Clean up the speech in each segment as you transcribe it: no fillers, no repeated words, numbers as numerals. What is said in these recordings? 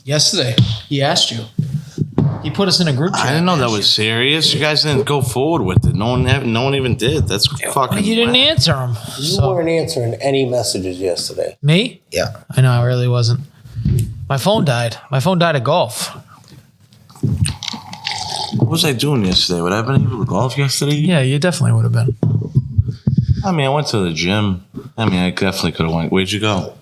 Yesterday, he asked you. He put us in a group chat. I didn't know that was serious. You guys didn't go forward with it. No one even did. That's fucking. You didn't answer him. You weren't answering any messages yesterday. Me? Yeah. I know, I really wasn't. My phone died. My phone died at golf. What was I doing yesterday? Would I have been able to golf yesterday? Yeah, you definitely would have been. I mean, I went to the gym. I mean, I definitely could have went. Where'd you go?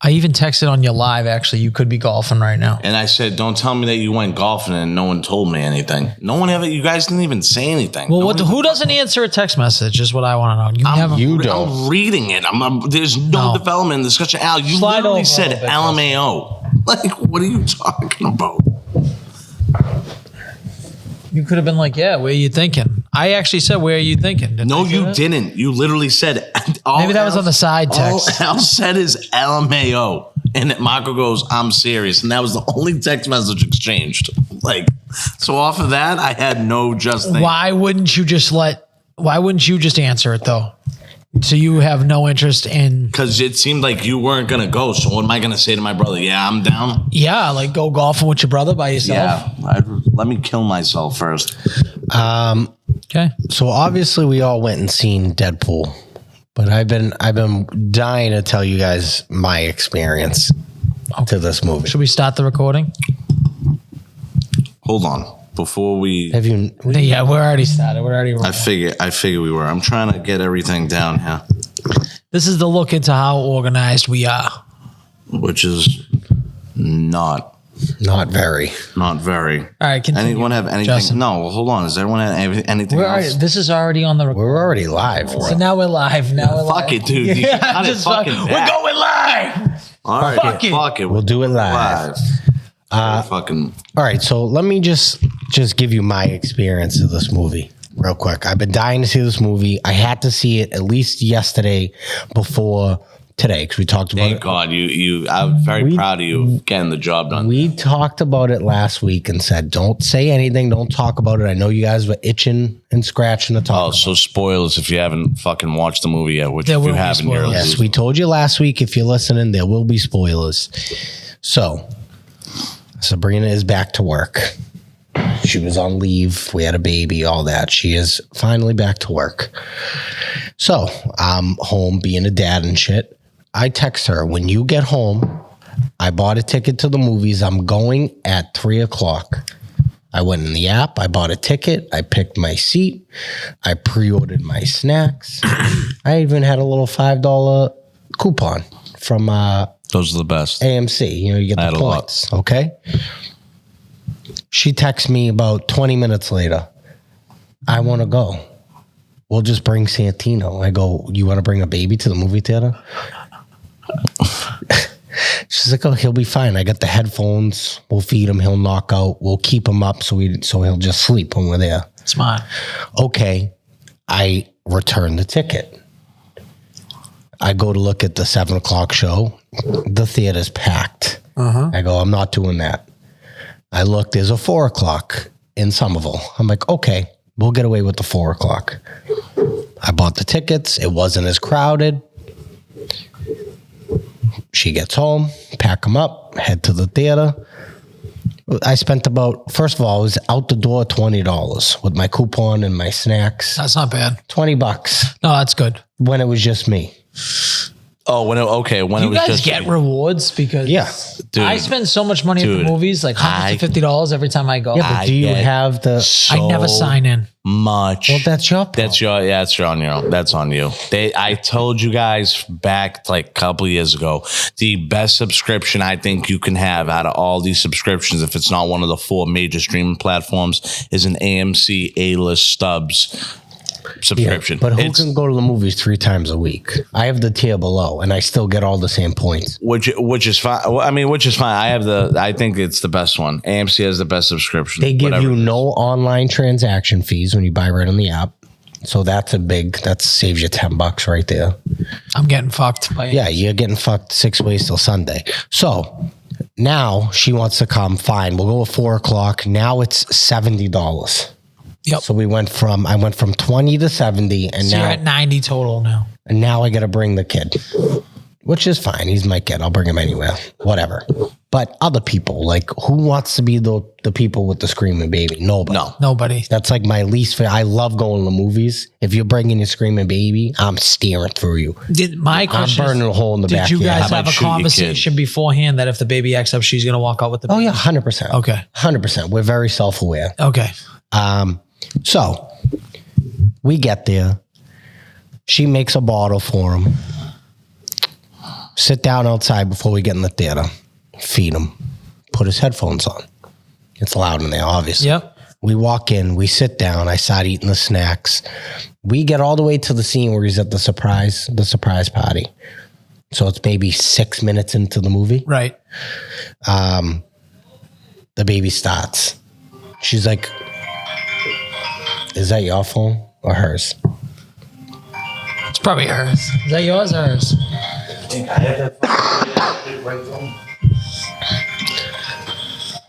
I even texted on your live, actually. You could be golfing right now. And I said, don't tell me that you went golfing and no one told me anything. No one ever, you guys didn't even say anything. Well, who doesn't answer a text message is what I want to know. You don't. I'm reading it. There's no development in discussion. Al, you literally said LMAO. Like, what are you talking about? You could have been like, yeah, where are you thinking? I actually said, where are you thinking? No, you didn't. You literally said. Maybe that was on the side text. All Al said is LMAO. And Marco goes, I'm serious. And that was the only text message exchanged. Like, so off of that, I had no just thing. Why wouldn't you just answer it though? So you have no interest in... Because it seemed like you weren't going to go. So what am I going to say to my brother? Yeah, I'm down. Yeah, like go golfing with your brother by yourself. Yeah, let me kill myself first. Okay. So obviously we all went and seen Deadpool. But I've been dying to tell you guys my experience to this movie. Should we start the recording? Hold on. Before we... Yeah, we're already started. We're already rolling. I figure we were. I'm trying to get everything down here. This is the look into how organized we are. Which is not very. Not very. All right, continue. Anyone have anything? Justin. No, hold on. Does everyone have anything else? This is already on the record. We're already live. So now we're live. Fuck it, dude. Yeah, We're going live. All right, fuck it. We'll do it live. All right, so let me just give you my experience of this movie real quick. I've been dying to see this movie. I had to see it at least yesterday before today because we talked about it. Thank God. I'm very proud of you getting the job done. We talked about it last week and said, don't say anything. Don't talk about it. I know you guys were itching and scratching to talk about so spoilers if you haven't fucking watched the movie yet, which if you haven't, yes, we told you last week. If you're listening, there will be spoilers. So Sabrina is back to work. She was on leave. We had a baby, all that. She is finally back to work. So I'm home being a dad and shit. I text her, when you get home, I bought a ticket to the movies. I'm going at 3:00. I went in the app. I bought a ticket. I picked my seat. I pre-ordered my snacks. I even had a little $5 coupon from those are the best. AMC. You know, you get the points. Okay. She texts me about 20 minutes later. I want to go. We'll just bring Santino. I go, you want to bring a baby to the movie theater? She's like, oh, he'll be fine. I got the headphones. We'll feed him. He'll knock out. We'll keep him up so he'll just sleep when we're there. Smart. Okay. I return the ticket. I go to look at the 7:00 show. The theater's packed. I go, I'm not doing that. I look, there's a 4:00 in Somerville. I'm like, okay, we'll get away with the 4:00. I bought the tickets. It wasn't as crowded. She gets home, pack them up, head to the theater. I spent first of all, I was out the door $20 with my coupon and my snacks. That's not bad. $20. No, that's good. When it was just me. Oh, when it was just you guys get rewards because Dude, I spend so much money at the movies, like $150 every time I go. Yeah, but do you have the? I never sign in. Much. Well, that's your problem. That's on your own. That's on you. I told you guys back like a couple of years ago, the best subscription I think you can have out of all these subscriptions, if it's not one of the 4 major streaming platforms, is an AMC A-list Stubs subscription. Yeah, but who can go to the movies 3 times a week? I have the tier below, and I still get all the same points. Which is fine. I mean, which is fine. I think it's the best one. AMC has the best subscription. They give you no online transaction fees when you buy right on the app. So that saves you $10 right there. I'm getting fucked. Yeah, you're getting fucked 6 ways till Sunday. So now she wants to come. Fine, we'll go at 4:00. Now it's $70. Yep. So I went from 20 to 70, and So now you're at 90 total now. And now I got to bring the kid, which is fine. He's my kid. I'll bring him anywhere, whatever. But other people, like, who wants to be the people with the screaming baby? Nobody. No. Nobody. That's like my least favorite. I love going to the movies. If you're bringing your screaming baby, I'm staring through you. My question I'm burning a hole in the back. Did you guys have a shoot your conversation beforehand that if the baby acts up, she's going to walk out with the baby? Oh, yeah, 100%. Okay. 100%. We're very self-aware. Okay. So we get there. She makes a bottle for him. Sit down outside before we get in the theater. Feed him. Put his headphones on. It's loud in there, obviously. Yep. We walk in. We sit down. I start eating the snacks. We get all the way to the scene where he's at the surprise party. So it's maybe 6 minutes into the movie. Right. The baby starts. She's like, is that your phone or hers? It's probably hers. Is that yours or hers?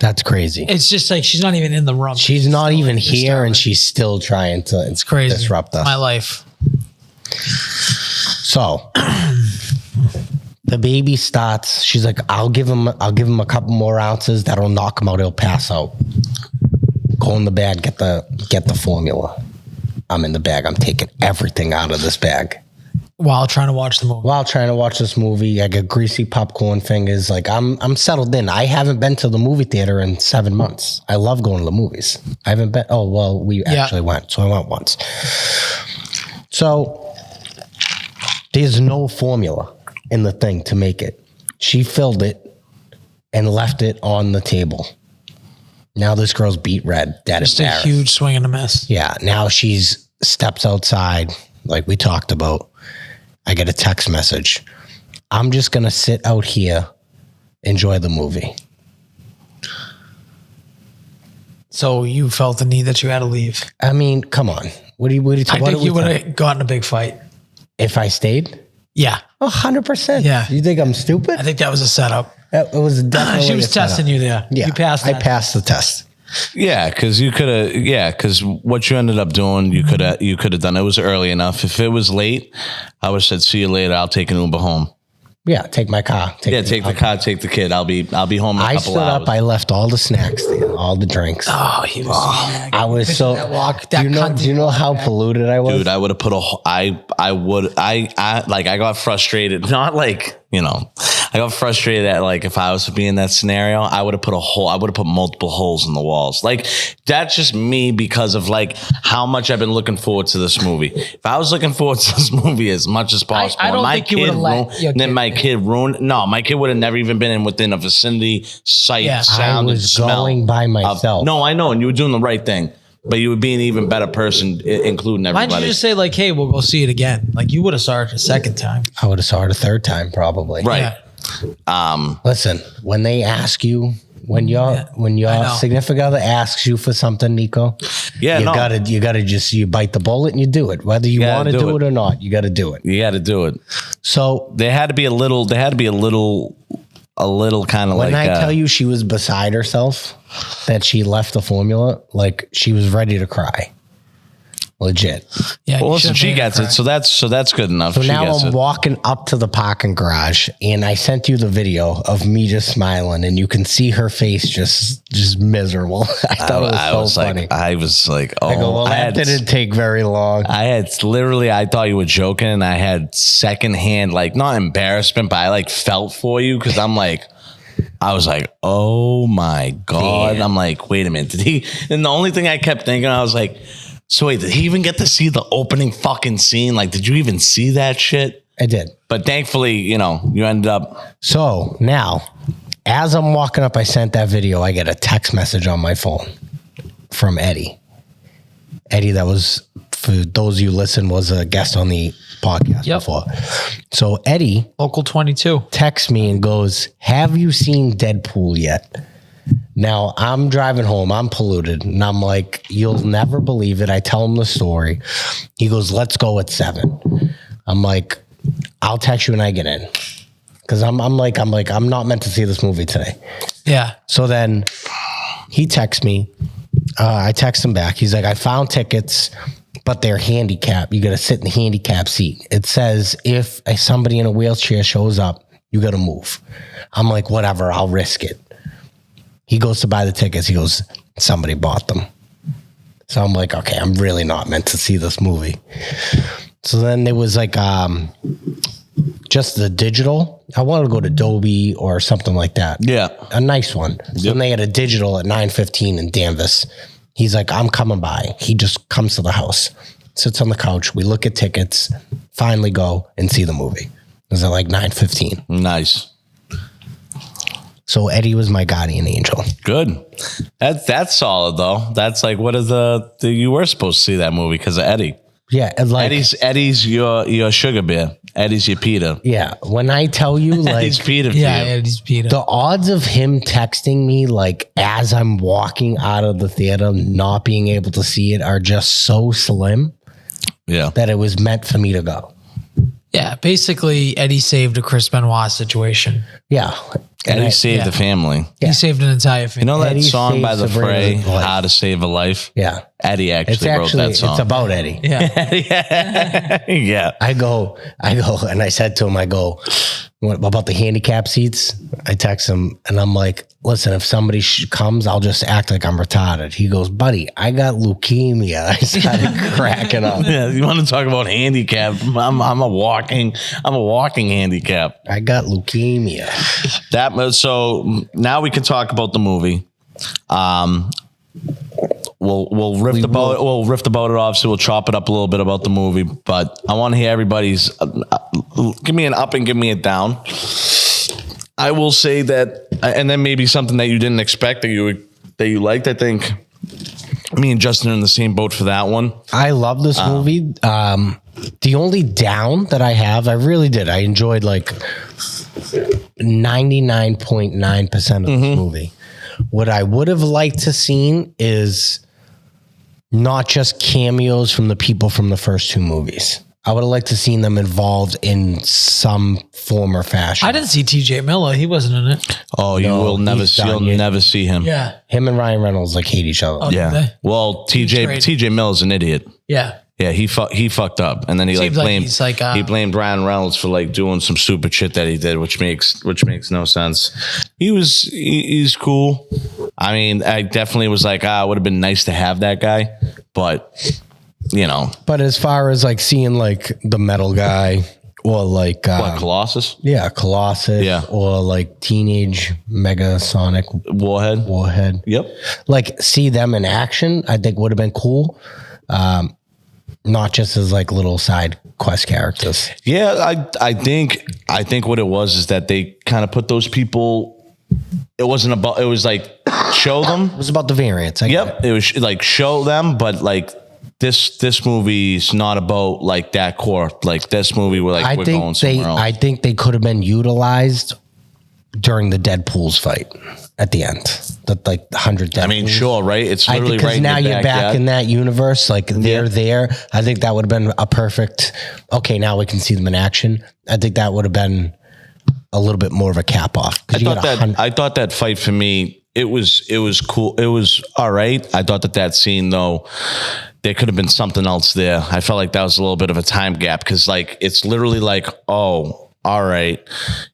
That's crazy. It's just like she's not even in the room. She's not even here, and she's still trying to It's crazy. disrupt us. My life. So the baby starts. She's like, I'll give him a couple more ounces. That'll knock him out. He'll pass out. Go in the bag, get the formula. I'm in the bag. I'm taking everything out of this bag. While trying to watch the movie. While trying to watch this movie, I got greasy popcorn fingers. Like I'm settled in. I haven't been to the movie theater in 7 months. I love going to the movies. I haven't been. Oh, well, we actually went. So I went once. So there's no formula in the thing to make it. She filled it and left it on the table. Now this girl's beat red, dead Just a embarrassed. huge swing and a miss. Yeah, now she's steps outside, like we talked about. I get a text message. I'm just going to sit out here, enjoy the movie. So you felt the need that you had to leave. I mean, come on. What do you I think you would have gotten a big fight. If I stayed? Yeah. Oh, 100%. Yeah. You think I'm stupid? I think that was a setup. It was definitely She was a setup. testing you there. Yeah. You passed I that. passed the test. Yeah, because you could have. Yeah, because what you ended up doing, you could have done. It was early enough. If it was late, I would have said, "See you later. I'll take an Uber home." Yeah, take my car. Take the car. Take the kid. I'll be home in a I couple stood hours. up. I left all the snacks there, all the drinks. Oh, he was. I was so. That walk, do that you know? cunt Do you know how polluted I was? Dude, I would have put I got frustrated. Not like, I got frustrated at, like, if I was to be in that scenario, I would have put multiple holes in the walls. Like, that's just me because of, like, how much I've been looking forward to this movie. If I was looking forward to this movie as much as possible, I don't think you would have let your kid. my kid ruined. No, my kid would have never even been within a vicinity, sight, sound, I and was smell. going by myself. No, I know, and you were doing the right thing. But you would be an even better person, including everybody. Why didn't you just say, like, hey, we'll go see it again? Like, you would have saw it a second time. I would have saw it a third time probably. Right. Yeah. Listen, when they ask you, when your know. significant other asks you for something, Nico, Yeah, you no. gotta just you bite the bullet and you do it, whether you want to do it or not. You got to do it. You got to do it. So They had to be a little kind of like. when I tell you she was beside herself, that she left the formula, like she was ready to cry, legit. Yeah. Well, you listen, should've she made her gets cry. it, so that's good enough. So She now gets I'm it. walking up to the parking garage, and I sent you the video of me just smiling, and you can see her face just miserable. I thought it was so funny. I was like, oh, I go, well, that didn't take very long. I thought you were joking, and I had secondhand, like, not embarrassment, but I, like, felt for you because I'm like, I was like, oh my God. Damn. I'm like, wait a minute. Did he? And the only thing I kept thinking, I was like, so wait, did he even get to see the opening fucking scene? Like, did you even see that shit? I did. But thankfully, you ended up. So now, as I'm walking up, I sent that video. I get a text message on my phone from Eddie. Eddie, that was, for those of you listen, was a guest on the podcast before. So Eddie, Local 22, texts me and goes, have you seen Deadpool yet? Now I'm driving home, I'm polluted, and I'm like, you'll never believe it. I tell him the story. He goes, let's go at 7. I'm like, I'll text you when I get in. Cause I'm not meant to see this movie today. Yeah. So then he texts me. I text him back. He's like, I found tickets, but they're handicapped. You got to sit in the handicap seat. It says if somebody in a wheelchair shows up, you got to move. I'm like, whatever, I'll risk it. He goes to buy the tickets. He goes, somebody bought them. So I'm like, okay, I'm really not meant to see this movie. So then there was like just the digital. I wanted to go to Dolby or something like that. Yeah. A nice one. So then they had a digital at 9:15 in Danvers. He's like, I'm coming by. He just comes to the house, sits on the couch. We look at tickets, finally go and see the movie. It was at like 9:15. Nice. So Eddie was my guardian angel. Good. That's solid though. That's like, what is you were supposed to see that movie because of Eddie. Yeah. And like Eddie's your sugar bear. Eddie's your Peter. Yeah. When I tell you, like, Eddie's Peter. Yeah, Eddie's Peter. the odds of him texting me, like, as I'm walking out of the theater, not being able to see it are just so slim Yeah. that it was meant for me to go. Yeah, basically, Eddie saved a Chris Benoit situation. Yeah. Eddie saved the family. He saved an entire family. You know that Eddie song by saved The Fray, Sabrina's life. How to Save a Life? Yeah. Eddie actually wrote that song. It's about Eddie. Yeah. Yeah. I go, and I said to him, what about the handicap seats? I text him and I'm like, listen, if somebody comes, I'll just act like I'm retarded. He goes, buddy, I got leukemia. I started cracking up. Yeah, you want to talk about handicap? I'm a walking handicap. I got leukemia. So now we can talk about the movie. We'll riff the boat. We'll riff the boat. Obviously, we'll chop it up a little bit about the movie. But I want to hear everybody's. Give me an up and give me a down. I will say that, and then maybe something that you didn't expect that you liked. I think me and Justin are in the same boat for that one. I love this movie. The only down that I have, I really did. I enjoyed like 99.9% of this movie. What I would have liked to seen is not just cameos from the people from the first 2 movies. I would have liked to seen them involved in some form or fashion. I didn't see TJ Miller. He wasn't in it. Oh, you will never see. You'll never see him. Yeah. Him and Ryan Reynolds like hate each other. Oh, did Yeah. they? Well, TJ Miller's an idiot. Yeah. Yeah, he fucked up, and then he Seems like he's like, he blamed Ryan Reynolds for like doing some stupid shit that he did, which makes no sense. He's cool. I mean, I definitely was like, it would have been nice to have that guy, but But as far as like seeing like the metal guy or like what, Colossus? Yeah, Colossus. Yeah. Or like Teenage Megasonic Warhead. Yep. Like see them in action, I think would have been cool. Not just as like little side quest characters. Yeah, I think what it was is that they kind of put those people. It wasn't about. It was like show them. It was about the variants. Yep. It was like show them, but like this movie's not about like that core. Like this movie, we're going somewhere else. I think they could have been utilized during the Deadpool's fight at the end. The 100 Deadpools. I mean, sure, right? It's literally right because in now your you're back in that universe. Like they're there. I think that would have been a perfect. Okay, now we can see them in action. I think that would have been a little bit more of a cap off. I thought that fight for me, it was cool. It was all right. I thought that scene though, there could have been something else there. I felt like that was a little bit of a time gap because like it's literally like, oh, all right,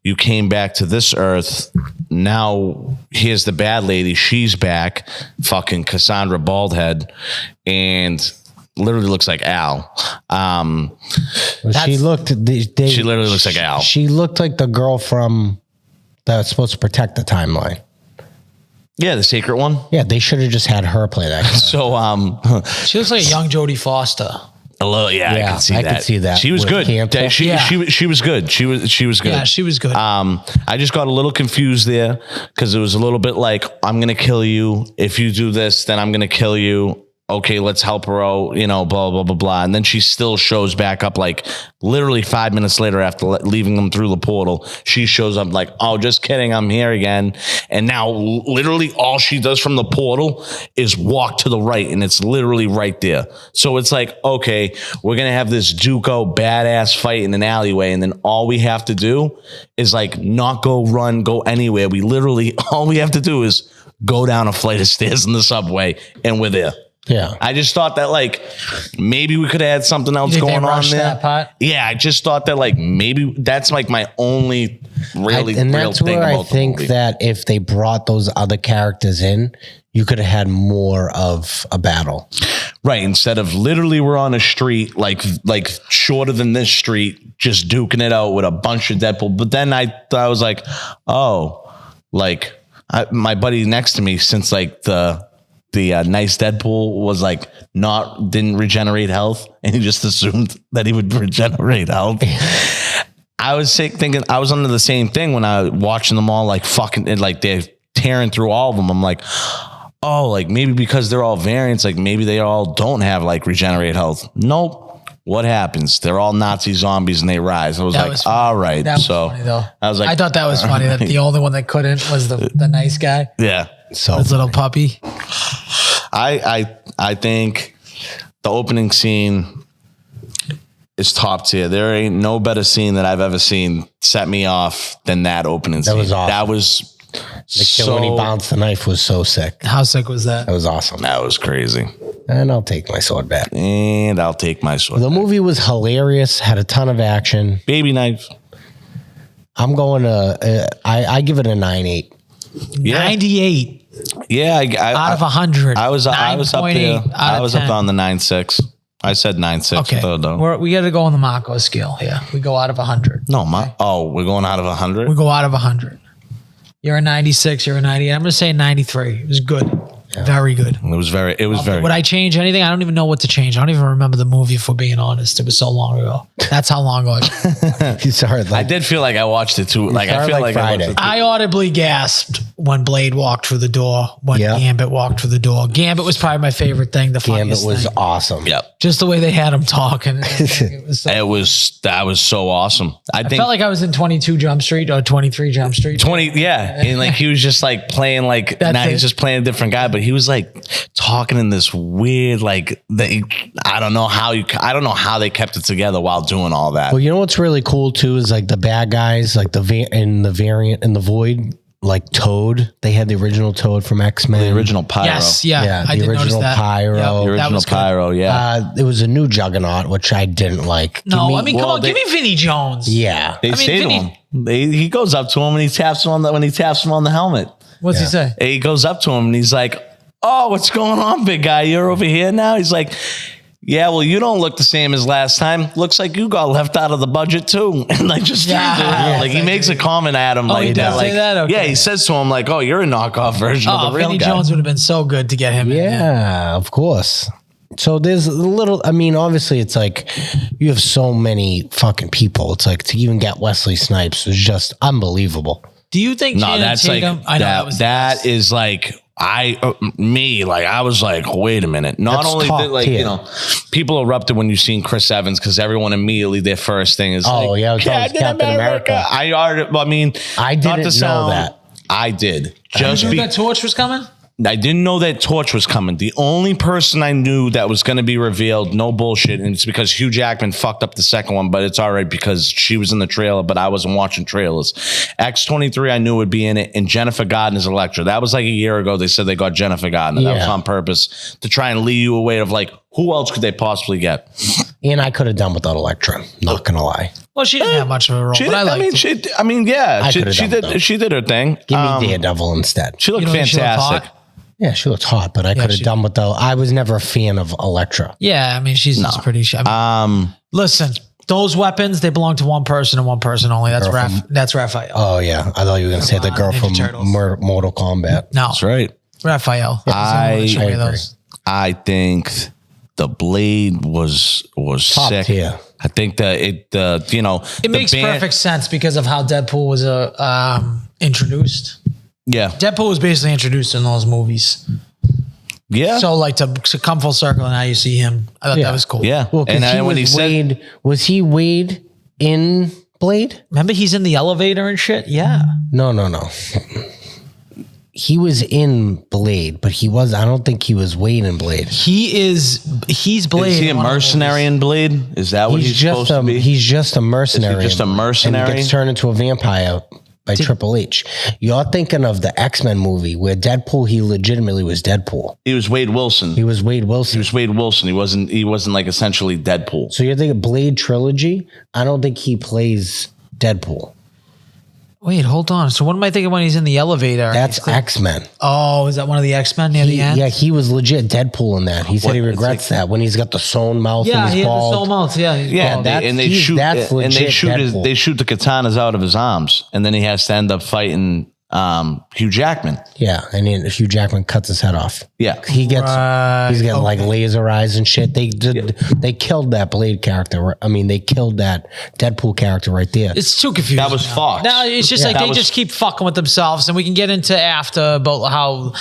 you came back to this earth. Now here's the bad lady. She's back, fucking Cassandra Baldhead, and literally looks like Al. She literally looks like Al. She looked like the girl from that's supposed to protect the timeline. Yeah, the sacred one. Yeah, they should have just had her play that. So She looks like a young Jodie Foster. a little, yeah, I could see that. She was with good. cancer. She was good. She was good. Yeah, she was good. I just got a little confused there because it was a little bit like, I'm gonna kill you. If you do this, then I'm gonna kill you. Okay, let's help her out, blah, blah, blah, blah. And then she still shows back up like literally 5 minutes later after leaving them through the portal. She shows up like, oh, just kidding, I'm here again. And now literally all she does from the portal is walk to the right, and it's literally right there. So it's like, okay, we're going to have this Zuko badass fight in an alleyway, and then all we have to do is like not go run, go anywhere. All we have to do is go down a flight of stairs in the subway, and we're there. Yeah. I just thought that like maybe we could have had something else You think going they on rushed there. that part? Yeah, I just thought that like maybe that's like my only real that's thing where about I the think movie. that if they brought those other characters in, you could have had more of a battle. Right, instead of literally we're on a street like shorter than this street, just duking it out with a bunch of Deadpool. But then I was like, oh, like my buddy next to me, since like the nice Deadpool was like didn't regenerate health, and he just assumed that he would regenerate health. I was thinking I was under the same thing when I was watching them all like fucking like they're tearing through all of them. I'm like, oh, like maybe because they're all variants, like maybe they all don't have like regenerate health. Nope. What happens? They're all Nazi zombies and they rise. I was like, all right. That was so funny, though. I was like, I thought that was funny that the only one that couldn't was the nice guy, yeah. So his little puppy. I think the opening scene is top tier. There ain't no better scene that I've ever seen set me off than that opening scene. That was awesome. That was the kill when he bounced the knife was so sick. How sick was that? That was awesome. That was crazy. And I'll take my sword back. And I'll take my sword. The movie was hilarious, had a ton of action. Baby knife. I'm going to, I give it a 9.8. Yeah. 98 Yeah. out of 100. I was up there. I was up on the 9.6. I said 9.6. Okay, we got to go on the Marco scale here. We go out of 100. No, we're going out of 100. We go out of 100. You're a 96. You're a 98. I'm going to say 93. It was good. Yeah. Very good. It was very. Would I change anything? I don't even know what to change. I don't even remember the movie, if we're being honest. It was so long ago. That's how long ago. I did feel like I watched it too. Like I feel like Friday. I audibly gasped when Blade walked through the door. When Gambit walked through the door. Gambit was probably my favorite thing. Gambit was awesome. Yep. Just the way they had him talking. That was so awesome. I felt like I was in 22 Jump Street or 23 Jump Street. 20. Yeah. And like he was just like playing like he's just playing a different guy, but he was like talking in this weird like I don't know how they kept it together while doing all that. Well, you know what's really cool too is like the bad guys, like the variant in the Void, like Toad. They had the original Toad from X-Men. The original Pyro. Yes, yeah. I did notice that. Pyro. Yep, the original Pyro, yeah. It was a new Juggernaut, which I didn't like. No, come on, give me Vinnie Jones. Yeah. They say to him. He goes up to him and he taps him on the helmet. What's he say? He goes up to him and he's like, oh, what's going on, big guy? You're over here now? He's like, yeah, well, you don't look the same as last time. Looks like you got left out of the budget too. And like just like he makes a comment at him like he that. does Like, say that? Okay. Yeah, he says to him like, oh, you're a knockoff version of the real Vinnie guy. Jones would have been so good to get him in. Yeah, of course. So there's a little, I mean, obviously it's like you have so many fucking people. It's like to even get Wesley Snipes was just unbelievable. Do you think that's Tatum, like that is like I was like, wait a minute. Not That's only did, like, people erupted when you seen Chris Evans because everyone immediately their first thing is Captain America. I didn't know that. I did. Just you knew that Torch was coming? I didn't know that Torch was coming. The only person I knew that was going to be revealed, no bullshit, and it's because Hugh Jackman fucked up the second one, but it's all right because she was in the trailer, but I wasn't watching trailers. X-23 I knew would be in it, and Jennifer Garner as Elektra. That was like a year ago. They said they got Jennifer Garner. That was on purpose to try and lead you away of like, who else could they possibly get? And I could have done without Elektra. Not gonna lie. Well, she didn't have much of a role, but I liked it. She did her thing. Give me Daredevil instead. She looked fantastic. Yeah, she looks hot, but I could have done without. I was never a fan of Elektra. Yeah, I mean, she's just pretty. Listen, Those weapons, they belong to one person and one person only. That's That's Raphael. Oh yeah, I thought you were gonna say the girl from Mortal Kombat. No, That's right. Raphael. I think the Blade was Top sick. tier. I think that it makes perfect sense because of how Deadpool was introduced. Yeah, Deadpool was basically introduced in those movies. Yeah. So like to come full circle and now you see him. I thought that was cool. Yeah. Well, and when he said, was he Wade in Blade? Remember he's in the elevator and shit? Yeah. No. He was in Blade, but I don't think he was Wade in Blade. He's Blade. Is he a mercenary in Blade? Is that what he's supposed to be? He's just a mercenary. Is he just a mercenary? And he gets turned into a vampire by Triple H. You're thinking of the X-Men movie where Deadpool, he legitimately was Deadpool. He was Wade Wilson. He was Wade Wilson. He wasn't like essentially Deadpool. So you're thinking Blade trilogy? I don't think he plays Deadpool. Wait, hold on. So what am I thinking when he's in the elevator? That's X-Men. Oh, is that one of the X-Men near the end? Yeah, he was legit Deadpool in that. He said he regrets that when he's got the sewn mouth and he's bald. the sewn mouth. Yeah, they shoot the katanas out of his arms, and then he has to end up fighting Hugh Jackman. Yeah, and then Hugh Jackman cuts his head off. Yeah, he's getting like laser eyes and shit. They killed that Blade character. I mean, they killed that Deadpool character right there. It's too confusing. That was Fox. Now it's just they just keep fucking with themselves, and we can get into after about how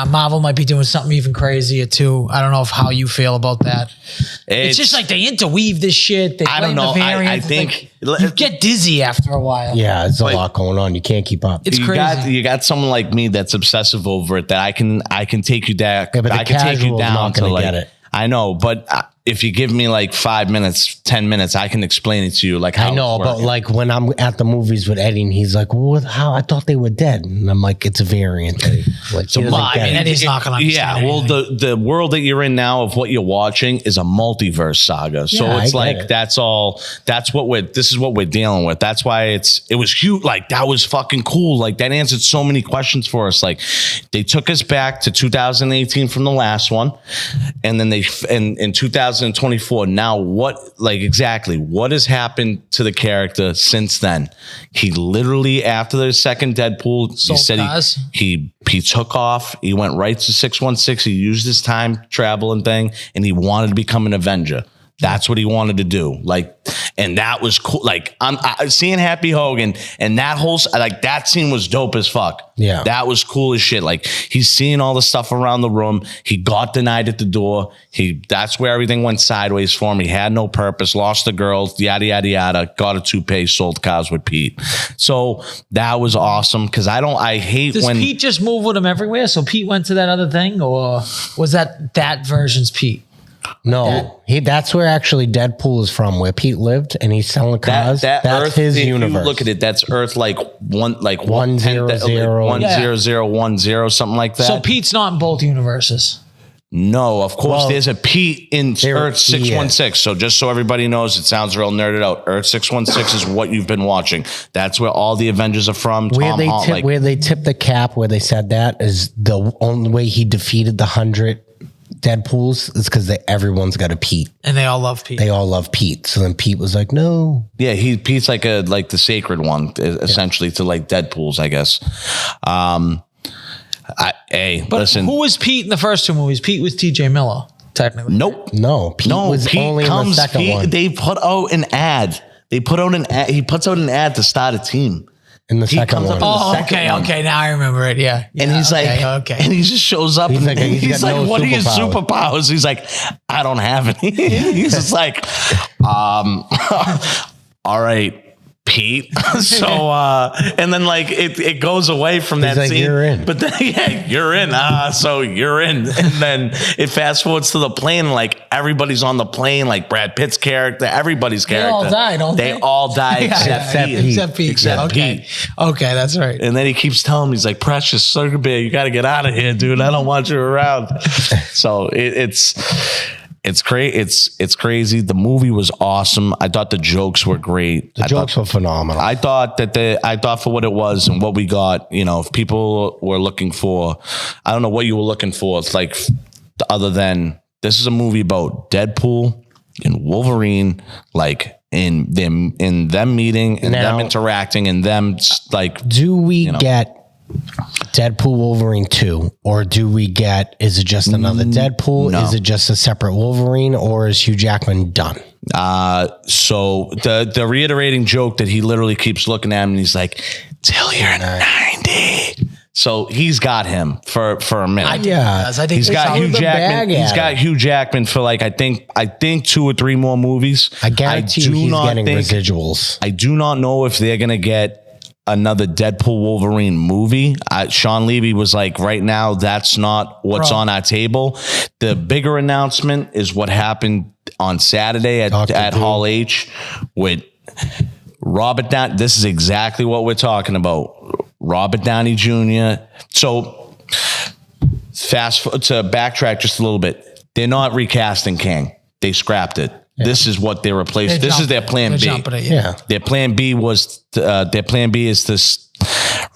Marvel might be doing something even crazier too. I don't know how you feel about that. It's just like they interweave this shit. I don't know. I think you get dizzy after a while. Yeah, it's a lot going on. You can't keep up. It's crazy. You got someone like me that's obsessive over it that I can take you down. Yeah, but I can take you down not to gonna like. Get it. I know, but if you give me like 5 minutes, 10 minutes, I can explain it to you. Like how I know, but like when I'm at the movies with Eddie, and he's like, "Well, how? I thought they were dead." And I'm like, "It's a variant." Eddie. Like, so Eddie's not going to understand. Yeah, well, the world that you're in now of what you're watching is a multiverse saga. So it's like that's all. That's what this is what we're dealing with. That's why it was huge. Like that was fucking cool. Like that answered so many questions for us. Like they took us back to 2018 from the last one, and then in 2024. Now what has happened to the character since then? He literally after the second Deadpool, he took off. He went right to 616. He used his time traveling thing, and he wanted to become an Avenger. That's what he wanted to do. Like, and that was cool. Like, I'm seeing Happy Hogan and that whole, like, that scene was dope as fuck. Yeah. That was cool as shit. Like, he's seeing all the stuff around the room. He got denied at the door. That's where everything went sideways for him. He had no purpose, lost the girl, yada, yada, yada, got a toupee, sold cars with Pete. So that was awesome. Cause I hate Does Pete just move with him everywhere? So Pete went to that other thing, or was that version's Pete? No, that's where actually Deadpool is from, where Pete lived, and he's selling cars. That's Earth, his if universe. You look at it, that's Earth like 10010, 10010, something like that. So Pete's not in both universes. No, of course, there's a Pete in Earth 616. So just so everybody knows, it sounds real nerded out. Earth 616 is what you've been watching. That's where all the Avengers are from. Where they tipped the cap, where they said that is the only way he defeated the 100 Deadpools is because everyone's got a Pete, and they all love Pete. They all love Pete. So then Pete was like, "No, yeah, Pete's like the sacred one, essentially to like Deadpool's, I guess." Listen, who was Pete in the first two movies? Pete was T.J. Miller, technically. Nope, no, Pete was only in the second one. They put out an ad. He puts out an ad to start a team. In the second one. Oh, okay. Now I remember it. Yeah. And he's and he just shows up. He's like, "What are your superpowers?" He's like, "I don't have any." He's just like, "All right, Pete." So, and then like it goes away from that scene. You're in. But then, you're in. So you're in. And then it fast forwards to the plane. Like everybody's on the plane. Like Brad Pitt's character, everybody's character. They all die, don't they? They all die except Pete. Except Pete. Okay, that's right. And then he keeps telling me, he's like, "Precious Sugar Bear, you got to get out of here, dude. I don't want you around." So it's crazy. It's crazy. The movie was awesome. I thought the jokes were great. The jokes were phenomenal. I thought for what it was and what we got, if people were looking for, I don't know what you were looking for. It's like, other than this is a movie about Deadpool and Wolverine, like in them meeting and Now- them interacting and them like. Do we get Deadpool Wolverine 2, or is it just another Deadpool? No. Is it just a separate Wolverine, or is Hugh Jackman done? So the reiterating joke that he literally keeps looking at him and he's like, till you're 90. So he's got him for a minute. Yeah. I think He's got Hugh Jackman. He's got Hugh Jackman for like I think 2 or 3 more movies. I guarantee you he's getting residuals. I do not know if they're gonna get another Deadpool Wolverine movie. Sean Levy was like, right now, that's not what's on our table. The bigger announcement is what happened on Saturday at Hall H with Robert Downey. This is exactly what we're talking about. Robert Downey Jr. So to backtrack just a little bit, they're not recasting Kang. They scrapped it. Yeah. This is what they replaced. This is their plan B. Their plan B was is this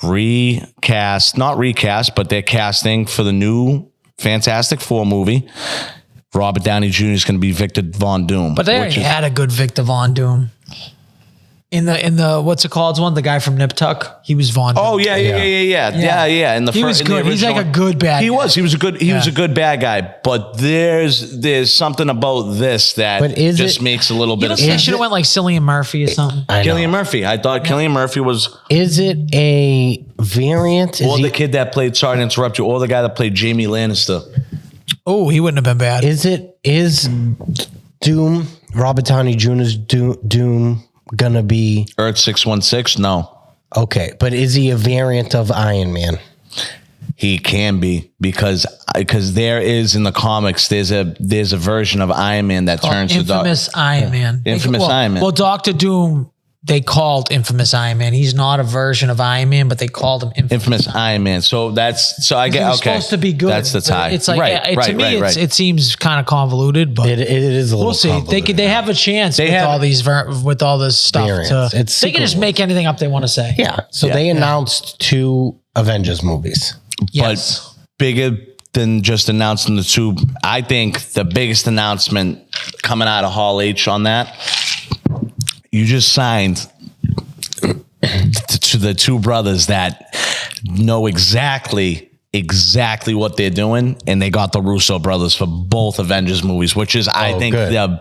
not recast, but they're casting for the new Fantastic Four movie. Robert Downey Jr. is going to be Victor Von Doom. But they already had a good Victor Von Doom. In the what's it called one? The guy from Nip Tuck. He was Von Doom. Oh yeah. And he was good. He's like a good bad guy. He was a good bad guy. But there's something about this that just makes a little bit of sense. They should have went like Cillian Murphy or something. Cillian Murphy. I thought Cillian Murphy was. Is it a variant? Or the kid that played, sorry to interrupt you, or the guy that played Jamie Lannister. Oh, he wouldn't have been bad. Is Doom, Robert Downey Jr.'s Doom gonna be Earth 616? No. Okay, but is he a variant of Iron Man? He can be because there is in the comics there's a version of Iron Man that turns to Infamous Iron Man. Iron Man. Well, Dr. Doom, they called Infamous Iron Man. He's not a version of Iron Man, but they called him Infamous Iron Man. So I get okay. Supposed to be good. That's the tie. It's like to me, it seems kind of convoluted, but it is a little. We'll see. They have a chance with all this stuff. They can just make anything up they want to say. Yeah. So they announced 2 Avengers movies. Yes. But bigger than just announcing the 2, I think the biggest announcement coming out of Hall H on that. You just signed to the 2 brothers that know exactly what they're doing, and they got the Russo brothers for both Avengers movies, which is I think the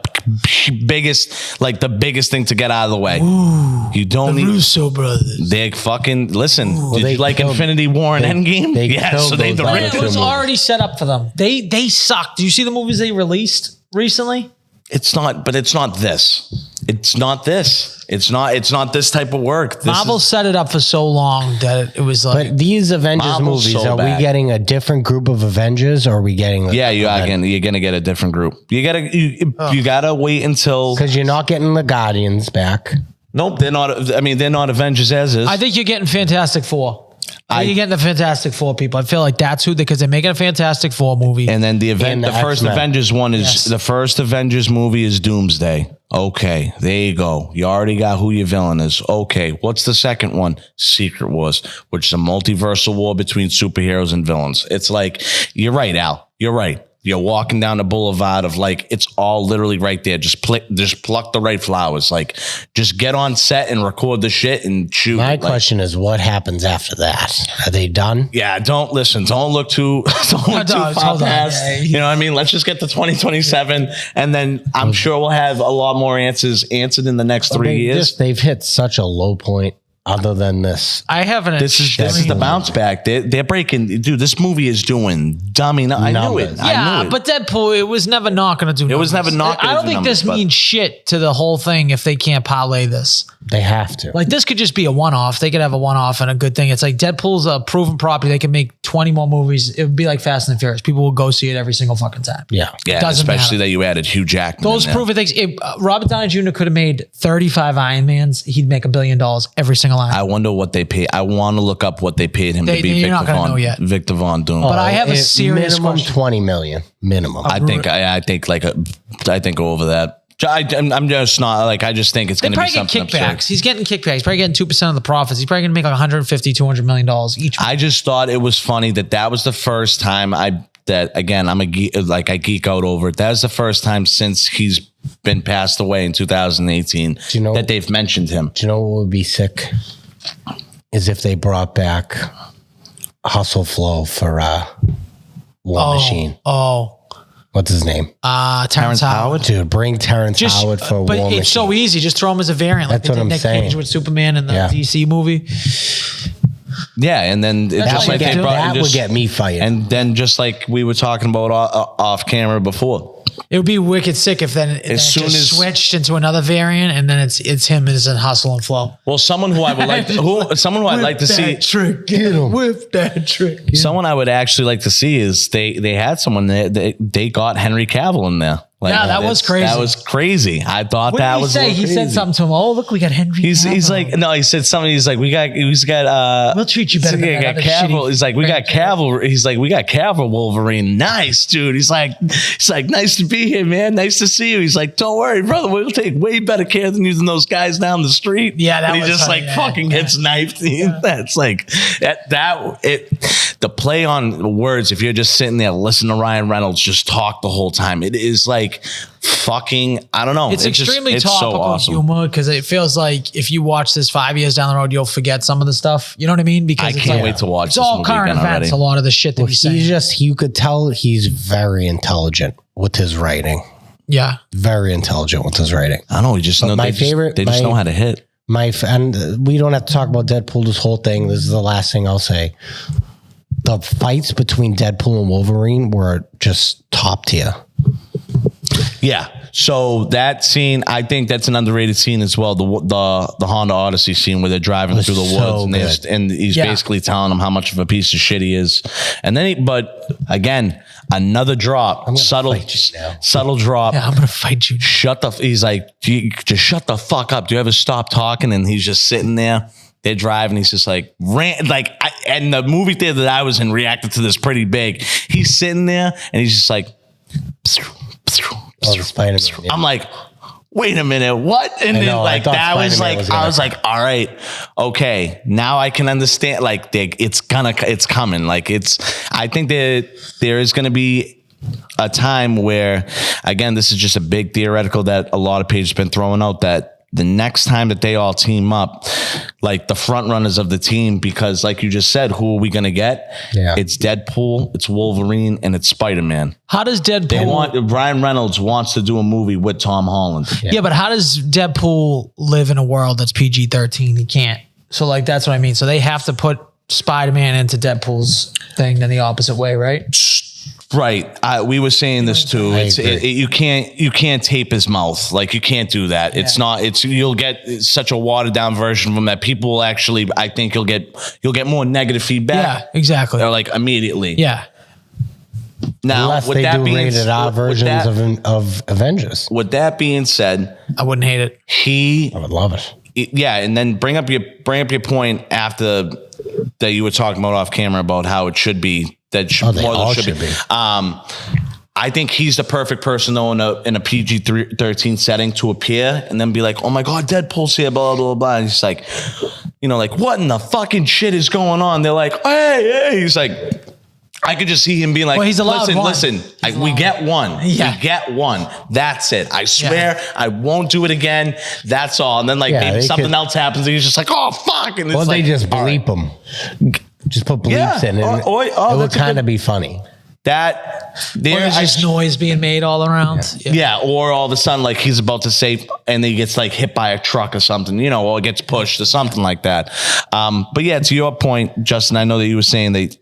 biggest thing to get out of the way. Ooh, you don't need Russo brothers. They fucking listen. Ooh, did you like Infinity War and Endgame? It was already set up for them. They sucked. Do you see the movies they released recently? It's not this. It's not this. It's not this type of work. Marvel set it up for so long that it was like. But these Avengers movies, are we getting a different group of Avengers, or are we getting? You're gonna get a different group. You gotta wait until, because you're not getting the Guardians back. Nope, they're not. I mean, they're not Avengers as is. I think you're getting Fantastic Four. You're getting the Fantastic Four people. I feel like that's who, because they're making a Fantastic Four movie. And then the first Avengers one is the first Avengers movie is Doomsday. Okay, there you go. You already got who your villain is. Okay, what's the second one? Secret Wars, which is a multiversal war between superheroes and villains. It's like, you're right, Al. You're right. You're walking down the boulevard of like, it's all literally right there. Just pluck the right flowers. Like, just get on set and record the shit and shoot. My question is, what happens after that? Are they done? Yeah, don't look too far past. You know what I mean? Let's just get to 2027, and then I'm sure we'll have a lot more answered in the next 3 years. They've hit such a low point. Other than this, I haven't. This is the bounce back. They're breaking. Dude, this movie is doing dummy. I knew it. Yeah, but Deadpool, it was never not going to do. It was never not. I don't think this means shit to the whole thing if they can't parlay this. They have to. Like, this could just be a one-off. They could have a one-off and a good thing. It's like Deadpool's a proven property. They can make 20 more movies. It would be like Fast and Furious. People will go see it every single fucking time. Yeah. Especially that you added Hugh Jackman. Those proven things. If Robert Downey Jr. could have made 35 Iron Mans, he'd make $1 billion every single Iron Man. I wonder what they pay. I want to look up what they paid him to be Victor Von Doom. But I have a serious minimum question. 20 million minimum. I think over that. I'm just not like, I just think it's going to be something kickbacks. absurd. He's getting kickbacks. He's probably getting 2% of the profits. He's probably going to make like $150, $200 million each. I just thought it was funny that was the first time that again, I'm a geek, like I geek out over it. That was the first time since he's been passed away in 2018 that they've mentioned him. Do you know what would be sick? Is if they brought back Hustle Flow for War Machine. Oh. What's his name? Terrence Howard. Dude, bring Terrence Howard for War Machine. But it's so easy. Just throw him as a variant. That's what I'm Nick saying. Cage with Superman in the DC movie. Yeah, and then just like they brought that would get me fighting. And then just like we were talking about off camera before. It would be wicked sick if then it switched into another variant, and then it's him as in Hustle and Flow. Well, someone who I would like, I'd like to see, Get him with that trick. Someone I would actually like to see is they had someone they got Henry Cavill in there. Like, yeah, that was crazy. That was crazy. I thought what that did was. He said something to him. Oh, look, we got Henry. He's like, no, he said something. He's like, we got. We'll treat you better. Than that Cavill. He's like, we got Cavill. He's like, we got Cavill Wolverine. Nice, dude. He's like, nice to be here, man. Nice to see you. He's like, don't worry, brother. We'll take way better care than using those guys down the street. Yeah, that and he was just funny, fucking gets knifed. Yeah. That's like the play on words. If you're just sitting there listening to Ryan Reynolds just talk the whole time, it is like fucking, I don't know. It's extremely topical so awesome. Humor because it feels like if you watch this 5 years down the road, you'll forget some of the stuff. You know what I mean? Because I can't wait to watch. It's all current events. Already. A lot of the shit that he's saying. You could tell he's very intelligent with his writing. Yeah, very intelligent with his writing. I know. He just know they just know how to hit. And we don't have to talk about Deadpool. This whole thing. This is the last thing I'll say. The fights between Deadpool and Wolverine were just top tier. Yeah. So that scene, I think that's an underrated scene as well. The Honda Odyssey scene where they're driving through the woods and he's basically telling them how much of a piece of shit he is. And then but again, another drop, subtle drop. Yeah, I'm gonna fight you. He's like, just shut the fuck up. Do you ever stop talking? And he's just sitting there. They're driving. He's just like, and the movie theater that I was in reacted to this pretty big. He's sitting there and he's just like, Spider-Man, I'm like, wait a minute, what? And then that was like, I was like, all right, okay, now I can understand. Like, it's coming. Like, I think that there is going to be a time where, again, this is just a big theoretical that a lot of pages have been throwing out, that the next time that they all team up, like the front runners of the team, because like you just said, who are we going to get? Yeah. It's Deadpool, it's Wolverine, and it's Spider-Man. How does Deadpool... Ryan Reynolds wants to do a movie with Tom Holland. Yeah, but how does Deadpool live in a world that's PG-13? He can't. So like, that's what I mean. So they have to put Spider-Man into Deadpool's thing than the opposite way, right? Right. We were saying this too. You can't tape his mouth. Like, you can't do that. Yeah. You'll get such a watered down version of him that people will actually, I think you'll get more negative feedback. Yeah, exactly. Or like immediately. Yeah. Now, unless they do rated R versions of Avengers. With that being said, I wouldn't hate it. I would love it. Yeah, and then bring up your point after that you were talking about off camera about how it should be. That should be. I think he's the perfect person though in a PG-13 setting to appear and then be like, oh my God, Deadpool's here, blah, blah, blah. And he's like, like, what in the fucking shit is going on? They're like, hey. He's like, I could just see him being like, well, he's allowed listen, we get one. Yeah. We get one. That's it. I swear I won't do it again. That's all. And then maybe something else happens and he's just like, oh, fuck. And it's they just bleep him. Just put bleeps in and it would kind of be funny. There's just noise being made all around. Yeah. Or all of a sudden, like he's about to say, and he gets like hit by a truck or something, or it gets pushed or something like that. But yeah, to your point, Justin, I know that you were saying that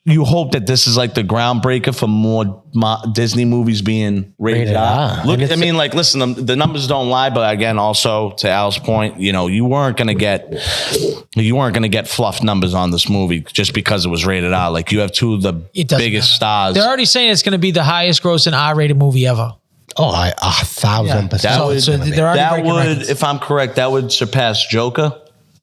you hope that this is like the groundbreaker for more Disney movies being rated R. Look, I mean, like, listen, the numbers don't lie, but again, also to Al's point, you weren't gonna get fluff numbers on this movie just because it was rated R. Like, you have two of the biggest stars. They're already saying it's gonna be the highest grossing R-rated movie ever. Oh, 1,000%. That would, if I'm correct, that would surpass Joker.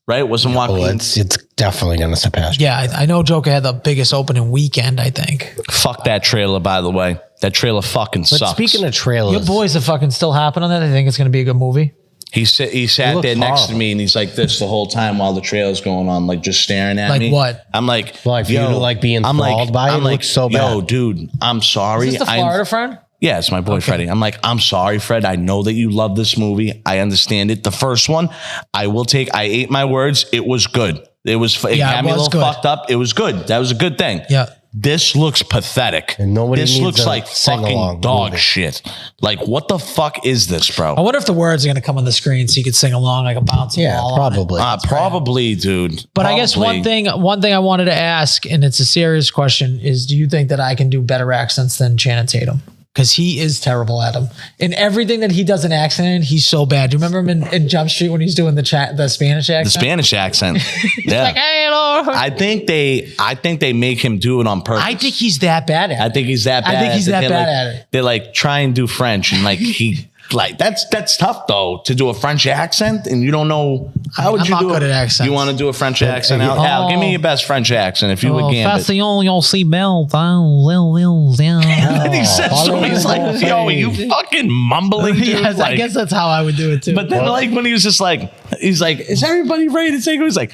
Right? Wasn't Joaquin. It's definitely going to surpass. Yeah, I know Joker had the biggest opening weekend, I think. Fuck that trailer, by the way. That trailer fucking sucks. Speaking of trailers. Your boys are fucking still hopping on that. They think it's going to be a good movie. He sat there next to me and he's like this the whole time while the trailer's going on, like just staring at me. Like what? I'm like, Like you like being enthralled by it. I'm like, looks so bad. yo, dude, I'm sorry. Is this the Florida friend? Yeah, it's my boy Freddie. I'm like, I'm sorry, Fred. I know that you love this movie. I understand it. The first one, I ate my words. It was good. It had me a little fucked up. It was good. That was a good thing. Yeah. This looks pathetic. And nobody this needs looks a like fucking dog shit. Like, what the fuck is this, bro? I wonder if the words are going to come on the screen so you could sing along like a bouncing ball. Probably. Probably, dude. But I guess one thing I wanted to ask, and it's a serious question, is do you think that I can do better accents than Channing Tatum? Because he is terrible at them. In everything that he does an accent in, he's so bad. Do you remember him in Jump Street when he's doing the Spanish accent? The Spanish accent. Yeah. Like, hey, hello. I think they make him do it on purpose. I think he's that bad at it. I think he's that bad. I think he's that bad at it. They like try and do French and like he like that's tough though to do a French accent and you don't know how would I'm you not do good it. at accents. You want to do a French accent? Al, give me your best French accent if you would Gambit. you'll see Bell. And he says to me, he's like, yo, you fucking mumbling, dude. Yes, Like, I guess that's how I would do it too. but then like when he was just like, he's like, is everybody ready to take it? He's like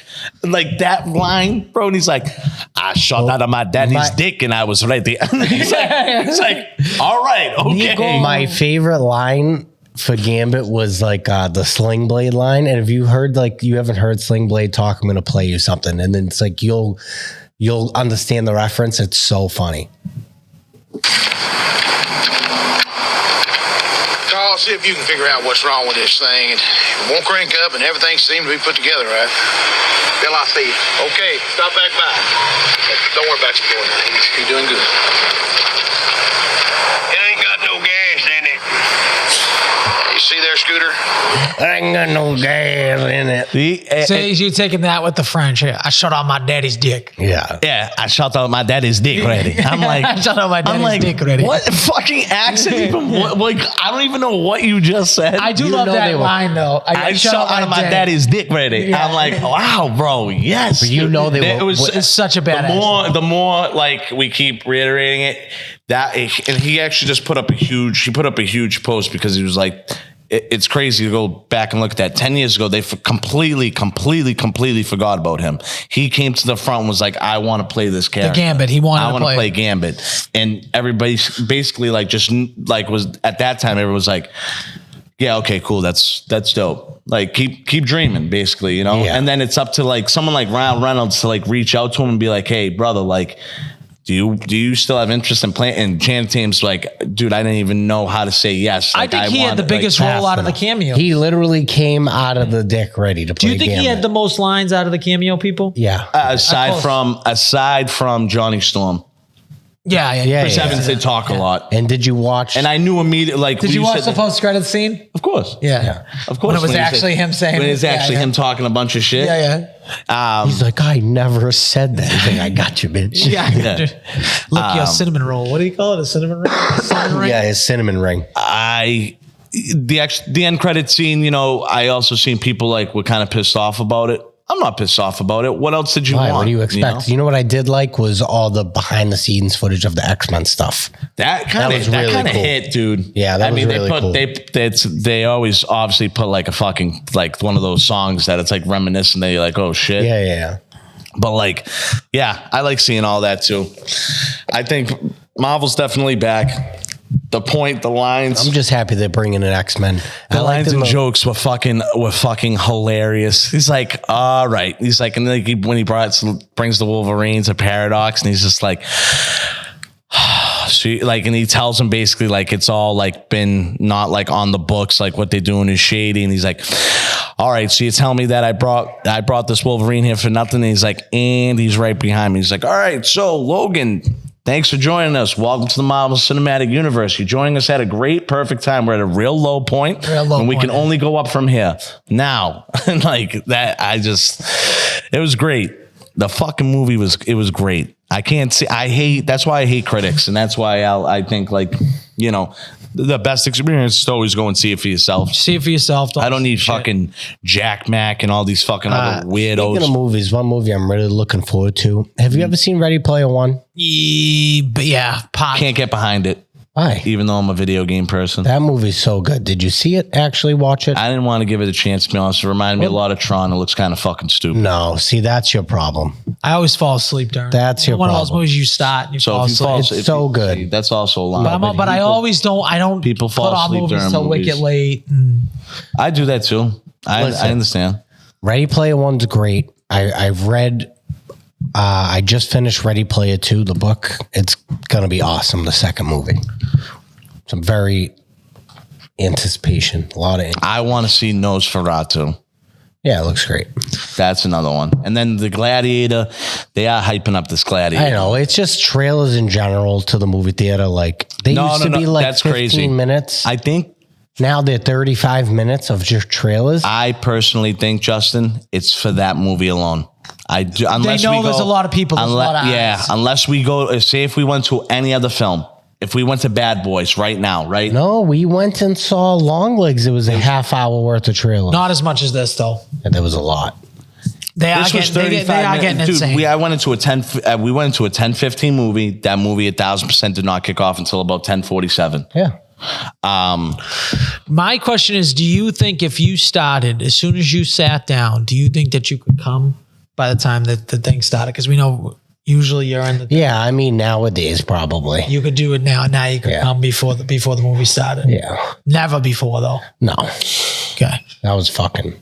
that line, bro. And he's like, I shot out of my daddy's dick and I was ready. He's like, all right, okay. My favorite line for Gambit was like the Sling Blade line. And if you haven't heard Sling Blade talk, I'm going to play you something. And then it's like, you'll understand the reference. It's so funny. Carl, see if you can figure out what's wrong with this thing. It won't crank up and everything seems to be put together, right? Bill, I see you. Okay, stop back by. Don't worry about your boy now. He's doing good. It ain't got no gas in it. You see there, Scooter? I ain't got no gas in it. So you taking that with the French? I shot out my daddy's dick. Yeah. I shot out my daddy's dick ready. I'm like, I shot out my daddy's dick ready. What fucking accent even? Like, I don't even know what you just said. I do love that line though. I shot out of my daddy's dick ready. Yeah. I'm like, wow, bro, yes. But you know It's such a bad accent. The more like we keep reiterating it, and he actually just put up a huge post because he was like, it's crazy to go back and look at that. 10 years ago, they completely forgot about him. He came to the front and was like, I want to play this character. The Gambit. He wanted I to want to play Gambit. And everybody basically like just like was at that time, everyone was like, yeah, okay, cool. That's dope. Like keep dreaming, basically, you know? Yeah. And then it's up to like someone like Ryan Reynolds to like reach out to him and be like, hey, brother, like, do you still have interest in playing? And Channing Tatum's like, dude, I didn't even know how to say yes. Like, I think he had the biggest role out of the cameo. He literally came out of the dick ready to play. Do you think he had the most lines out of the cameo people? Yeah. aside from Johnny Storm. Yeah. Chris Evans did talk a lot. And did you watch? And I knew immediately, like, Did you watch the post-credit scene? Of course. Yeah. Of course. When it was actually him saying When it was it. actually him talking a bunch of shit. Yeah. He's like, I never said that. He's like, I got you, bitch. Yeah. Look, your cinnamon roll. What do you call it? A cinnamon roll? A cinnamon ring? Yeah, his cinnamon ring. The end credit scene, you know, I also seen people like were kind of pissed off about it. I'm not pissed off about it. What else did you want? What do you expect? You know what I did like was all the behind the scenes footage of the X-Men stuff. That kind of cool. hit, dude. Yeah, that was really cool. They always obviously put like a fucking like one of those songs that it's like reminiscent. They like, oh shit. Yeah. But like, yeah, I like seeing all that too. I think Marvel's definitely back. The lines. I'm just happy they're bringing in X-Men. The lines and jokes were fucking hilarious. He's like, all right. He's like, and then when he brings the Wolverine to Paradox, and he's just like, so like, and he tells him basically like it's all like been not like on the books, like what they're doing is shady. And he's like, all right, so you tell me that I brought this Wolverine here for nothing. And he's like, and he's right behind me. He's like, all right, so Logan, thanks for joining us. Welcome to the Marvel Cinematic Universe. You're joining us at a great, perfect time. We're at a real low point, and we can only go up from here. Now, like that, it was great. The fucking movie was great. That's why I hate critics, and that's why I think like, you know, the best experience is always go and see it for yourself. See it for yourself. I don't need fucking Jack Mack and all these fucking other weirdos. Speaking of movies, one movie I'm really looking forward to. Have you ever seen Ready Player One? Yeah, Can't get behind it. Why? Even though I'm a video game person. That movie's so good. Did you see it? Actually watch it? I didn't want to give it a chance, to be honest. It reminded me a lot of Tron. It looks kind of fucking stupid. No. See, that's your problem. I always fall asleep during. That's your one problem. of those movies you start and you fall if you asleep. fall It's asleep, so good. see, that's also a lie. But I always don't. I don't. People fall put on asleep movies during till movies. wicked late. And I do that too. I understand. Ready Player One's great. I've read. I just finished Ready Player 2, the book. It's gonna be awesome. The second movie. Some very anticipation. A lot of. I want to see Nosferatu. Yeah, it looks great. That's another one. And then the Gladiator. They are hyping up this Gladiator. I know. It's just trailers in general to the movie theater. Like they used to be like that's 15 crazy. minutes. I think. Now they're 35 minutes of just trailers. I personally think, Justin, it's for that movie alone. I do. Unless they know we go, there's a lot of people. There's a lot of eyes. Unless we go. Say if we went to any other film. If we went to Bad Boys right now, right? No, we went and saw Longlegs. It was a half hour worth of trailer. Not as much as this though. And there was a lot. They are This was getting. They 35 are minutes. getting Dude, insane. we went into a 10:15 movie. That movie 1,000% did not kick off until about 10:47. Yeah. My question is: do you think if you started as soon as you sat down, do you think that you could come by the time that the thing started? Because we know. Usually you're in the. Yeah, I mean nowadays probably. You could do it now. Now you could come before the movie started. Yeah. Never before though. No. Okay. That was fucking.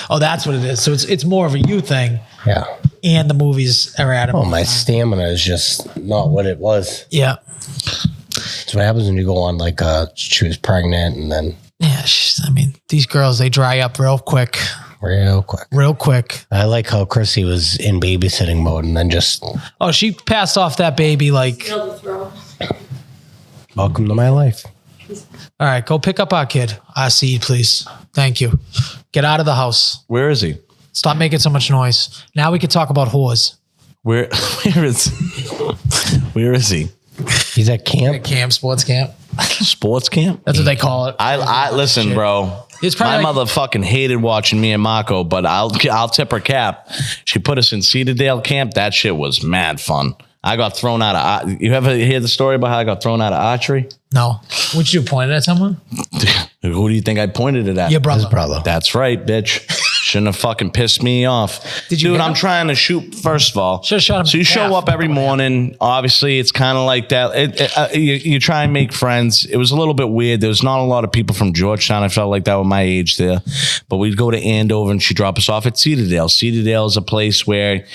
Oh, that's what it is. So it's more of a you thing. Yeah. And the movies are at it. Oh, my stamina is just not what it was. Yeah. That's what happens when you go on like she was pregnant and then Yeah. I mean, these girls, they dry up real quick. real quick. Real quick. I like how Chrissy was in babysitting mode and then just Oh, she passed off that baby like. welcome to my life. All right, go pick up our kid. Our seed, please. Thank you. Get out of the house. Where is he? Stop making so much noise. Now we can talk about whores. Where is where is he? He's at camp. Camp, sports camp. Sports camp? That's what they call it. I listen, bro. It's My probably mother fucking hated watching me and Marco, but I'll tip her cap. She put us in Cedardale camp. That shit was mad fun. I got thrown out of. You ever hear the story about how I got thrown out of archery? No. Would you point it at someone? Who do you think I pointed it at? Your brother. His brother. That's right, bitch. Shouldn't have fucking pissed me off. Did you Dude, hit I'm him? trying to shoot, first of all. Should've shot him So you in show half. up every morning. Obviously, it's kind of like that. You try and make friends. It was a little bit weird. There was not a lot of people from Georgetown. I felt like that with my age there. But we'd go to Andover and she'd drop us off at Cedardale. Cedardale is a place where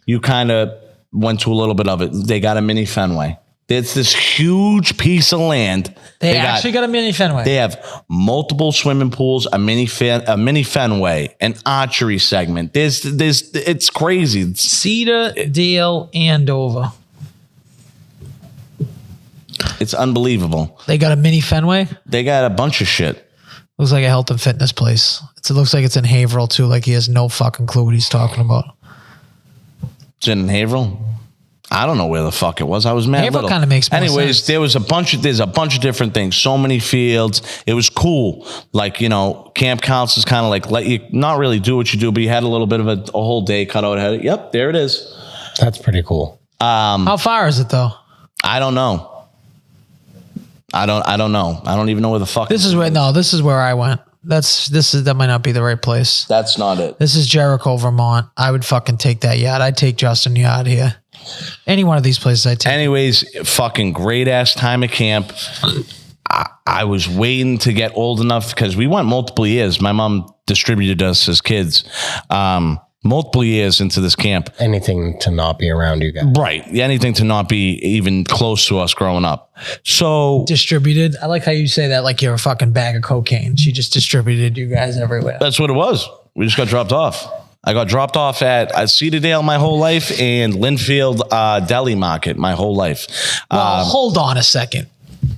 you kind of went to a little bit of it. They got a mini Fenway. It's this huge piece of land. They actually got a mini Fenway. They have multiple swimming pools, a mini Fenway, an archery segment. There's it's crazy. Cedar, Dale, Andover. It's unbelievable. They got a mini Fenway. They got a bunch of shit. Looks like a health and fitness place. It looks like it's in Haverhill too. Like he has no fucking clue what he's talking about. It's in Haverhill. I don't know where the fuck it was. I was mad. Haverhill little. kinda makes more Anyways, sense. there's a bunch of different things. So many fields. It was cool. Like, camp councils kind of like let you not really do what you do, but you had a little bit of a whole day cut out ahead. Yep, there it is. That's pretty cool. How far is it though? I don't know. I don't know. I don't even know where the fuck This is where I went. That might not be the right place. That's not it. This is Jericho, Vermont. I would fucking take that yacht. I'd take Justin Yacht here. Any one of these places I'd take. Anyways, fucking great ass time at camp. I was waiting to get old enough because we went multiple years. My mom distributed us as kids. Multiple years into this camp. Anything to not be around you guys. Right. Anything to not be even close to us growing up. So Distributed. I like how you say that like you're a fucking bag of cocaine. She just distributed you guys everywhere. that's what it was. We just got dropped off. I got dropped off at Cedardale my whole life and Linfield Deli Market my whole life. Well, hold on a second.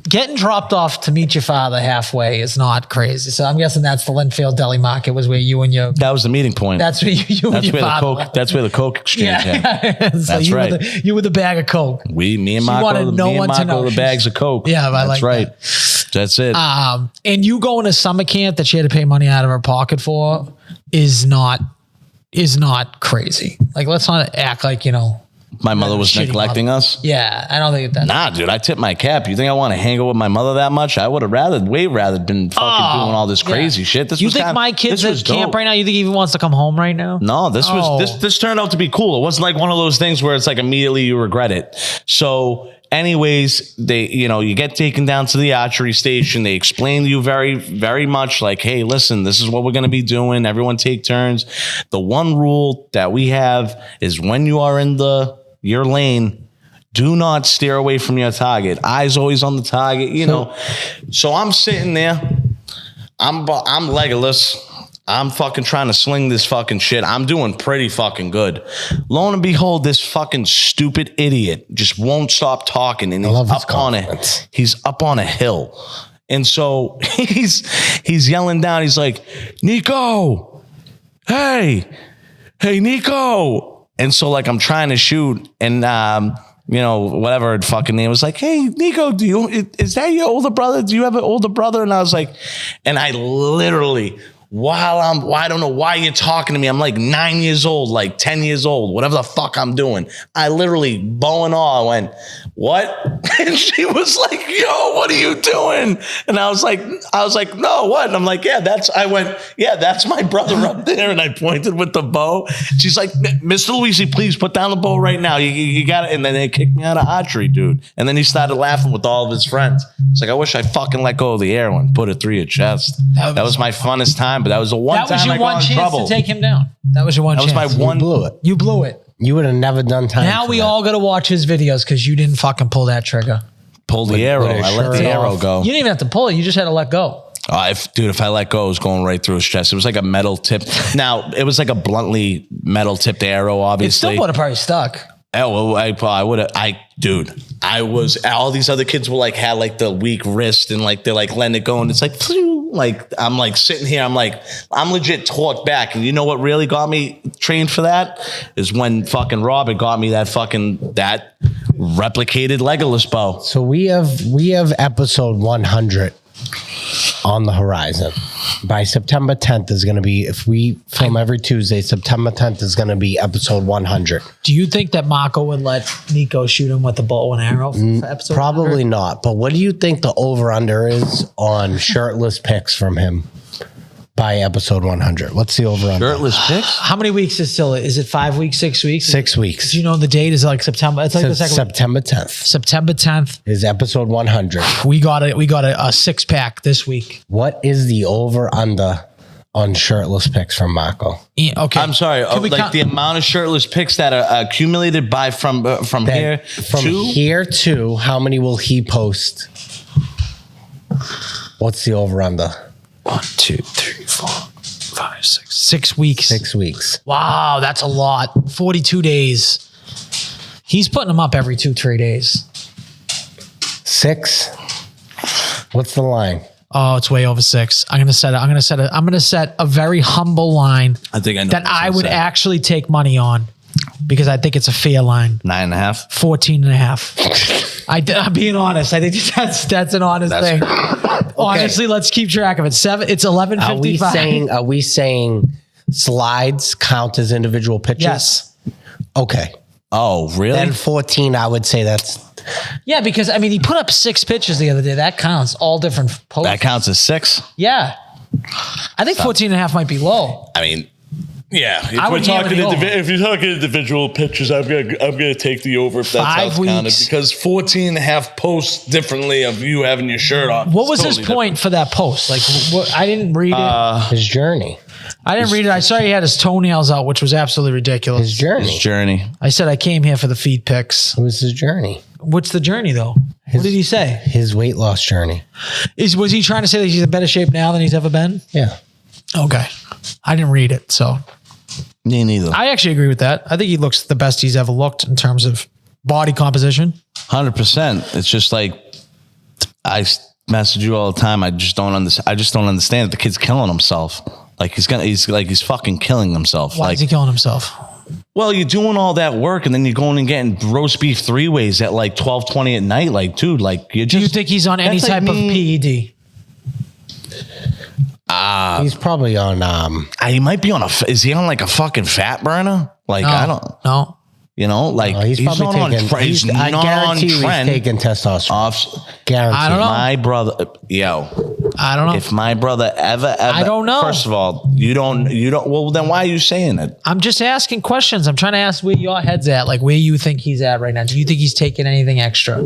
Getting dropped off to meet your father halfway is not crazy. So I'm guessing that's the Linfield Deli Market was where you and your... That was the meeting point. That's where you and your father went. That's where the Coke exchange happened. So That's you right. You were the bag of Coke. Me and She Marco, wanted no one to know. the bags of Coke. Yeah, I that's like right. that. That's it. And you going to summer camp that she had to pay money out of her pocket for is not crazy. Like, let's not act like, my mother was Shitty neglecting mother. us. Yeah, I don't think that. Nah, dude, I tip my cap. You think I want to hang out with my mother that much? I would have way rather been fucking doing all this crazy shit. This You was think my kid's this was at camp dope. right now? You think he even wants to come home right now? No, this turned out to be cool. It wasn't like one of those things where it's like immediately you regret it. So anyways, you get taken down to the archery station. They explain to you very, very much like, hey, listen, this is what we're going to be doing. Everyone take turns. The one rule that we have is when you are in your lane, do not steer away from your target. Eyes always on the target, So I'm sitting there. I'm Legolas. I'm fucking trying to sling this fucking shit. I'm doing pretty fucking good. Lo and behold, this fucking stupid idiot just won't stop talking, and he's up on a hill. And so he's yelling down. He's like, Nico, hey, Nico. And so like I'm trying to shoot, and whatever fucking name was like, hey, Nico, is that your older brother? Do you have an older brother? And I was like, and I literally, I don't know why you're talking to me. I'm like 9 years old, like 10 years old, whatever the fuck I'm doing. I literally, bow and all, I went, what? And she was like, yo, what are you doing? And I was like, no, what? And I'm like, that's my brother up there. And I pointed with the bow. She's like, Mr. Luisi, please put down the bow right now. You got it. And then they kicked me out of archery, dude. And then he started laughing with all of his friends. It's like, I wish I fucking let go of the arrow and put it through your chest. That was my funnest time, but that was the one time I got in trouble. That was your one chance to take him down. That was your one chance. That was my one. You blew it. You would have never done time. Now we all got to watch his videos because you didn't fucking pull that trigger. Pull the arrow. I let the arrow go. You didn't even have to pull it. You just had to let go. If I let go, it was going right through his chest. It was like a metal tip. Now, it was like a bluntly metal tipped arrow, obviously. It still would have probably stuck. Oh, well, I would have. I was. All these other kids were had the weak wrist and they're letting it go, and it's I'm sitting here. I'm legit torqued back, and you know what really got me trained for that is when fucking Robert got me that replicated Legolas bow. So we have episode 100 on the horizon. By September 10th is going to be, if we film every Tuesday, September 10th is going to be episode 100. Do you think that Marco would let Nico shoot him with a bow and arrow for episode Probably 100? not. But what do you think the over-under is on shirtless pics from him by episode 100? What's the over-under? Shirtless pics? How many weeks is still? Is it 5 weeks, 6 weeks? 6 weeks. Do you know the date is September? It's the second September 10th September 10th. is episode 100. We got a six pack this week. What is the over-under on shirtless pics from Marco? Yeah, okay. I'm sorry. The amount of shirtless pics that are accumulated by from here to how many will he post? What's the over-under? 1, 2, 3, 4, 5, 6. 6 weeks. 6 weeks. Wow, that's a lot. 42 days. He's putting them up every 2-3 days. 6. What's the line? Oh, it's way over 6. I'm gonna set a very humble line. I think I know that I would actually take money on because I think it's a fair line. 9.5. 14.5. I'm being honest. I think that's an honest thing. Honestly, let's keep track of it. It's 11:55. Are we saying slides count as individual pictures? Yes. Okay. Oh, really? Then 14, I would say that's. Yeah, because he put up 6 pictures the other day. That counts. All different posts. That counts as 6? Yeah. I think 14.5 might be low. Yeah, if you're talking individual pictures, I'm gonna take the over if that's how it's counted, because 14.5 posts differently of you having your shirt off. What was his point for that post? I didn't read it. His journey. I didn't read it. I saw he had his toenails out, which was absolutely ridiculous. His journey. I said I came here for the feed pics. It was his journey. What's the journey though? What did he say? His weight loss journey. Was he trying to say that he's in better shape now than he's ever been? Yeah. Okay. I didn't read it, so. Me neither. I actually agree with that. I think he looks the best he's ever looked in terms of body composition. 100%. It's just I message you all the time. I just don't understand that the kid's killing himself. He's fucking killing himself. Why is he killing himself? Well, you're doing all that work and then you're going and getting roast beef 3-ways at 12:20 at night. Dude, you're just. Do you think he's on any type of PED? He's probably on. He might be on is he on a fucking fat burner? I don't. No. You know, like he's not probably on taking. trend. He's I not guarantee on you trend. he's taking testosterone. Guarantee. I don't know. My brother, I don't know. if my brother ever, I don't know. First of all, you don't. Well, then why are you saying it? I'm just asking questions. I'm trying to ask where your head's at, like where you think he's at right now. Do you think he's taking anything extra?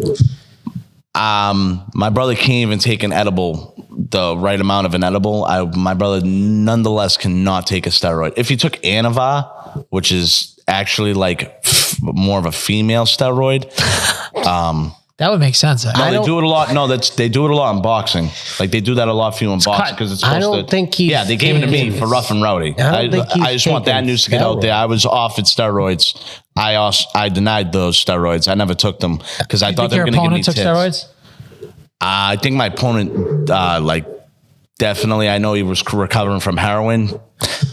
My brother can't even take an edible, the right amount of an edible. My brother nonetheless cannot take a steroid. If he took Anavar, which is actually like more of a female steroid, that would make sense. no, they do it a lot. No, they do it a lot in boxing. Like they do that a lot for you in boxing because it's supposed to. I don't think he's. Yeah, they gave it to me for rough and rowdy. I don't think he's I just want that taking news to get out there. I was off at steroids. I denied those steroids. I never took them because I thought they were going to give me took tips. steroids? I think my opponent, definitely. I know he was recovering from heroin.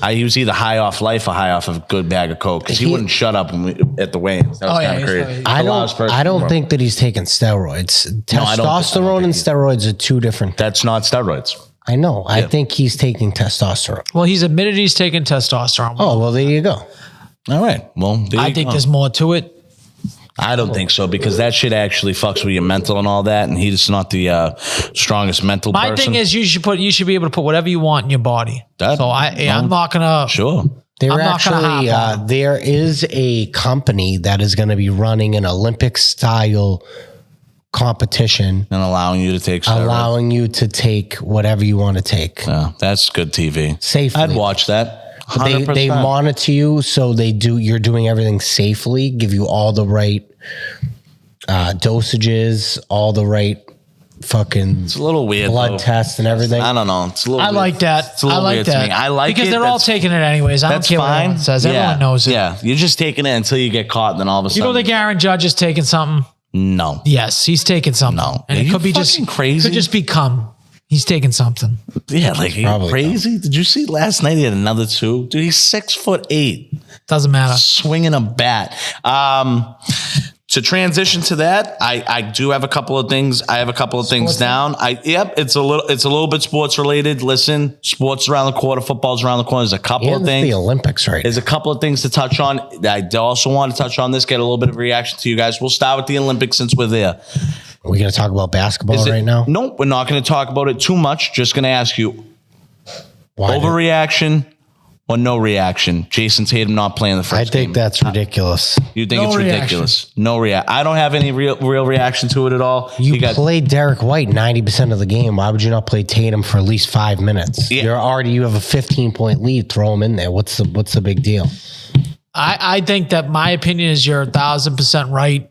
He was either high off life or high off of a good bag of coke because he wouldn't shut up at the weigh-ins. That was kind of crazy. I don't think that he's taking steroids. No, I don't Testosterone and steroids are two different. That's not steroids. I know. I think he's taking testosterone. Well, he's admitted he's taking testosterone. Oh, well, there you go. All right. Well, I think there's more to it. I don't think so because that shit actually fucks with your mental and all that, and he's not the strongest mental person. My thing is, you should be able to put whatever you want in your body. I'm not gonna. Sure. There is a company that is going to be running an Olympic style competition And allowing you to take steroids. allowing you to take whatever you want to take Yeah, that's good TV. safely. I'd watch that. 100%. They monitor you, so you're doing everything safely, give you all the right dosages, all the right fucking It's a little weird. blood though. tests and everything. I don't know. It's a little. I weird. like that. It's a little I like weird that. to me. I like because it. they're all taking it anyways. I don't That's care what fine. anyone says. Everyone knows it. Yeah, you're just taking it until you get caught, and then all of a You sudden, don't think Aaron Judge is taking something? no. Yes, he's taking something. No. And Are it you could be just fucking crazy? Could just be cum. He's taking something. Yeah, like are you Probably crazy. Did you see last night he had another 2? Dude, he's 6'8", Doesn't matter. swinging a bat. To transition to that, I do have a couple of things. I have a couple of things down. It's a little bit sports related. Listen, sports around the corner, football's around the corner. There's a couple of And things. the Olympics, right? There's a couple of things to touch on. I also want to touch on this, get a little bit of reaction to you guys. We'll start with the Olympics since we're there. Are we going to talk about basketball right now? Nope, we're not going to talk about it too much. Just going to ask you, Why? overreaction or no reaction? Jason Tatum not playing the first I think game. that's ridiculous. You think No it's reaction. ridiculous? No react. I don't have any real reaction to it at all. You played Derek White 90% of the game. Why would you not play Tatum for at least 5 minutes? Yeah. You have a 15-point lead. Throw him in there. What's the big deal? I think that my opinion is you're 1,000% right.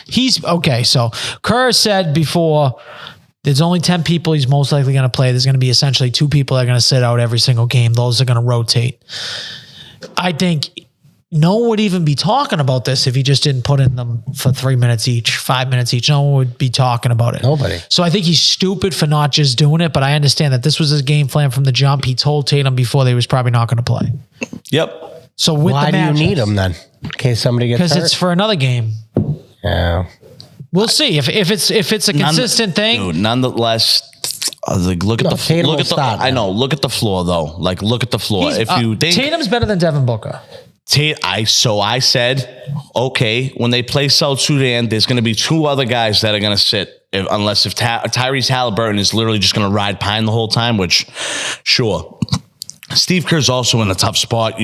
He's okay. So Kerr said before there's only 10 people he's most likely going to play. There's going to be essentially 2 people that are going to sit out every single game. Those are going to rotate. I think no one would even be talking about this if he just didn't put in them for 3 minutes each, 5 minutes each. No one would be talking about it. Nobody. So I think he's stupid for not just doing it, but I understand that this was his game plan from the jump. He told Tatum before they was probably not going to play. Yep. So with Why the do you matchups, need him then? In case somebody gets because hurt? it's for another game. Yeah. We'll see if it's a consistent thing. Dude, nonetheless, look at the Tatum look will at the. start, I man. know. Look at the floor though. Like look at the floor. If you think Tatum's better than Devin Booker. I said, okay, when they play South Sudan, there's going to be 2 other guys that are going to sit, unless Tyrese Halliburton is literally just going to ride pine the whole time, which, sure. Steve Kerr's also in a tough spot.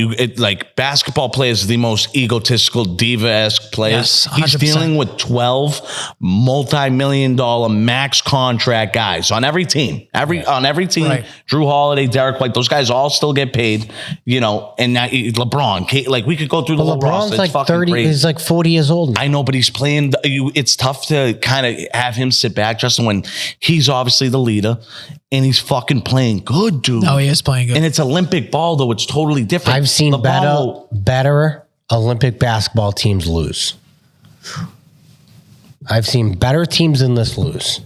Basketball players are the most egotistical, diva-esque players. Yes, He's 100%. dealing with 12 multi-million-dollar max contract guys on every team. On every team, Right. Drew Holiday, Derek White, those guys all still get paid. And now LeBron, we could go through the whole roster. LeBron's It's like fucking 30. crazy. He's like 40 years old now. I know, but he's playing. It's tough to kind of have him sit back, Justin, when he's obviously the leader and he's fucking playing good, dude. No, he is playing good. And it's Olympic ball, though. It's totally different. I've seen LeBron better Olympic basketball teams lose. I've seen better teams than this lose.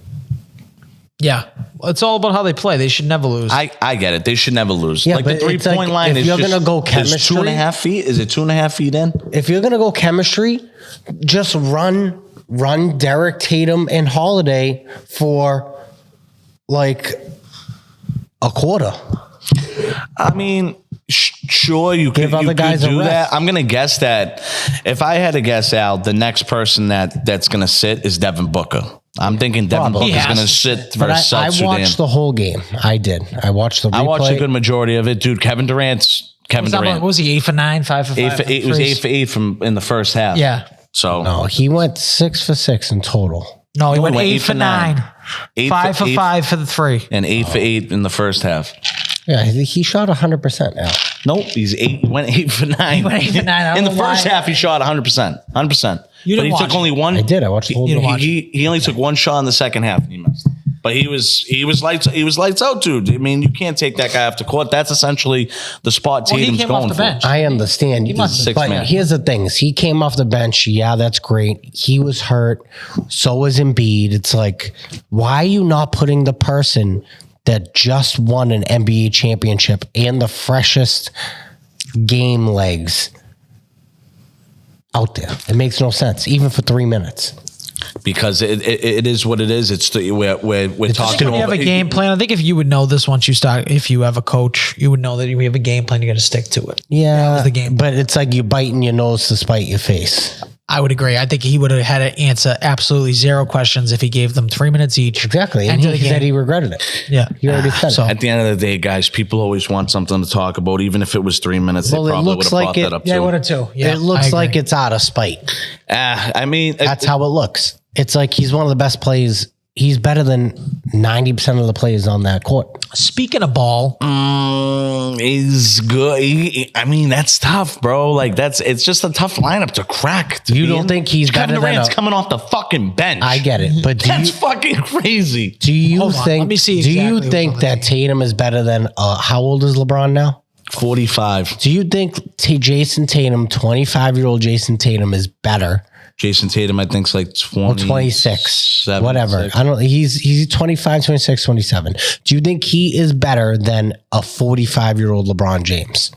Yeah, it's all about how they play. They should never lose. I get it. They should never lose. Yeah, like the but it's 3-point like, line if is you're just, gonna go is chemistry- 2.5 feet. Is it 2.5 feet in? If you're going to go chemistry, just run Derek Tatum and Holiday for like a quarter. I mean, sure. sure you could, Give other guys do a rest. that. I'm gonna guess that if I had to guess, Al, the next person that's gonna sit is Devin Booker. I'm thinking Devin Probably. Booker's He has gonna to sit But versus I South Sudan. watched the whole game. I did. I watched the replay. I watched a good majority of it, dude. Kevin Durant. What was he, 8 for 9, 5 for 5? 8 for 8. It was 8 for 8 from in the first half. Yeah. So No, he went 6 for 6 in total. No, he No, went he went 8 for 9. 5 for 5 for the 3. and 8 for 8 in the first half. Yeah, he shot 100% now. Nope, he's 8. He went 8 for 9. went 8 for 9. I don't In the know first why. half, he shot 100%. 100%. You but didn't he watch took only it. one. I did. I watched the whole You game. didn't watch He only took one shot in the second half and he missed. But he was lights out, dude. I mean, you can't take that guy off the court. That's essentially the spot Well, he Tatum's came going off the for. bench. I understand. must have But been. here's the thing. He came off the bench. Yeah, that's great. He was hurt. So was Embiid. It's like, why are you not putting the person that just won an NBA championship and the freshest game legs out there? It makes no sense, even for 3 minutes. Because it is what it is. It's the we're I think talking when you have over a game plan, I think if you would know this once you start, if you have a coach, you would know that we have a game plan, you got to stick to it. Yeah, was the game. but it's like you biting your nose to spite your face. I would agree. I think he would have had to answer absolutely 0 questions if he gave them 3 minutes each. Exactly. And End of he the said game. he regretted it. Yeah. He already said So- it. At the end of the day, guys, people always want something to talk about, even if it was 3 minutes. Well, they it probably would looks have like brought it- that up Yeah, I too. would have too. Yeah, It looks I agree. like it's out of spite. I mean, That's how it looks. It's like he's one of the best players. He's better than 90% of the players on that court. Speaking of ball, he's good. I mean, that's tough, bro. Like it's just a tough lineup to crack. You don't think he's Kevin better than Durant's a- coming off the fucking bench? I get it, but That's fucking crazy. do you Hold on, think? let me see do you exactly what's think on the that Tatum is better than? How old is LeBron now? 45. Do you think Jason Tatum, 25-year-old Jason Tatum, is better? Jason Tatum, I think, is like 20, 26, 7, whatever. 6. I don't. He's 25, 26, 27. Do you think he is better than a 45-year-old LeBron James?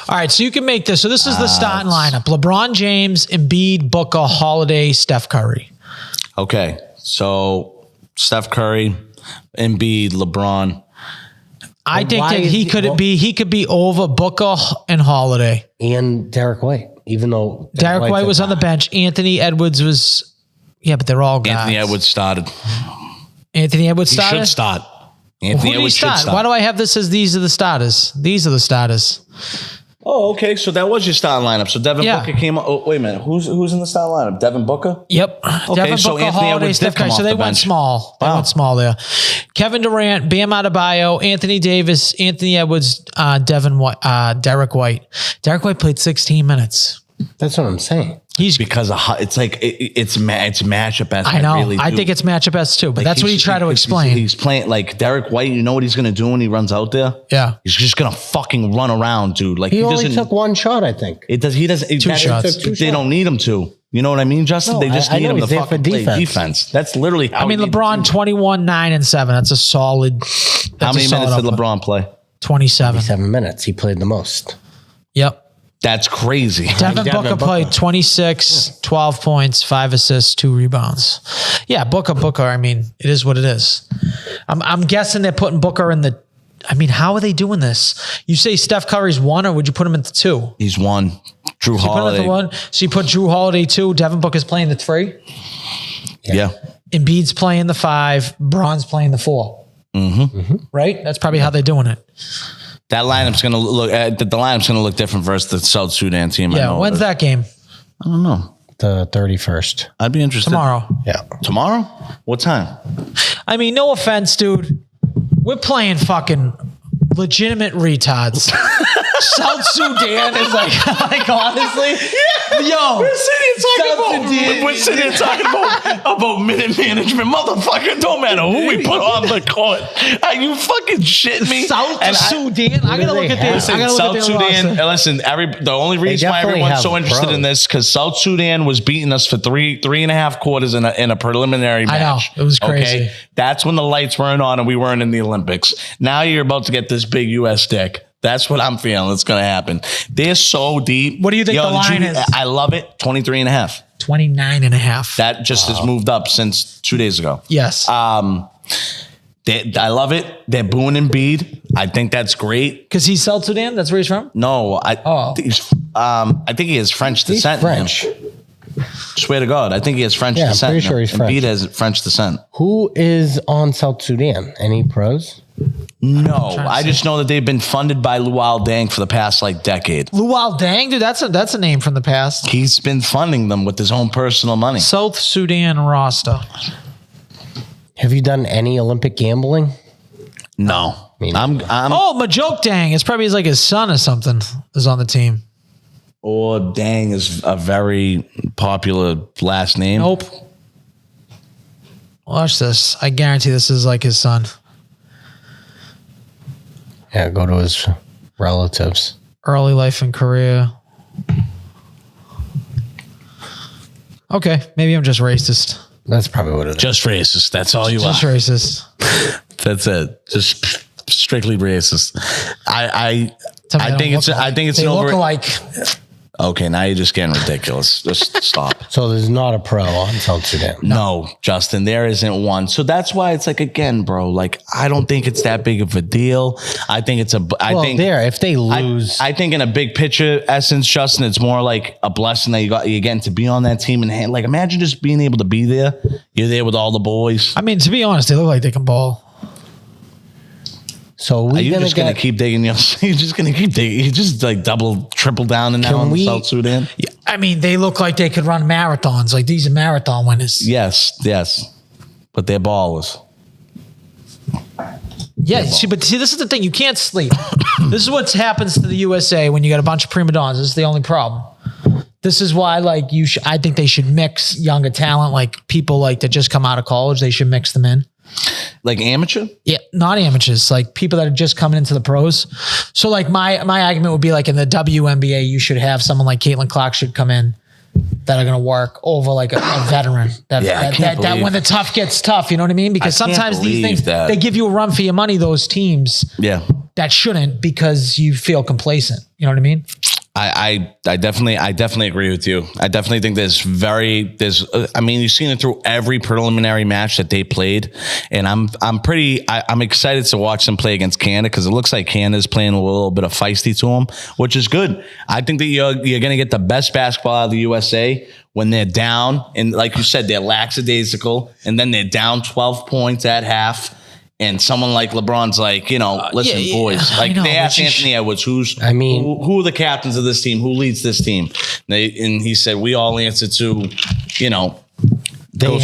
all right, so you can make this. So this is the starting lineup: LeBron James, Embiid, Booker, Holiday, Steph Curry. Okay, so Steph Curry, Embiid, LeBron. I think why that is he could be over Booker and Holiday. And Derek White, even though Derek White was on the bench. Anthony Edwards was, yeah, but they're all guys. Anthony Edwards started. Anthony Edwards He started. should start. Who Anthony do you Edwards should start? start. Why do I have this as these are the starters? These are the starters. Oh, okay. So that was your starting lineup. So Devin Yeah. Booker came. Oh, wait a minute. Who's in the starting lineup? Devin Booker. Yep. Devin so Booker, Anthony Holiday, Edwards Steph did come Curry. So off they the went bench. small. They Wow. went small there. Kevin Durant, Bam Adebayo, Anthony Davis, Anthony Edwards, Derek White. Derek White played 16 minutes. That's what I'm saying. He's. Because it's like it's matchup best. I know. really I do. think it's matchup best too, but Like, that's what he tried to explain. He's playing like Derek White. You know what he's gonna do when he runs out there? Yeah. He's just gonna fucking run around, dude. Like He only doesn't. took one shot, I think. It does. He doesn't. Two shots. Took two They shots. don't need him to. You know what I mean, Justin? No, they just I need know him to he's there for fucking play defense. defense. That's literally how I mean, he needs LeBron to. 21, 9, and 7. That's a solid. How many minutes did LeBron play? 27. 7 minutes. He played the most. Yep. That's crazy. Devin Booker played 26, 12 points, 5 assists, 2 rebounds. Yeah, Booker. I mean, it is what it is. I'm guessing they're putting Booker in the. I mean, how are they doing this? You say Steph Curry's 1, or would you put him at the 2? He's one. Drew You put him at Holiday. the 1. So you put Drew Holiday 2. Devin Booker's playing the 3. Yeah. Embiid's playing the 5. Braun's playing the 4. Mm-hmm. Right? That's probably how they're doing it. That lineup's gonna look. The lineup's gonna look different versus the South Sudan team. I Yeah. know. When's that game? I don't know. The 31st. I'd be interested. Tomorrow. Yeah. Tomorrow? What time? I mean, no offense, dude. We're playing fucking legitimate retards. South Sudan is like honestly, yo, We're sitting here talking about minute management, motherfucker. Don't matter who we put on the court. Are you fucking shitting me? South And Sudan. I gotta do look they at have? this. I Listen, gotta South look at their Sudan. roster. Listen, the only reason why definitely everyone's have so interested in bros. this because South Sudan was beating us for three and a half quarters in a preliminary I know. match. It was crazy. Okay? That's when the lights weren't on and we weren't in the Olympics. Now you're about to get this big U.S. stick. That's what I'm feeling. It's going to happen. They're so deep. What do you think the line is? I love it. 23 and a half. 29 and a half. That just has moved up since 2 days ago. Yes. I love it. They're booing Embiid. I think that's great. Because he's South Sudan? That's where he's from? No, I think he has French descent. French. Swear to God, I think he has French Yeah, I'm descent. pretty sure he's French. Embiid has French descent. Who is on South Sudan? Any pros? No, I just know that they've been funded by Luol Deng for the past decade. Luol Deng? Dude, that's a name from the past. He's been funding them with his own personal money. South Sudan roster. Have you done any Olympic gambling? No. I'm Majoke Dang. It's probably his son or something is on the team. Or Dang is a very popular last name. Nope. Watch this. I guarantee this is his son. Yeah, go to his relatives. Early life and career. Okay, maybe I'm just racist. That's probably what it is. Just racist. That's all you Just are. racist. That's it. Just strictly racist. I think it's They an look over. alike. Okay, now you're just getting ridiculous. Just stop. So there's not a pro on South Sudan. No, Justin, there isn't one. So that's why it's again, bro. I don't think it's that big of a deal. I think it's if they lose, I think in a big picture essence, Justin, it's more like a blessing that you're getting to be on that team and imagine just being able to be there. You're there with all the boys. I mean, to be honest, they look like they can ball. so Are we're you gonna just gonna keep digging? You're just gonna keep digging. You just double, triple down and now on South Sudan. I mean, they look like they could run marathons. These are marathon winners. Yes, but they're ballers. Yeah, see, this is the thing. You can't sleep. This is what happens to the USA when you got a bunch of prima donnas. This is the only problem. This is why, I think they should mix younger talent, people that just come out of college. They should mix them in. Amateur? Yeah, not amateurs, people that are just coming into the pros. So my argument would be in the WNBA, you should have someone like Caitlin Clark should come in that are going to work over a veteran. That when the tough gets tough, you know what I mean? Because sometimes these things, they give you a run for your money, those teams. Yeah. That shouldn't because you feel complacent. You know what I mean? I definitely agree with you. I definitely think you've seen it through every preliminary match that they played. And I'm excited to watch them play against Canada because it looks like Canada's playing a little bit of feisty to them, which is good. I think that you're going to get the best basketball out of the USA when they're down. And like you said, they're lackadaisical and then they're down 12 points at half. And someone like LeBron's listen, boys. They asked Anthony Edwards, who are the captains of this team? Who leads this team? And he said, we all answer to, goes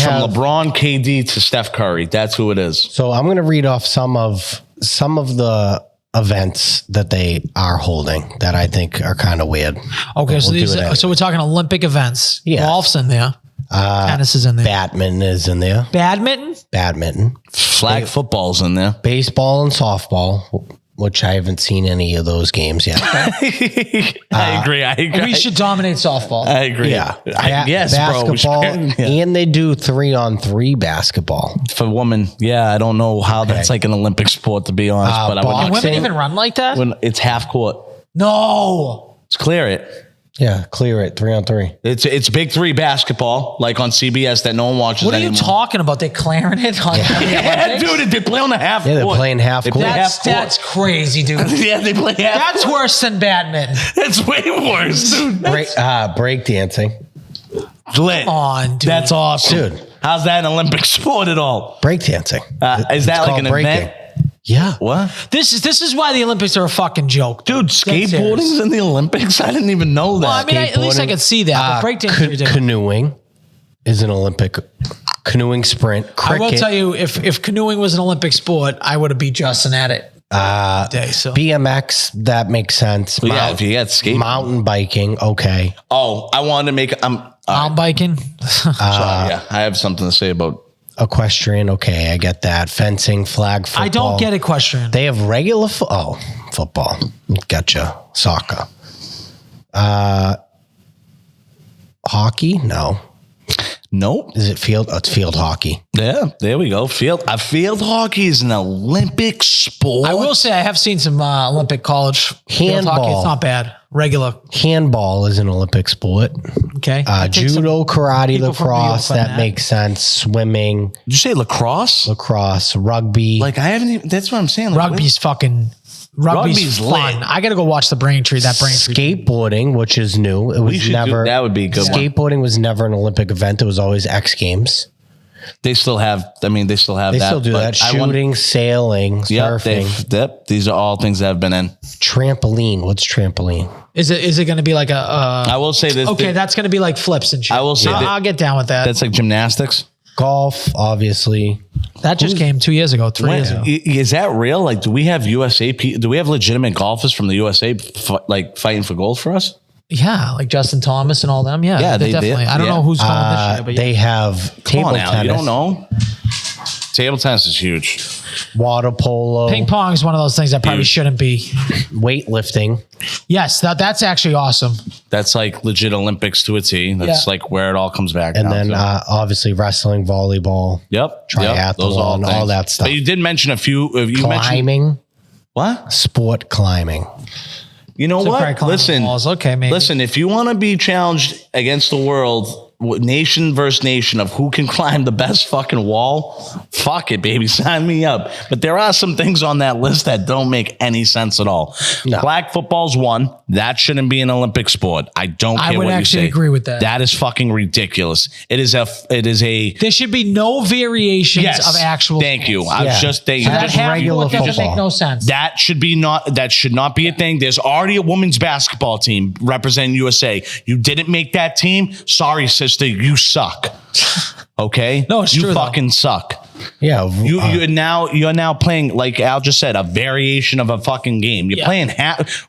from LeBron, KD to Steph Curry. That's who it is. So I'm going to read off some of the events that they are holding that I think are kind of weird. Okay, so we're talking Olympic events. Yeah. Golf's in there. Tennis is in there. Badminton is in there. Badminton. Flag football's in there. Baseball and softball, which I haven't seen any of those games yet. I agree. We should dominate softball. I agree. Yeah. Yes, basketball, bro. and they do 3-on-3 basketball. For women, yeah, I don't know how that's an Olympic sport, to be honest. But Can women even run like that? When it's half court. No. Let's clear it. Yeah, clear it. 3-on-3. It's Big Three basketball, on CBS that no one watches What are anymore. you talking about? They're clearing it on Yeah, dude, they play on the half court. Yeah, they're playing half court. That's crazy, dude. Yeah, they play half That's worse than badminton. That's way worse, dude. Break dancing. Lit. Come on, dude. That's awesome. Dude. How's that an Olympic sport at all? Break dancing. Is that an event? Yeah. What? This is why the Olympics are a fucking joke. Dude, skateboarding's in the Olympics? I didn't even know that. Well, I mean, at least I could see that. But breakdancing, canoeing is an Olympic. Canoeing sprint. Cricket. I will tell you, if canoeing was an Olympic sport, I would have beat Justin at it. BMX, that makes sense. Yeah, if you had skateboarding. Mountain biking, okay. Oh, I wanted to make... Mountain biking? Sorry, yeah, I have something to say about... Equestrian, okay, I get that. Fencing, flag football. I don't get equestrian. They have regular football. Gotcha. Soccer. Hockey? No. Nope. Is it field? Oh, it's field hockey. Yeah, there we go. Field hockey is an Olympic sport. I will say I have seen some Olympic college Handball. field hockey. It's not bad. regular. Handball is an Olympic sport. Okay. Judo, karate, people from New lacrosse. York on That that. makes sense. Swimming, Did you say lacrosse? rugby. Like, I haven't even, that's what I'm saying. Like, Rugby's fun. Rugby's fun. lit. I got to go watch the Braintree. That Braintree. Skateboarding, which is new. It we was should never. that would be a good one. Skateboarding was never an Olympic event. It was always X Games. They still have, they still have They that. still do but that. I want- Shooting, sailing, Yep, surfing, these are all things that have been in. trampoline. What's trampoline? Is it going to be like a? I will say this. Okay, that's going to be like flips and shit. I will say that- I'll get down with that. That's like gymnastics. Golf, obviously. That just came 2 years ago, 3 years ago. Is that real? Like, do we have do we have legitimate golfers from the USA fighting for gold for us? Yeah, like Justin Thomas and all them. Yeah, Yeah, they definitely. I don't yeah. know who's going this year, but They have Come table on now, tennis, you don't know. Table tennis is huge. water polo, ping pong is one of those things that probably Huge. shouldn't be. weightlifting. Yes, that's actually awesome. That's like legit Olympics to a T. That's Yeah. like where it all comes back. And down then to. obviously wrestling, volleyball, Yep. triathlon, Those all things. that stuff. But you did mention a few. You mentioned climbing, what? sport climbing. You know So probably what? climbing Listen, walls. Okay, maybe. listen. If you want to be challenged against the world, nation versus nation, of who can climb the best fucking wall, fuck it, baby, sign me up. But there are some things on that list that don't make any sense at all. No. Flag football's one. That shouldn't be an Olympic sport. I don't I care would what you actually say. agree with that. That is fucking ridiculous. It is a. There should be no variations Yes. of actual. Thank you. sports. I was Yeah. just thinking. So that Just half regular sport doesn't football. make no sense. That should not be a thing. There's already a women's basketball team representing USA. You didn't make that team. Sorry, sister, you suck. Okay? No, it's you true, though. fucking suck. Yeah, You're now playing, like Al just said, a variation of a fucking game. You're Yeah. playing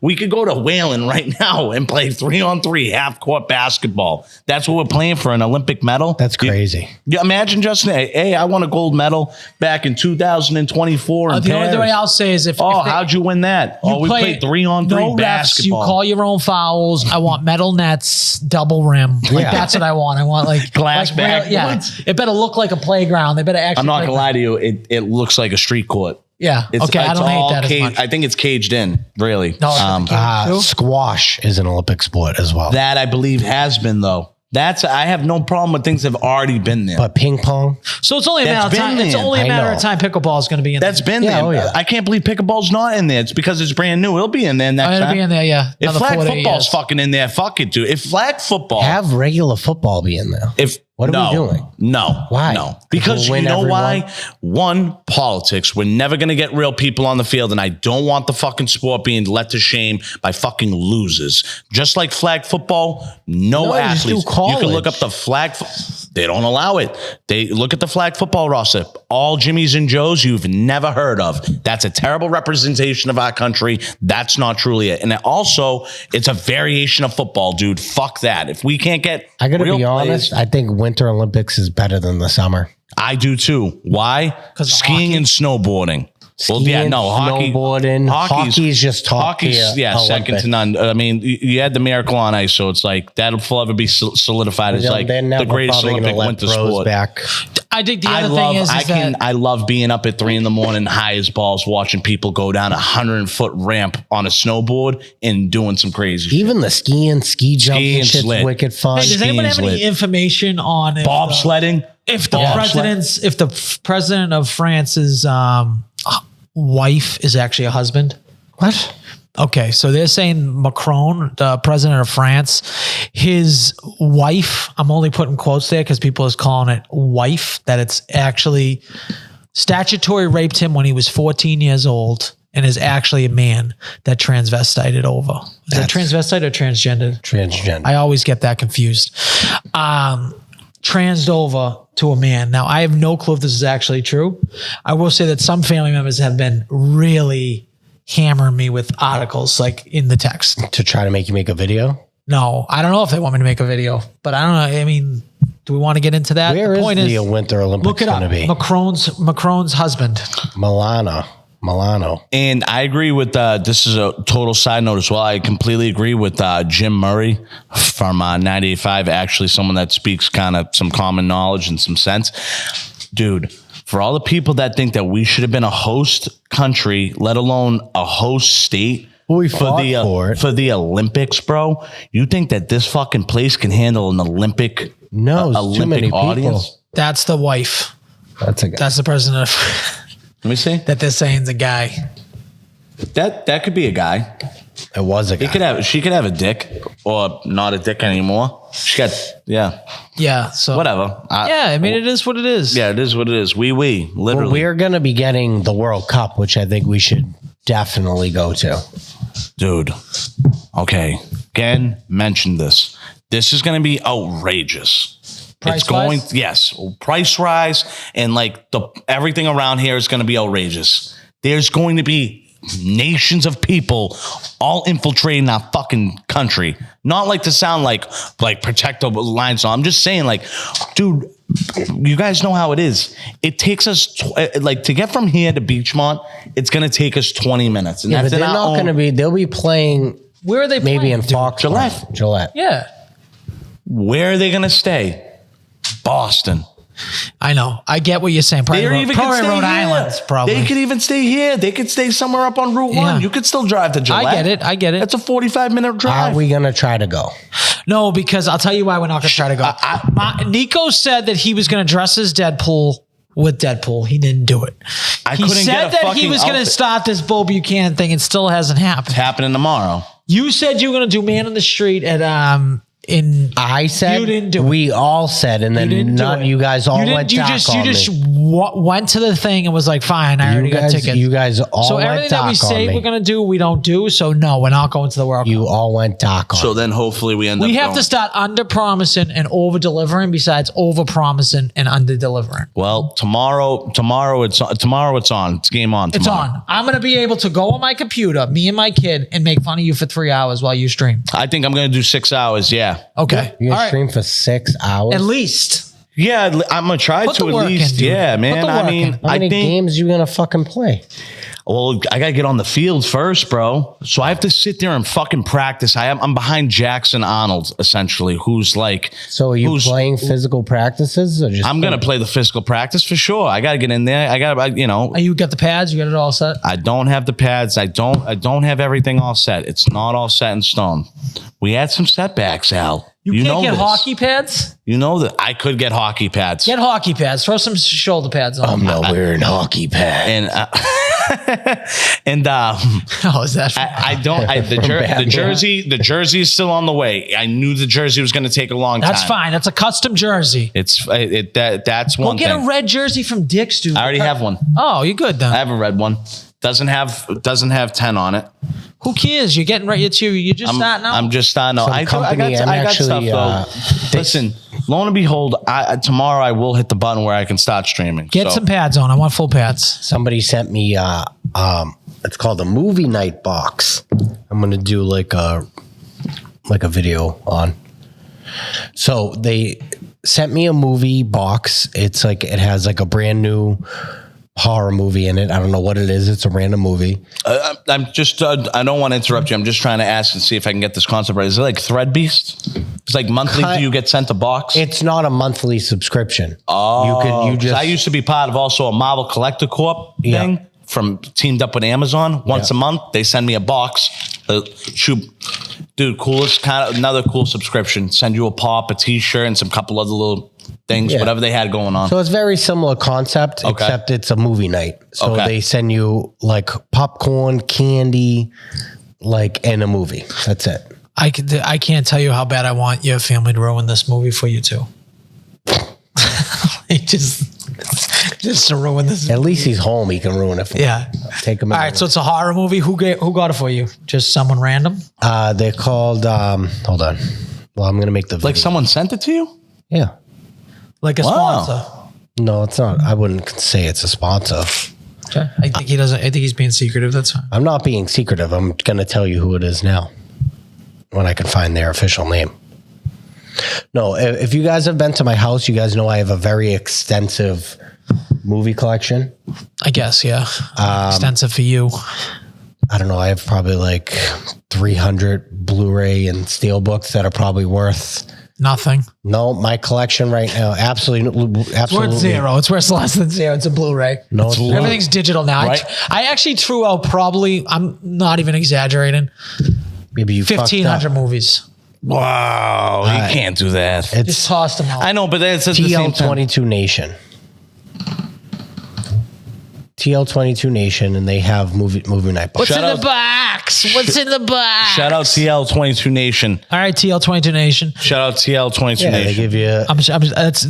we could go to Whalen right now and play 3-on-3 half court basketball. That's what we're playing for an Olympic medal. that's crazy. You imagine, Justin, hey, I won a gold medal back in 2024 in The only Paris. way I'll say is if Oh, if they- how'd you win that? you Oh, we played 3-on-3 no refs, basketball. You call your own fouls. I want metal nets, double rim. Like Yeah. that's what I want. I want like Glass like real- Yeah, backboards. it better look like a playground. They better actually. I'm not play- gonna lie to you. It looks like a street court. Yeah. Okay. I don't all hate that as caged- much. I think it's caged in. Really. No, True. Squash is an Olympic sport as well. That I believe has been though. I have no problem with things that have already been there. But ping pong, So it's only a That's matter of been time. It's there. only a I matter know. of time. Pickleball is going to be in. That's there. been Yeah, there. oh, yeah. I can't believe pickleball's not in there. It's because it's brand new. It'll be in there next It'll time. be in there. Yeah. If Another flag 4 to 8 football's years. fucking in there, fuck it, dude. If flag football, have regular football be in there. What are we doing? No. Why? No. Because We'll you win know everyone? why? One, politics. We're never going to get real people on the field, and I don't want the fucking sport being led to shame by fucking losers. Just like flag football, no No, just do athletes. You can look college. up the flag. They don't allow it. They look at the flag football roster. All Jimmys and Joes you've never heard of. That's a terrible representation of our country. That's not truly it. And also, it's a variation of football, dude. Fuck that. If we can't get I got to real be honest. players- I think Winter Olympics is better than the summer. I do too. Why? 'Cause of Skiing hockey. and snowboarding. Skiing, snowboarding. Hockey's just top tier second to Olympic. none. I mean, you had the Miracle on Ice, so it's like that'll forever be solidified as like They're the never greatest probably Olympic gonna let winter pros sport. back. I think the other thing is that I love being up at 3 a.m, high as balls, watching people go down 100-foot ramp on a snowboard and doing some crazy shit. Even the ski jumping Skiing's shit's lit. wicked fun. Hey, does anyone have skiing's any lit. information on Bobsledding. if the Bobsled. if the president of France's wife is actually a husband? What? Okay, so they're saying Macron, the president of France, his wife, I'm only putting quotes there because people is calling it wife, that it's actually statutory raped him when he was 14 years old and is actually a man that transvestited over. Is that transvestite or transgendered? Transgender. I always get that confused. Transed over to a man. Now, I have no clue if this is actually true. I will say that some family members have been really hammering me with articles like in the text. to try to make you make a video. No, I don't know if they want me to make a video, but I don't know. I mean, do we want to get into that? Where the is point the Winter Olympics look it going to up. be? Macron's husband. Milano. And I agree with this is a total side note as well. I completely agree with Jim Murray from 98.5. Actually, someone that speaks kind of some common knowledge and some sense. Dude, for all the people that think that we should have been a host country, let alone a host state We fought for it. For the Olympics, bro. You think that this fucking place can handle an Olympic too many audience? people. That's the wife. That's a guy. That's the president Let me see. that they're saying the guy. That could be a guy. It was a guy. She could have a dick, or not a dick anymore. She got Yeah. So whatever. I mean, it is what it is. Yeah, it is what it is. Literally. Well, we're going to be getting the World Cup, which I think we should definitely go to. Dude. Okay. Again, mentioned this. This is going to be outrageous. Price-wise? Yes, price rise, and like everything around here is going to be outrageous. There's going to be nations of people all infiltrating our fucking country. Not like to sound like protect the lines. I'm just saying, like, dude, you guys know how it is. It takes us to get from here to Beachmont. It's going to take us 20 minutes, and Yeah, but that's they're not going to be. They'll be playing. Where are they Maybe playing, in dude? Fox. Gillette. Yeah. Where are they going to stay? Boston. I know. I get what you're saying. Probably Rhode Island, probably. They could even stay here. They could stay somewhere up on Route 1. You could still drive to Gillette. I get it. That's a 45-minute drive. Are we going to try to go? No, because I'll tell you why we're not going to try to go. Nico said that he was going to dress as Deadpool with Deadpool. He didn't do it. He said that he was going to start this Bo Buchanan thing. It still hasn't happened. It's happening tomorrow. You said you were going to do Man on the Street at I said you didn't do it. We all said, and then none. You guys all went You doc just on me. went to the thing and was like, "Fine, I already got tickets." You guys all so went everything doc that we say on me. we're gonna do, we don't do. So no, we're not going to the World Cup. You all went doc on. So then hopefully we end up We have going. to start under promising and over delivering. Besides over promising and under delivering. Well, tomorrow it's on. It's game on. It's tomorrow. on. I'm gonna be able to go on my computer, me and my kid, and make fun of you for 3 hours while you stream. I think I'm going to do 6 hours. Yeah. Okay. You're All gonna right. stream for 6 hours. At least. Yeah, I'm going to try Put to the at work least. in, dude. Yeah, Put man. the I work mean, in. How many I think. games you gonna fucking play? Well, I got to get on the field first, bro. So I have to sit there and fucking practice. I'm behind Jackson Arnold, essentially, who's like. So are you playing physical practices or just? I'm going to play the physical practice for sure. I got to get in there. I got to, You got the pads? You got it all set? I don't have the pads. I don't have everything all set. It's not all set in stone. We had some setbacks, Al. You can't get this. hockey pads? You know that I could get hockey pads. Get hockey pads. Throw some shoulder pads on. I'm not wearing hockey pads. And Oh, is that? the jersey is still on the way. I knew the jersey was going to take a long time. That's fine. That's a custom jersey. That's Go one get thing. a red jersey from Dick's, dude. I already have one. Oh, you're good then. I have a red one. Doesn't have 10 on it. Who cares? You're getting right. You're just starting out. I'm just starting out. Some I company, got I'm stuff actually, though. Listen, lo and behold, tomorrow I will hit the button where I can start streaming. Get some pads on. I want full pads. Somebody sent me it's called a movie night box. I'm gonna do like a video on. So they sent me a movie box. It's like it has like a brand new horror movie in it. I don't know what it is. It's a random movie. I'm just I don't want to interrupt you. I'm just trying to ask and see if I can get this concept right. Is it like Thread Beast? It's like monthly. Do you get sent a box? It's not a monthly subscription. Oh, you just. I used to be part of also a Marvel Collector Corp thing. Yeah. From teamed up with Amazon once a month, they send me a box. Dude, coolest kind of another cool subscription. Send you a pop, a T-shirt, and some couple other little things, whatever they had going on. So it's very similar concept, except it's a movie night. So they send you like popcorn, candy, like in a movie. That's it. I can't tell you how bad I want your family to ruin this movie for you too. just to ruin this. At least he's home. He can ruin it for me. Yeah. Take him. All right. So it's a horror movie. Who got it for you? Just someone random? They're called. Hold on. Well, I'm gonna make the video. Like someone sent it to you? Yeah. Like a sponsor? No, it's not. I wouldn't say it's a sponsor. Okay. I think he doesn't. I think he's being secretive. That's fine. I'm not being secretive. I'm gonna tell you who it is now when I can find their official name. No, if you guys have been to my house, you guys know I have a very extensive movie collection. I guess, yeah. Extensive for you. I don't know. I have probably like 300 Blu-ray and Steelbooks that are probably worth Nothing. No, my collection right now, absolutely. It's worth zero. It's worth less than zero. It's a Blu-ray. No, it's Everything's digital now. Right. I actually threw out probably, I'm not even exaggerating, maybe you 1,500 movies. Wow, you can't do that. Just tossed them out. I know, but that's at the same time. TL22 Nation. TL22 Nation, and they have movie night. What's Shout in out- the box? What's in the box? Shout out TL22 Nation. All right, TL22 Nation. Shout out TL22 Yeah, Nation. they give you.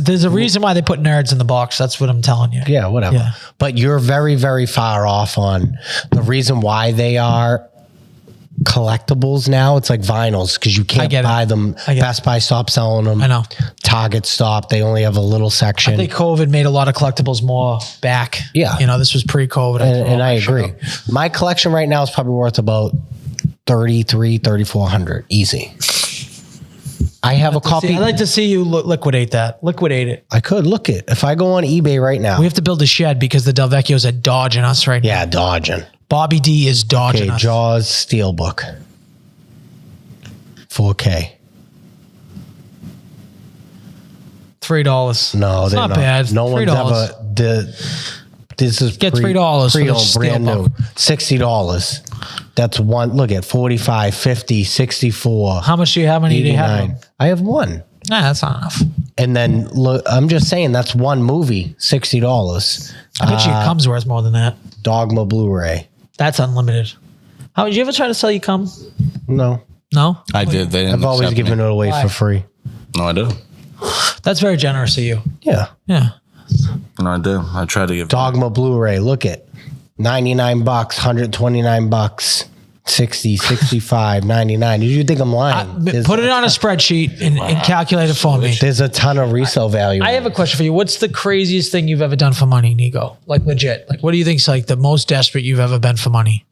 There's a reason why they put nerds in the box. That's what I'm telling you. Yeah, whatever. Yeah. But you're very, very far off on the reason why they are collectibles now. It's like vinyls because you can't get it. buy them. I get Best Buy stopped selling them. I know. Target stopped. They only have a little section. I think COVID made a lot of collectibles more back. Yeah. You know, this was pre-COVID. and I agree. My collection right now is probably worth about $3,400 easy. I have a copy. I'd like to see you liquidate that. Liquidate it. I could look it if I go on eBay right now. We have to build a shed because the Delvecchios are dodging us right now. Yeah, dodging. Bobby D is dodging Okay, us. Jaws Steelbook. 4K. $3. No, it's they're not bad. No one's $3. ever did. This is Get $3 for the pre-owned, brand new. Steelbook. $60. That's one. Look at 45, 50, 64. How much do you have? How many do you have? 89. I have one. Nah, that's not enough. And then look, I'm just saying that's one movie, $60. I bet you it comes worth more than that. Dogma Blu-ray. That's unlimited. How did you ever try to sell your cum? No, No? I did. They didn't I've always accept given me. it away Why? for free. No, I do. That's very generous of you. Yeah, Yeah. No, I do. I try to give. Dogma Blu-ray. Look at $99, $129, 60, 65, 99. Did you think I'm lying? Put it on a spreadsheet and calculate it for me. There's a ton of resale value. I have a question for you. What's the craziest thing you've ever done for money, Nico? Like legit. Like what do you think's like the most desperate you've ever been for money?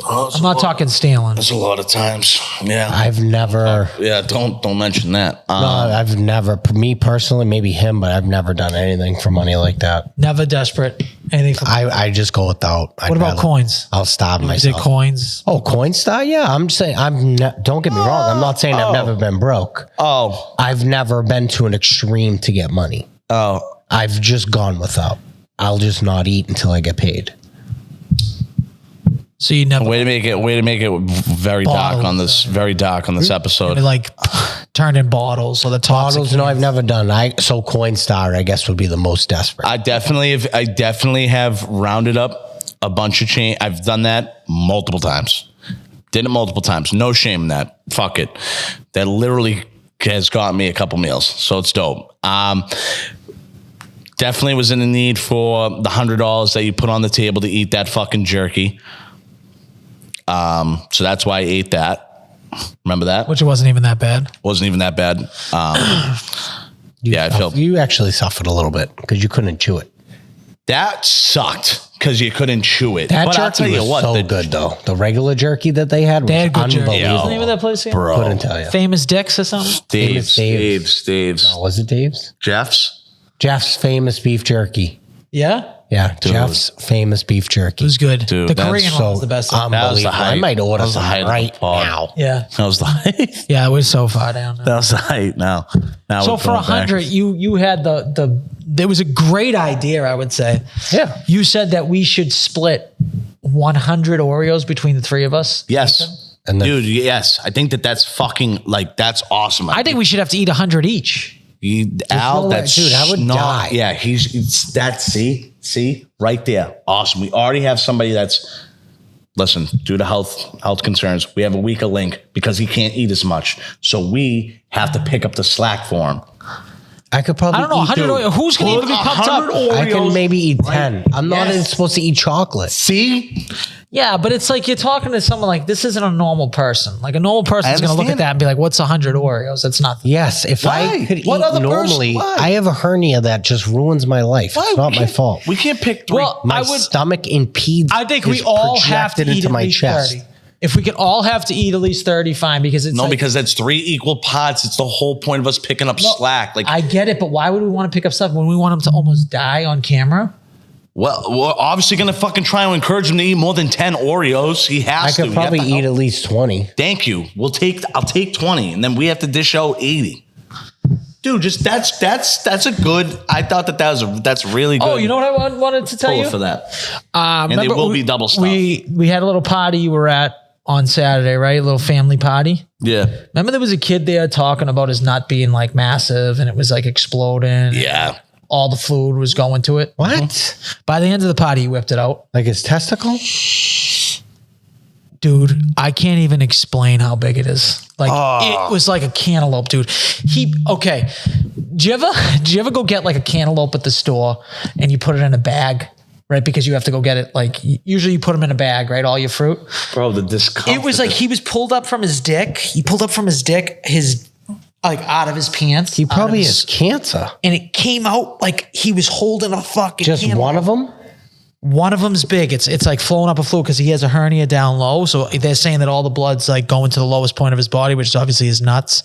I'm not talking stealing. There's a lot of times. Yeah. I've never. Yeah. Don't mention that. No, I've never. Me personally, maybe him, but I've never done anything for money like that. Never desperate. Anything for I just go without. What about coins? I'll starve Is it myself. coins? Oh, Coinstar? Yeah, I'm saying don't get me wrong. I'm not saying I've never been broke. Oh. I've never been to an extreme to get money. Oh. I've just gone without. I'll just not eat until I get paid. So you never Way to make it very dark on this. Very dark on this episode. like turned in bottles or the toxic. Bottles? No, I've never done. So Coinstar, I guess, would be the most desperate. I definitely have rounded up a bunch of change. I've done that multiple times. Did it multiple times. No shame in that. Fuck it. That literally has got me a couple meals. So it's dope. Definitely was in the need for the $100 that you put on the table to eat that fucking jerky. So that's why I ate that. Remember that? Which wasn't even that bad. Wasn't even that bad. I felt You actually suffered a little bit because you couldn't chew it. that sucked because you couldn't chew it. That but jerky I'll tell you was what, so the good though. The regular jerky that they had was They had good jerky. unbelievable. What's the name of that place again? Bro. Couldn't tell you. Famous Dicks or something? Dave's. Oh, was it Dave's? Jeff's famous beef jerky. Yeah? Yeah, Jeff's famous beef jerky. It was good. Dude, the that's Korean one was the best. That was the Unbelievable. height. I might order That was the some height of the right pod. now. Yeah. That was the height. Yeah, we're so far down now. That was the height. Now So we're for going back. 100, you had the there was a great idea, I would say. Yeah. You said that we should split 100 Oreos between the three of us. Yes. And then- Dude, yes. I think that's fucking that's awesome. I think we should have to eat 100 each. Al, no way. that's Dude, I would not, die. Yeah, it's that. See, right there. Awesome. We already have somebody that's. Listen, due to health concerns, we have a weaker link because he can't eat as much. So we have to pick up the slack for him. I could probably I don't know, eat 100 Oreos. Who's going to even be pumped up? I can maybe eat 10. I'm not even supposed to eat chocolate. See? Yeah, but it's like you're talking to someone like this isn't a normal person. Like a normal person's going to look at understand. that and be like, what's 100 Oreos? That's nothing. Yes, if Why? I could What eat other person? normally, Why? I have a hernia that just ruins my life. It's not my fault. We can't pick three. Well, My I would. stomach impedes. I think we is all have to projected eat into at my least chest. 30. If we could all have to eat at least 30, fine. Because it's no, like, because that's 3 equal pots. It's the whole point of us picking up slack. Like, I get it, but why would we want to pick up stuff when we want them to almost die on camera? Well, we're obviously going to fucking try to encourage him to eat more than 10 Oreos. He has to. I could probably eat at least 20. Thank you. I'll take 20, and then we have to dish out 80. Dude, just that's a good. I thought that's really good. Oh, you know what I wanted to tell you for that. And there will be double stuff. We had a little party you were at on Saturday, right? A little family party. Yeah. Remember there was a kid there talking about his nut being like massive and it was like exploding. Yeah. All the food was going to it. What? By the end of the party, he whipped it out. Like his testicle? Dude, I can't even explain how big it is. Like it was like a cantaloupe, dude. Okay. Do you ever go get like a cantaloupe at the store and you put it in a bag, right? Because you have to go get it. Like usually you put them in a bag, right? All your fruit. Bro, the discomfort. It was like he was pulled up from his dick. He pulled up from his dick, like out of his pants. He probably has cancer. And it came out like he was holding a fucking Just cantaloupe. one of them? One of them's big. It's like flowing up a fluid because he has a hernia down low. So they're saying that all the blood's like going to the lowest point of his body, which is obviously his nuts.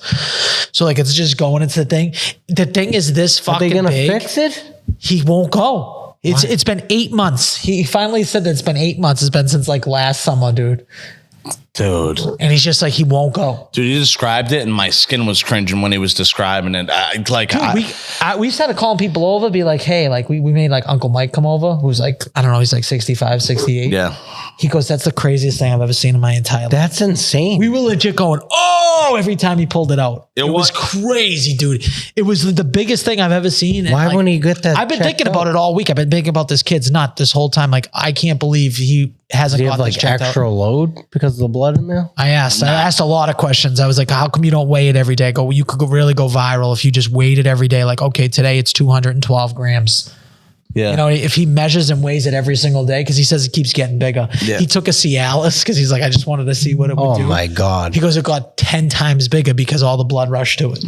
So like it's just going into the thing. The thing is this fucking big. Are they going to fix it? He won't go. It's been 8 months. He finally said that it's been 8 months. It's been since like last summer, dude. Dude. And he's just like, he won't go. Dude, he described it and my skin was cringing when he was describing it. We started calling people over, be like, hey, like we made like Uncle Mike come over, who's like, I don't know, he's like 65, 68. Yeah. He goes, that's the craziest thing I've ever seen in my entire life. That's insane. We were legit going, oh, every time he pulled it out. It was crazy, dude. It was the biggest thing I've ever seen. Why wouldn't he get that? I've been thinking about it all week. I've been thinking about this kid's nut this whole time. Like, I can't believe he hasn't Does he got have this like checked extra out. load because of the blood in there? I asked a lot of questions. I was like, how come you don't weigh it every day? You could really go viral if you just weighed it every day. Like, okay, today it's 212 grams. Yeah. You know, if he measures and weighs it every single day, because he says it keeps getting bigger. Yeah. He took a Cialis because he's like, I just wanted to see what it would do. Oh my God. He goes, it got 10 times bigger because all the blood rushed to it.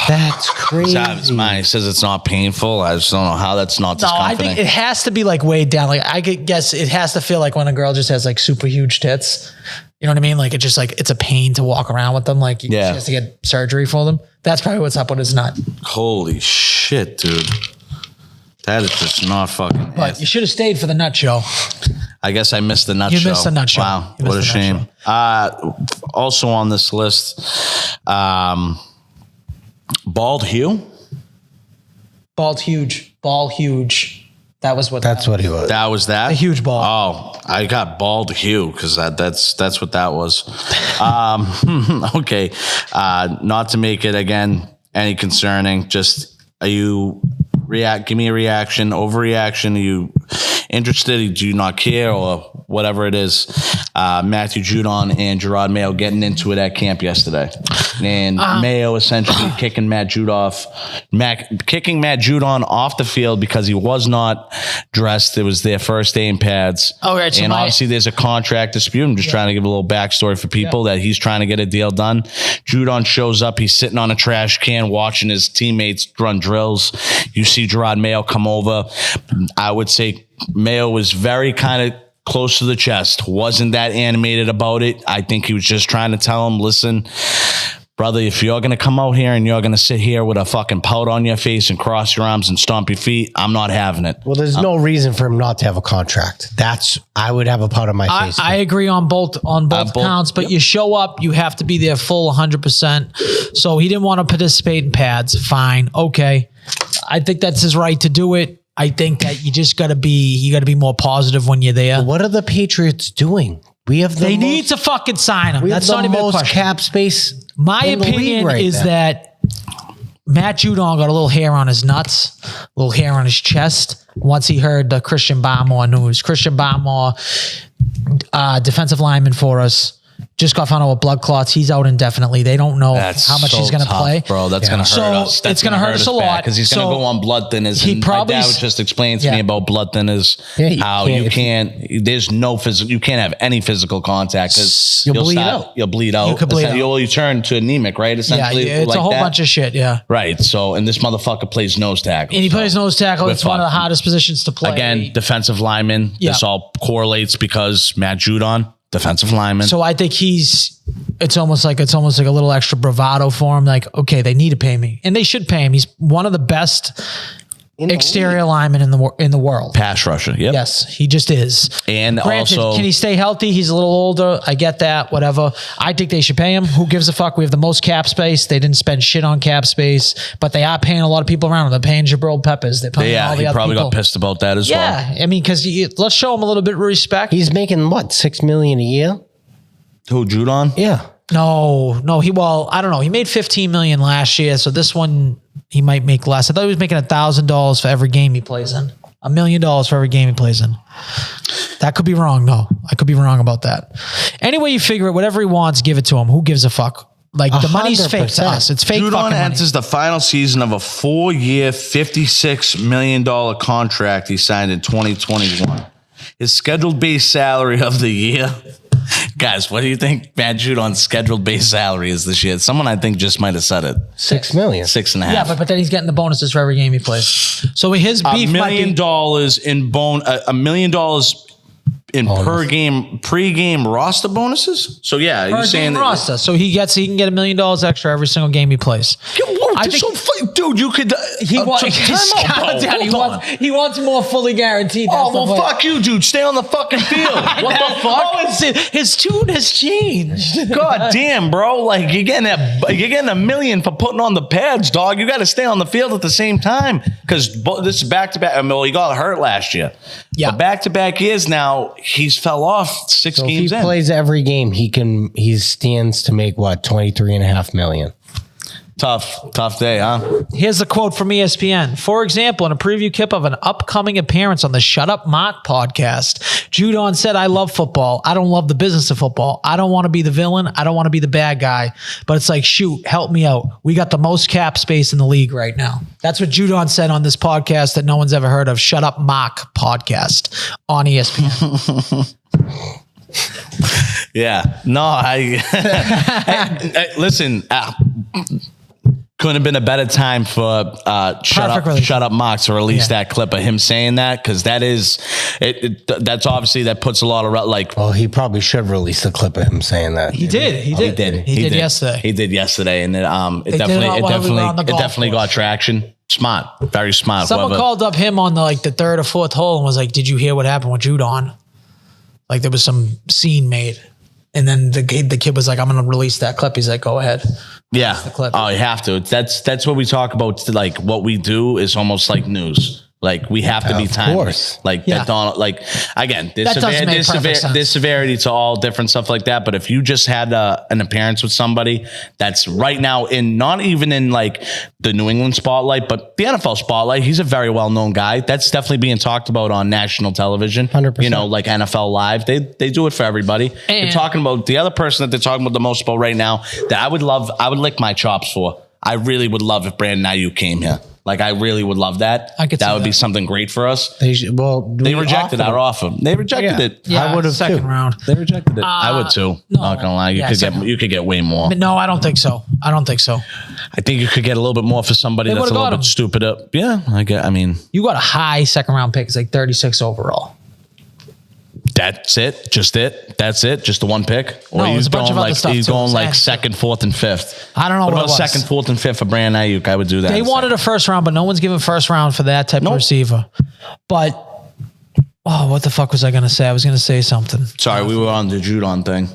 That's crazy. It's out of his mind. He says it's not painful. I just don't know how that's not discomforting. No, I think it has to be like weighed down. Like I could guess it has to feel like when a girl just has like super huge tits. You know what I mean? Like it just like, it's a pain to walk around with them. Like she has to get surgery for them. That's probably what's up with his nut. Holy shit, dude. That is just not fucking. But you should have stayed for the nut show. I guess I missed the nut show. You missed the nut show. Wow, what a shame. Also on this list, Bald Hugh. Bald huge. Ball huge. That was what. That's what he was. That was that? A huge ball. Oh, I got Bald Hugh because that's what that was. Okay. Not to make it again any concerning. Just give me a reaction, overreaction. Are you interested? Do you not care or whatever it is? Matthew Judon and Gerard Mayo getting into it at camp yesterday. And Mayo essentially kicking Matt Judon off the field because he was not dressed. It was their first day in pads. All right, so and obviously there's a contract dispute. I'm just trying to give a little backstory for people that he's trying to get a deal done. Judon shows up. He's sitting on a trash can watching his teammates run drills. You see Gerard Mayo come over. I would say Mayo was very kind of close to the chest. Wasn't that animated about it. I think he was just trying to tell him, listen, brother, if you're going to come out here and you're going to sit here with a fucking pout on your face and cross your arms and stomp your feet, I'm not having it. Well, there's no reason for him not to have a contract. I would have a pout on my face. I agree on both counts, but you show up, you have to be there full 100%. So he didn't want to participate in pads. Fine. Okay. I think that's his right to do it. I think that you just got to be more positive when you're there. What are the Patriots doing? They need to fucking sign him. That's not even a question. Cap space. My opinion is that Matt Judon got a little hair on his nuts, a little hair on his chest once he heard the Christian Barmore news. Christian Barmore, defensive lineman for us, just got found out with blood clots. He's out indefinitely. They don't know how much he's going to play. Bro, that's going to hurt us. It's going to hurt us a lot. Because he's going to go on blood thinners. My dad was just explaining to me about blood thinners. How you can't, there's no physical, you can't have any physical contact because you'll bleed out. You'll bleed out. You could bleed out. You turn to anemic, right? Essentially. Yeah, it's a whole bunch of shit, yeah. Right. So, and this motherfucker plays nose tackle. And he plays nose tackle. It's one of the hardest positions to play. Again, defensive lineman. This all correlates because Matt Judon, defensive lineman. So I think it's almost like a little extra bravado for him. Like, okay, they need to pay me and they should pay him. He's one of the best exterior lineman in the world. Pass rusher. Yep. Yes, he just is. And granted, also, can he stay healthy? He's a little older. I get that. Whatever. I think they should pay him. Who gives a fuck? We have the most cap space. They didn't spend shit on cap space, but they are paying a lot of people around him. They're paying Jabril Peppers. They're paying all the he other probably people. got pissed about that as well. Yeah, I mean, because let's show him a little bit of respect. He's making what, $6 million a year? Who, Judon? Yeah. No. I don't know. He made $15 million last year, so this one he might make less. I thought he was making $1,000 for every game he plays in. $1 million for every game he plays in. That could be wrong, though. I could be wrong about that. Anyway, you figure it, whatever he wants, give it to him. Who gives a fuck? Like, the money's fake to 100%. us. It's fake Judon fucking money. enters the final season of a 4-year, $56 million contract he signed in 2021. His scheduled base salary of the year. Guys, what do you think Matt Judon's scheduled base salary is this year? Someone I think just might have said it. $6 million. 6.5. Yeah, but then he's getting the bonuses for every game he plays. So his beef $1 might million be... in $1 million in per game pre-game roster bonuses. So yeah, you're saying that roster. So he can get $1 million extra every single game he plays. I think, dude, you could. he wants more fully guaranteed. That's the point. Fuck you, dude. Stay on the fucking field. What the fuck? His tune has changed. God damn, bro. Like you're getting $1 million for putting on the pads, dog. You got to stay on the field at the same time because this is back to back. I mean, well, he got hurt last year. Yeah, back to back years now. He's fell off 6 So games if he in. plays every game, he stands to make what, $23.5 million. Tough day, huh? Here's the quote from ESPN. For example, in a preview clip of an upcoming appearance on the Shut Up Marc podcast, Judon said, I love football. I don't love the business of football. I don't want to be the villain. I don't want to be the bad guy. But it's like, shoot, help me out. We got the most cap space in the league right now. That's what Judon said on this podcast that no one's ever heard of. Shut Up Marc podcast on ESPN. Yeah. No, listen, couldn't have been a better time for Shut Up Marc to release that clip of him saying that, because that is that's obviously that puts a lot of Well, he probably should release the clip of him saying that. He did yesterday. He did yesterday, and it definitely got traction. Smart, very smart. Someone called up him on the third or fourth hole and was like, "Did you hear what happened with Judon? Like there was some scene made." And then the kid was like, "I'm going to release that clip." He's like, "Go ahead." Yeah. Oh, you have to. That's what we talk about. Like what we do is almost like news. Like we have to be timeless. Like that don't again, there's severity to all different stuff like that. But if you just had an appearance with somebody that's right now not even in like the New England spotlight, but the NFL spotlight, he's a very well-known guy. That's definitely being talked about on national television. 100%. You know, like NFL Live. They do it for everybody. They're talking about the other person that they're talking about the most about right now that I would lick my chops for. I really would love if Brandon Ayuk came here. Like, I really would love that. That would be something great for us. They rejected our offer. They rejected it. Yeah, I would have second round. They rejected it. I would too. Not gonna lie. You could get way more. No, I don't think so. I think you could get a little bit more for somebody that's a little bit stupider. Yeah, I mean, you got a high second round pick. It's like 36 overall. That's it. Just the one pick. Or no, it's a bunch of other stuff. He's going like second, fourth, and fifth. I don't know what what about second, fourth, and fifth for Brandon Ayuk. I would do that. They wanted a first round, but no one's giving first round for that type of receiver. But what the fuck was I going to say? I was going to say something. Sorry, we were on the Judon thing.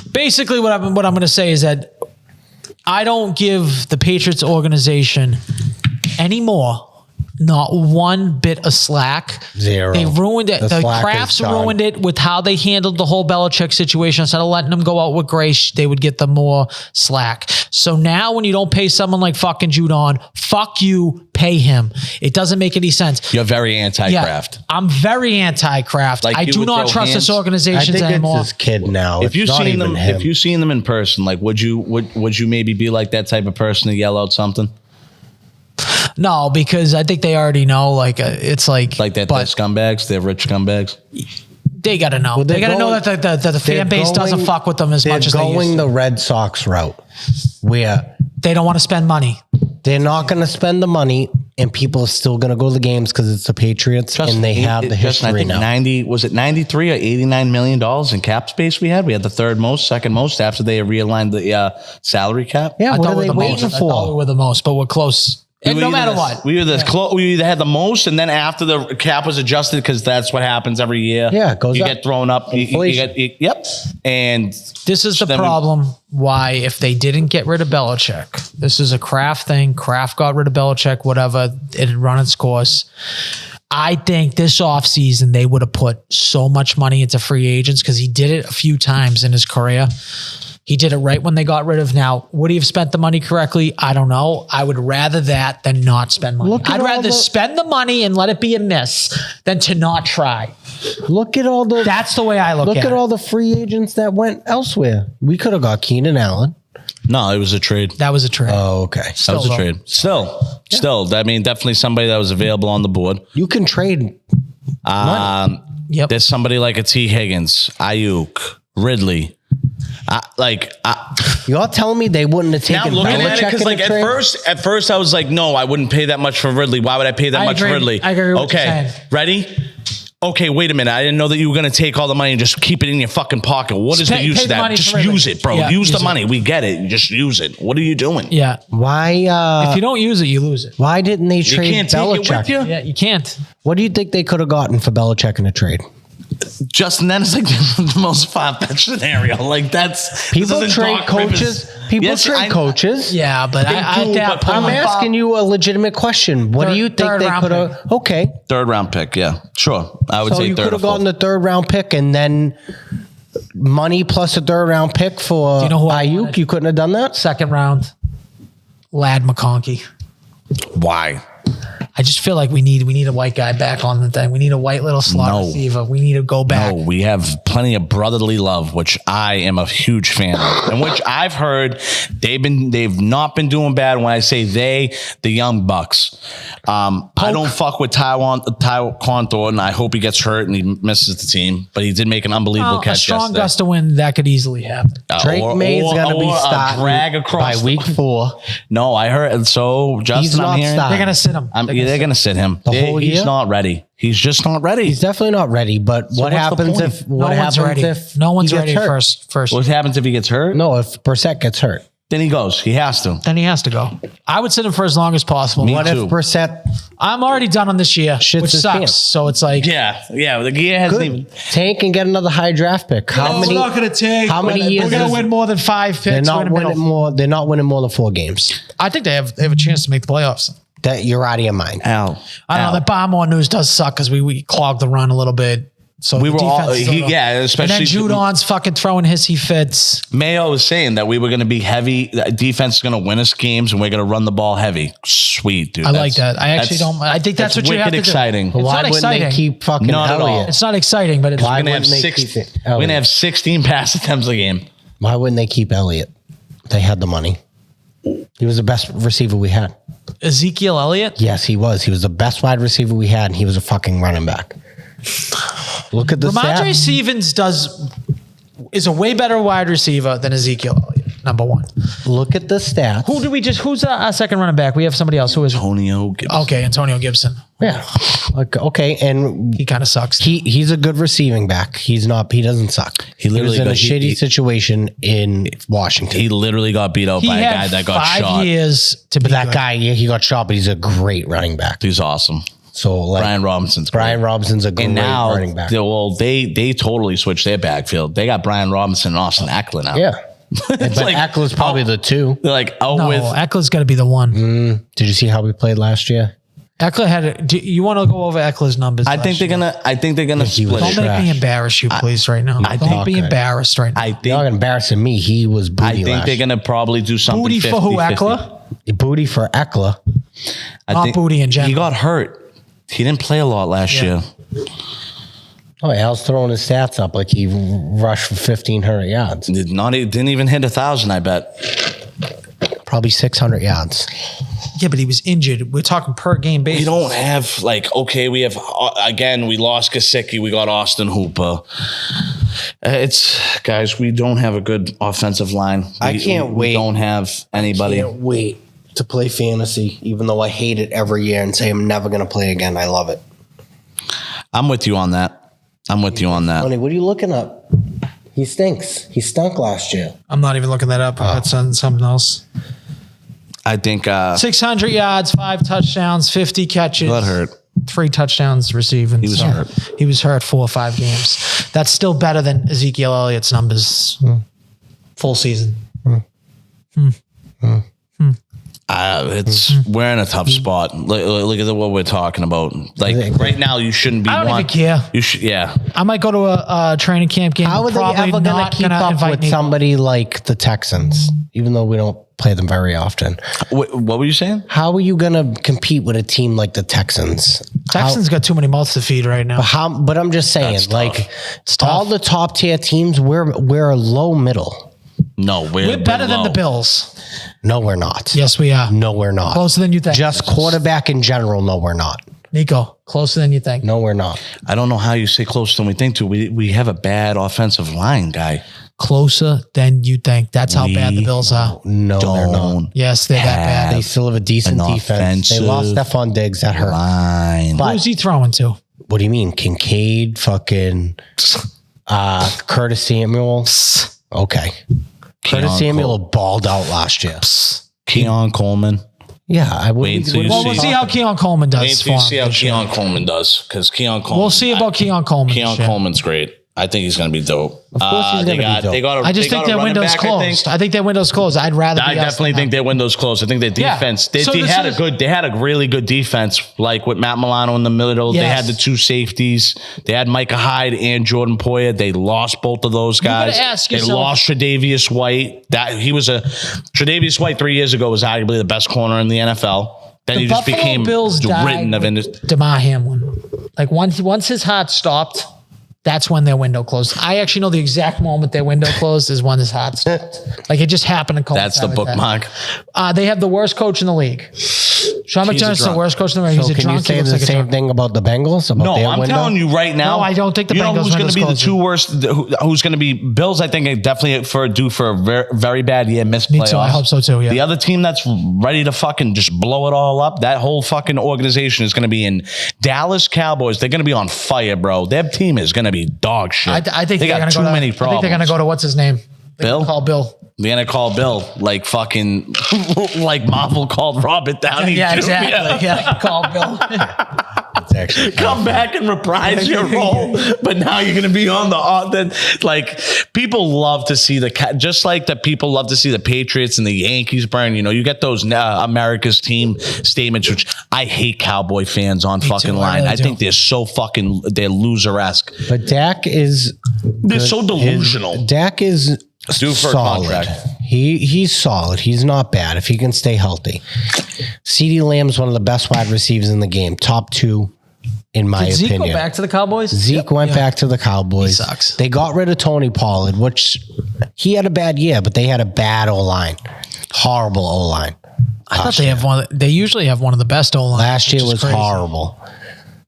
Basically, what I'm going to say is that I don't give the Patriots organization anymore. Not one bit of slack. Zero. They ruined it. The Crafts ruined it with how they handled the whole Belichick situation. Instead of letting them go out with grace, they would get the more slack. So now when you don't pay someone like fucking Judon, fuck you, pay him. It doesn't make any sense. You're very anti-Kraft. I'm very anti-Kraft. Like I do not trust this organization anymore. It's this kid now. If you've seen them in person, like would you maybe be like that type of person to yell out something? No, because I think they already know. It's like that. They're scumbags. They're rich scumbags. They got to know. They got to know that the fan base doesn't fuck with them as much as they used to. They're going the Red Sox route, where they don't want to spend money. They're not going to spend the money, and people are still going to go to the games because it's the Patriots, and they have the history I think now. Was it 93 or $89 million in cap space we had? We had the second most after they realigned the salary cap. Yeah, I what thought are they waiting for? I thought we were the most, but we're close. And no matter what. We either had the most, and then after the cap was adjusted, because that's what happens every year. Yeah, it goes you up. get thrown up. Yep. And This is the problem why if they didn't get rid of Belichick, this is a Kraft thing. Kraft got rid of Belichick, whatever. It had run its course. I think this offseason they would have put so much money into free agents because he did it a few times in his career. He did it right when they got rid of. Now, would he have spent the money correctly? I don't know. I would rather that than not spend money. I'd rather spend the money and let it be a miss than to not try. Look at all the. That's the way I look at it. Look at all the free agents that went elsewhere. We could have got Keenan Allen. no, it was a trade. That was a trade. Oh, okay. That was a trade. Still. I mean, definitely somebody that was available on the board. You can trade. Yep. There's somebody like a T. Higgins, Ayuk, Ridley. Y'all telling me they wouldn't have taken Now looking at it, Belichick because in like a trade? at first I was like, no, I wouldn't pay that much for Ridley. Why would I pay that much for Ridley? I agree with what you're saying. Ready? Okay, wait a minute. I didn't know that you were going to take all the money and just keep it in your fucking pocket. What is the use of that? Just use it, bro. Yeah, use the money. We get it. Just use it. What are you doing? Yeah. Why? If you don't use it, you lose it. Why didn't they You trade can't take it with Belichick? you? Yeah, you can't. What do you think they could have gotten for Belichick in a trade? Justin, that is like the most far-fetched scenario. Like that's People this isn't trade Doc coaches. Rivers. People Yes, trade I- coaches. Yeah, but They do, but I'm asking you a legitimate question. What do you think Third they round could have? Okay, Third round pick. Yeah, sure. I would so say you third could or have gotten fourth. the third round pick and then money plus a third round pick for you know who I Ayuk. wanted? You couldn't have done that. Second round, Lad McConkey. Why? I just feel like we need a white guy back on the thing. We need a white little slot No. receiver. We need to go back. No, we have plenty of brotherly love, which I am a huge fan of, and which I've heard they've not been doing bad. When I say they, the young bucks. I don't fuck with Tyquan Thornton. I hope he gets hurt and he misses the team, but he did make an unbelievable Well, a catch strong yesterday. gust of wind that could easily happen. Drake May's going to be a starting drag across by week 4. No, I heard. So Justin, He's not I'm hearing starting. They're gonna sit him. they're going to sit him The whole He's year? not ready. He's just not ready. He's definitely not ready. But what what's the happens point? if? No What one's happens ready. if? No one's he gets ready hurt? first. What happens if he gets hurt? No, if Brissett gets hurt. Then he goes. He has to. Then he has to go. I would sit him for as long as possible. Me What too. if Brissett I'm already done on this year, Shits which his sucks. pants. So it's like, Yeah. The gear hasn't even. tank and get another high draft pick? How many? going to take. how many years We're going is- to win more than 5 They're picks. not winning more. They're not winning more than 4 games. I think they have a chance to make the playoffs. That you're out of your mind. Al. I don't know. The Barmore news does suck because we clogged the run a little bit. So We the were all, defense is a little- especially And then Judon's fucking throwing hissy fits. Mayo was saying that we were going to be heavy. Defense is going to win us games, and we're going to run the ball heavy. Sweet, dude. I like that. I actually don't. I think that's what you have to wicked do. exciting. It's Why not wouldn't exciting. they keep fucking Not at all. Elliott? It's not exciting, but it's Why We're going wouldn't they to keep it? have 16 pass attempts a game. Why wouldn't they keep Elliott? They had the money. He was the best receiver we had. Ezekiel Elliott. Yes, he was. He was the best wide receiver we had, and he was a fucking running back. Look at the Ramondre stats. Stevens is a way better wide receiver than Ezekiel Elliott. Number one. Look at the stats. Who's our second running back? We have somebody else. Who is? Antonio Gibson. Okay, Antonio Gibson. Yeah. Okay, and He kind of sucks. he's a good receiving back. He doesn't suck. He literally was in a got- shitty situation in Washington. He literally got beat out He by a guy had that got 5 shot. years to be that good. guy, yeah, he got shot, but he's a great running back. He's awesome. So like Brian Robinson's great. Brian Robinson's a great And now, running back. they totally switched their backfield. They got Brian Robinson and Austin Eckler now. Yeah. But like- Eckler's probably the 2. They're like out No, with. Eckler's got to be the one. Did you see how we played last year? Eckler had. You want to go over Eckler's numbers? I think they're gonna he was split Don't it. make me trash. embarrass you, please, right now. I Don't think- be Okay. embarrassed right now. I You're think. not embarrassing me. He was booty I think last they're gonna probably do something. Booty for who? 50-50. Eckler? Booty for Eckler. Not booty in general. He got hurt. He didn't play a lot last year. Oh, Al's throwing his stats up like he rushed for 1,500 yards. Didn't even hit 1,000. I bet. Probably 600 yards. Yeah, but he was injured. We're talking per game basis. We don't have we have again. We lost Gesicki. We got Austin Hooper. It's guys. We don't have a good offensive line. I can't wait. We don't have anybody. Can't wait to play fantasy, even though I hate it every year and say I'm never going to play again. I love it. I'm with you on that. Honey, what are you looking up? He stinks. He stunk last year. I'm not even looking that up. That's on something else. I think 600 yards, 5 touchdowns, 50 catches. that hurt. 3 touchdowns receiving. He was hurt. He was hurt 4 or 5 games. That's still better than Ezekiel Elliott's numbers full season. We're in a tough spot. Look at what we're talking about. Like right now, you shouldn't be. I don't even care. You should, yeah. I might go to a training camp game. How are they ever going to keep up with somebody like the Texans, even though we don't play them very often? What were you saying? How are you going to compete with a team like the Texans? Texans got too many mouths to feed right now. But I'm just saying, like all the top tier teams, we're a low middle. No, we're better than the Bills. No, we're not. Yes, we are. No, we're not. Closer than you think. Just quarterback in general. No, we're not. Nico, closer than you think. No, we're not. I don't know how you say closer than we think to. We have a bad offensive line, guy. Closer than you think. That's how bad the Bills are. No, they're not. Yes, they're that bad. They still have a decent defense. They lost Stephon Diggs. That hurt. Who's he throwing to? What do you mean? Kincaid, fucking Curtis Samuel. Okay. Curtis Samuel balled out last year. Keon Coleman. Yeah, I would. We'll see how Keon Coleman does. Wait till you see how Keon Coleman does, because Keon Coleman. We'll see about Keon Coleman. Keon Coleman's great. I think he's going to be dope. Of course he's going to be dope. I just think their window's closed. I think their window's closed. I'd rather. I definitely think their window's closed. I think their defense. They had a really good defense, like with Matt Milano in the middle. Yes. They had the 2 safeties. They had Micah Hyde and Jordan Poyer. They lost both of those guys. They lost Tre'Davious White. Tre'Davious White 3 years ago was arguably the best corner in the NFL. Then he just became written of industry. DeMar Hamlin. Like once his heart stopped. That's when their window closed. I actually know the exact moment their window closed is when his heart stopped. Like it just happened to coincide. That's the bookmark. They have the worst coach in the league. Sean McDermott's the worst coach in the league. He's a drunk. Can you say the same thing about the Bengals? No, I'm telling you right now. No, I don't think the Bengals who's going to be the 2 worst? Who's going to be Bills? I think are definitely due for a very, very bad year. Missed playoffs. I hope so too. Yeah. The other team that's ready to fucking just blow it all up. That whole fucking organization is going to be in Dallas Cowboys. They're going to be on fire, bro. Their team is going to be dog shit. I think they got too many problems. I think they're going to go to what's his name? Bill? Call Bill. They're going to call Bill like fucking, like Marvel called Robert Downey Yeah, Jr. exactly. Yeah, call Bill. Actually come back and reprise your role, but now you're going to be on the like people love to see just like that people love to see the Patriots and the Yankees burn. You know, you get those America's team statements, which I hate Cowboy fans on fucking line. I think they're so fucking they're loser-esque. But Dak is they're so delusional. Dak is due for solid. A contract. He's solid. He's not bad if he can stay healthy. CeeDee Lamb's one of the best wide receivers in the game. Top 2. In my opinion. Zeke go back to the Cowboys? Zeke went back to the Cowboys. He sucks. They got rid of Tony Pollard, which he had a bad year, but they had a bad O-line. Horrible O-line. I thought they have they usually have one of the best O-lines. Last year was horrible.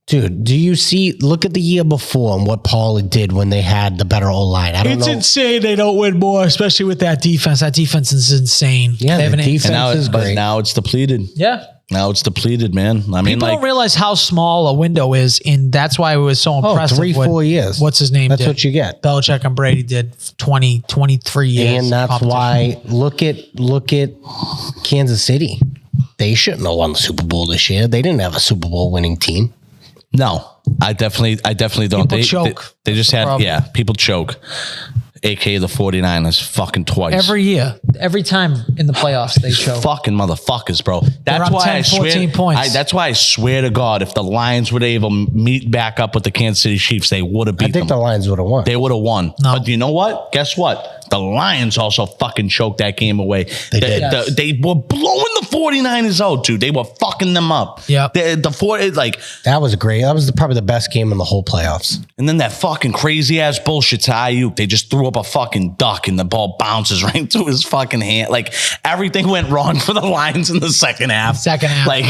Dude, do you look at the year before and what Pollard did when they had the better O-line. It's insane they don't win more, especially with that defense. That defense is insane. Yeah, the defense is great. But now it's depleted. Yeah. Now it's depleted, man. I mean, people don't realize how small a window is, and that's why it was so impressive. 3-4 years. What's his name? That's what you get. Belichick and Brady did 23 years. And that's why look at Kansas City. They shouldn't have won the Super Bowl this year. They didn't have a Super Bowl winning team. No, I definitely don't. People choke. They just had people choke. AKA the 49ers fucking twice. Every year. Every time in the playoffs they choke. Fucking motherfuckers, bro. That's why 10, I swear points. That's why I swear to God, if the Lions would able meet back up with the Kansas City Chiefs, they would have beat them. I think the Lions would have won. They would have won. No. But you know what? Guess what? The Lions also fucking choked that game away. They were blowing the 49ers out, dude. They were fucking them up. Yeah. That was great. That was probably the best game in the whole playoffs. And then that fucking crazy ass bullshit to Ayuk. They just threw up a fucking duck and the ball bounces right into his fucking hand. Like everything went wrong for the Lions in the second half. Like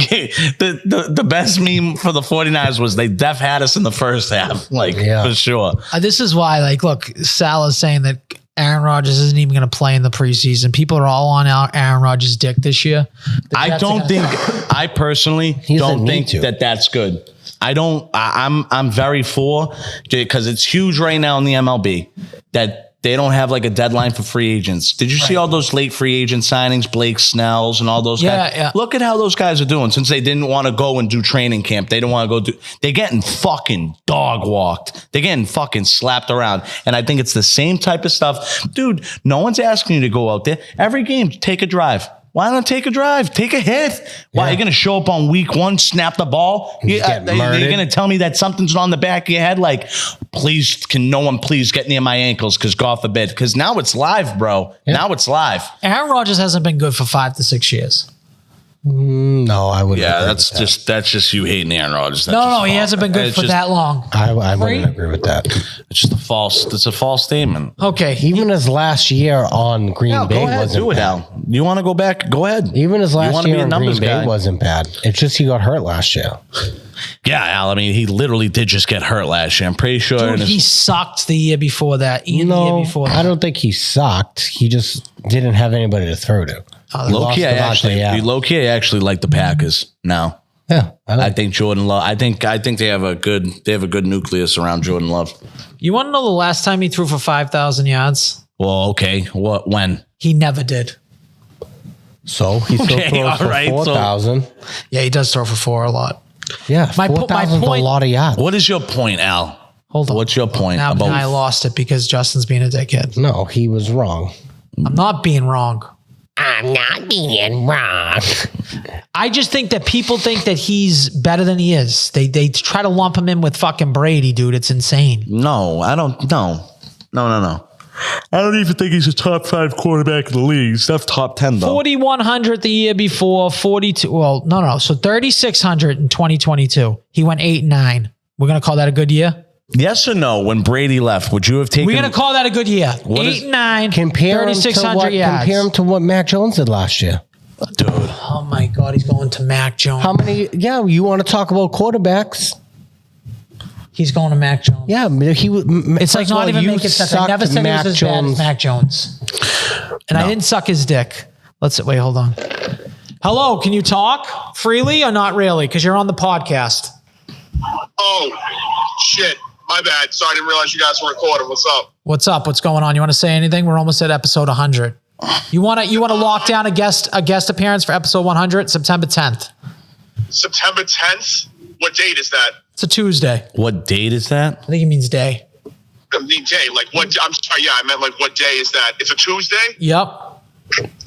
the best meme for the 49ers was they def had us in the first half. Like for sure. This is why, look, Salah's saying that Aaron Rodgers isn't even going to play in the preseason. People are all on Aaron Rodgers' dick this year. I personally don't think that that's good. I'm very for, because it's huge right now in the MLB that They don't have like a deadline for free agents. Did you see all those late free agent signings, Blake Snells and all those guys? Yeah. Look at how those guys are doing. Since they didn't want to go and do training camp, they don't want to go they're getting fucking dog walked. They're getting fucking slapped around. And I think it's the same type of stuff. Dude, no one's asking you to go out there. Every game, take a drive. Why not take a drive? Take a hit. Why are you going to show up on week 1, snap the ball? You're going to tell me that something's on the back of your head? Like, please, can no one please get near my ankles? Because God forbid. Because now it's live, bro. Yeah. Now it's live. Aaron Rodgers hasn't been good for 5 to 6 years. No, I wouldn't. Yeah, that's just you hating Aaron Rodgers. No, he hasn't been good for that long. I wouldn't agree with that. It's just it's a false statement. Okay. Even his last year on Green Bay wasn't bad. You want to go back? Go ahead. Even his last year on Green Bay wasn't bad. It's just he got hurt last year. Yeah, Al, I mean, he literally did just get hurt last year. I'm pretty sure. Dude, he sucked the year before that. The year before that. I don't think he sucked. He just didn't have anybody to throw to. Low-key, I actually like the Packers now. Yeah. I think Jordan Love. I think they have a good nucleus around Jordan Love. You want to know the last time he threw for 5,000 yards? Well, okay. When? He never did. So he still throws for 4,000. Yeah, he does throw for 4 a lot. Yeah, 4,000 is a lot of yards. What is your point, Al? Hold on. What's your point? Now I lost it because Justin's being a dickhead. No, he was wrong. I'm not being wrong. I'm not being wrong. I just think that people think that he's better than he is. They try to lump him in with fucking Brady, dude. It's insane. No, I don't. No. I don't even think he's a top 5 quarterback in the league. He's not top 10 though. 4,100 the year before. 42. Well, no. So 3,600 in 2022. He went 8-9. We're gonna call that a good year. Yes or no? When Brady left, would you have taken? We're gonna call that a good year. 8-9. 3,600 yards. Compare him to what Mac Jones did last year. Dude. Oh my God, he's going to Mac Jones. How many? Yeah, you want to talk about quarterbacks? He's going to Mac Jones. Yeah, it's like not even making sense. I never said he was as bad as Mac Jones, and I didn't suck his dick. Wait, hold on. Hello, can you talk freely or not really? Because you're on the podcast. Oh shit. My bad. Sorry, I didn't realize you guys were recording. What's up? What's up? What's going on? You want to say anything? We're almost at episode 100. You want to lock down a guest appearance for episode 100, September 10th. September 10th? What date is that? It's a Tuesday. What date is that? I think it means day. I mean day. Like what? I'm sorry. Yeah, I meant like what day is that? It's a Tuesday? Yep.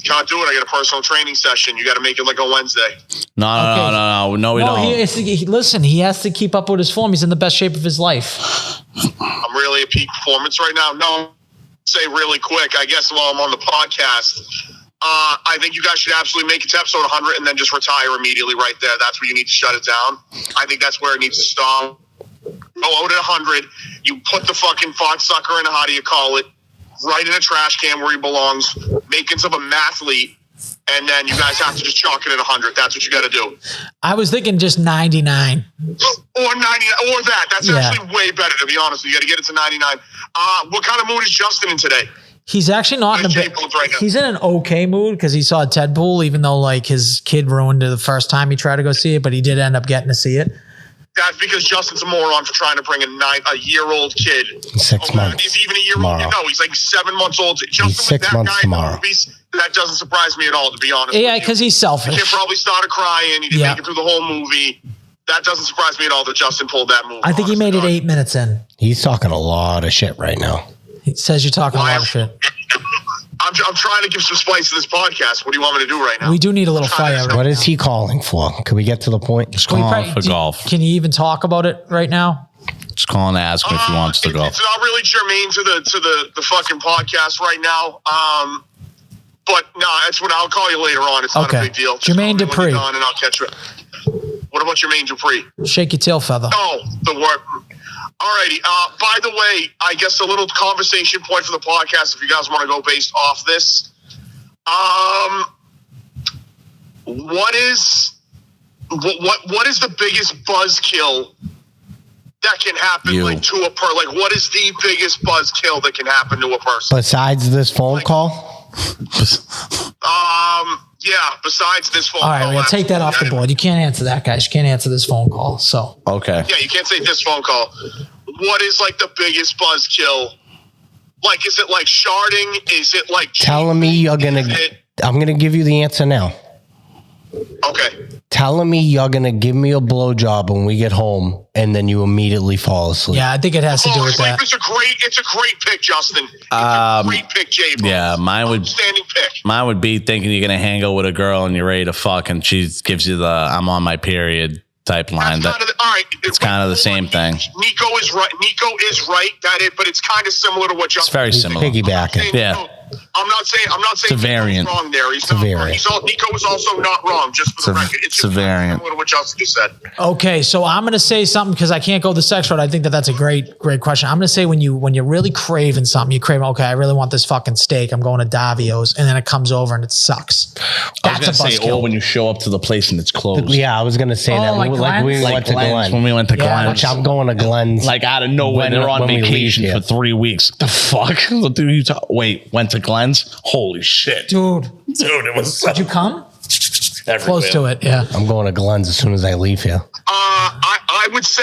Can't do it. I got a personal traiing session. You got to make it like a Wednesday. No, we don't. Listen, he has to keep up with his form. He's in the best shape of his life. I'm really at peak performance right now. No, say really quick, I guess while I'm on the podcast, I think you guys should absolutely make it to episode 100 and then just retire immediately right there. That's where you need to shut it down. I think that's where it needs to stop. Go out at 100. You put the fucking fox sucker in, how do you call it, right in a trash can where he belongs, make himself a mathlete, and then you guys have to just chalk it at 100. That's what you got to do. I was thinking just 99. Or 99, or that. That's actually way better, to be honest. You got to get it to 99. What kind of mood is Justin in today? He's actually not in he's in an okay mood because he saw Deadpool, even though like his kid ruined it the first time he tried to go see it, but he did end up getting to see it. That's because Justin's a moron for trying to bring a year-old kid. 6 months. He's even a year old. No, he's like 7 months old. Justin he's 6 months tomorrow. That doesn't surprise me at all, to be honest. Yeah, because he's selfish. The kid probably started crying. He didn't make it through the whole movie. That doesn't surprise me at all that Justin pulled that move. I think he made it 8 minutes in. He's talking a lot of shit right now. He says you're talking a lot of shit. I'm trying to give some spice to this podcast. What do you want me to do right now? We do need a little fire. What is he calling for? Can we get to the point? Just calling for golf. Can you even talk about it right now? Just calling to ask him if he wants to go. It's not really germane to the fucking podcast right now. But no, that's what I'll call you later on. It's not a big deal. Just Jermaine Dupri. And I'll catch you. What about Jermaine Dupri? Shake your tail feather. Oh, the word. Alrighty. By the way, I guess a little conversation point for the podcast, if you guys want to go based off this. What is the biggest buzzkill that can happen to a person? Like, what is the biggest buzzkill that can happen to a person? Besides this phone call? Yeah, besides this phone call. All right, we'll take that off the board. You can't answer that, guys. You can't answer this phone call. So okay. Yeah, you can't say this phone call. What is like the biggest buzzkill Like, is it like sharding? Is it like telling me you're gonna? I'm gonna give you the answer now. Okay. Telling me you're gonna give me a blowjob when we get home, and then you immediately fall asleep. Yeah, I think it has to do with that. It's a great pick, Justin. It's a great pick, Jay. Yeah, outstanding pick. Mine would be thinking you're gonna hang out with a girl and you're ready to fuck, and she gives you the "I'm on my period" type line. All right, it's kind of the same thing. Nico is right. But it's kind of similar to what Justin. It's very similar. Piggybacking. Yeah. I'm not saying it's a variant. Nico's wrong there. He's not wrong. Nico was also not wrong. Just for the record, it's a variant. Similar to what Justin just said. Okay, so I'm gonna say something because I can't go the sex route. I think that's a great question. I'm gonna say when you're really craving something, okay, I really want this fucking steak. I'm going to Davio's, and then it comes over and it sucks. That's a buzzkill. Or when you show up to the place and it's closed. Yeah, I was gonna say that. Like we went to Glenn. When we went to Glenn's. I'm going to Glenn's. Like out of nowhere, they're on vacation for 3 weeks. The fuck? Wait, went to Glenn's? Holy shit. Dude, it was did you come? Everywhere. Close to it, yeah. I'm going to Glenn's as soon as I leave here. I would say,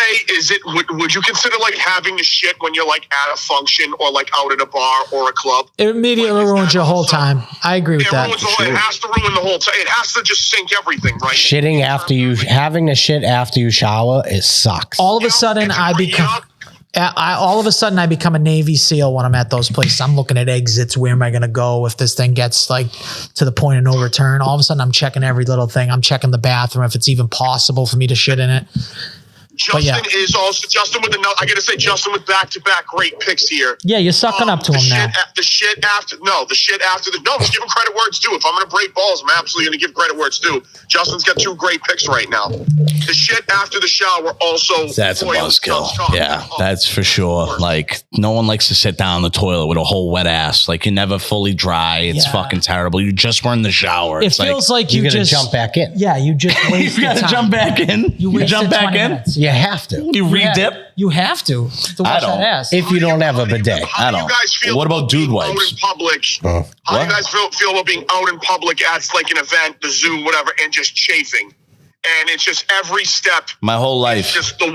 would you consider like having to shit when you're like at a function or like out at a bar or a club? It immediately ruins your whole time. I agree with that. It has to ruin the whole time. It has to just sink everything, right? Having to shit after you shower, it sucks. All of a sudden, I become a Navy SEAL when I'm at those places. I'm looking at exits. Where am I going to go if this thing gets like to the point of no return? All of a sudden, I'm checking every little thing. I'm checking the bathroom if it's even possible for me to shit in it. Justin with back-to-back great picks here. Yeah, you're sucking up to him now. The shit after just give him credit where it's due. If I'm going to break balls, I'm absolutely going to give credit where it's due. Justin's got 2 great picks right now. The shit after the shower also. That's a buzzkill. Yeah, that's for sure. Like, no one likes to sit down in the toilet with a whole wet ass. Like, you're never fully dry. It's fucking terrible. You just were in the shower. It feels like you just jump back in. Yeah, you just wasted you gotta time. jump back in. You jump back in. Minutes. You have to. You re-dip. You have to wash that ass. If you don't have a bidet. I don't. What about dude wipes? Out in public. How do you guys feel about being out in public at like an event, the Zoom, whatever, and just chafing? And it's just every step. My whole life. It's just the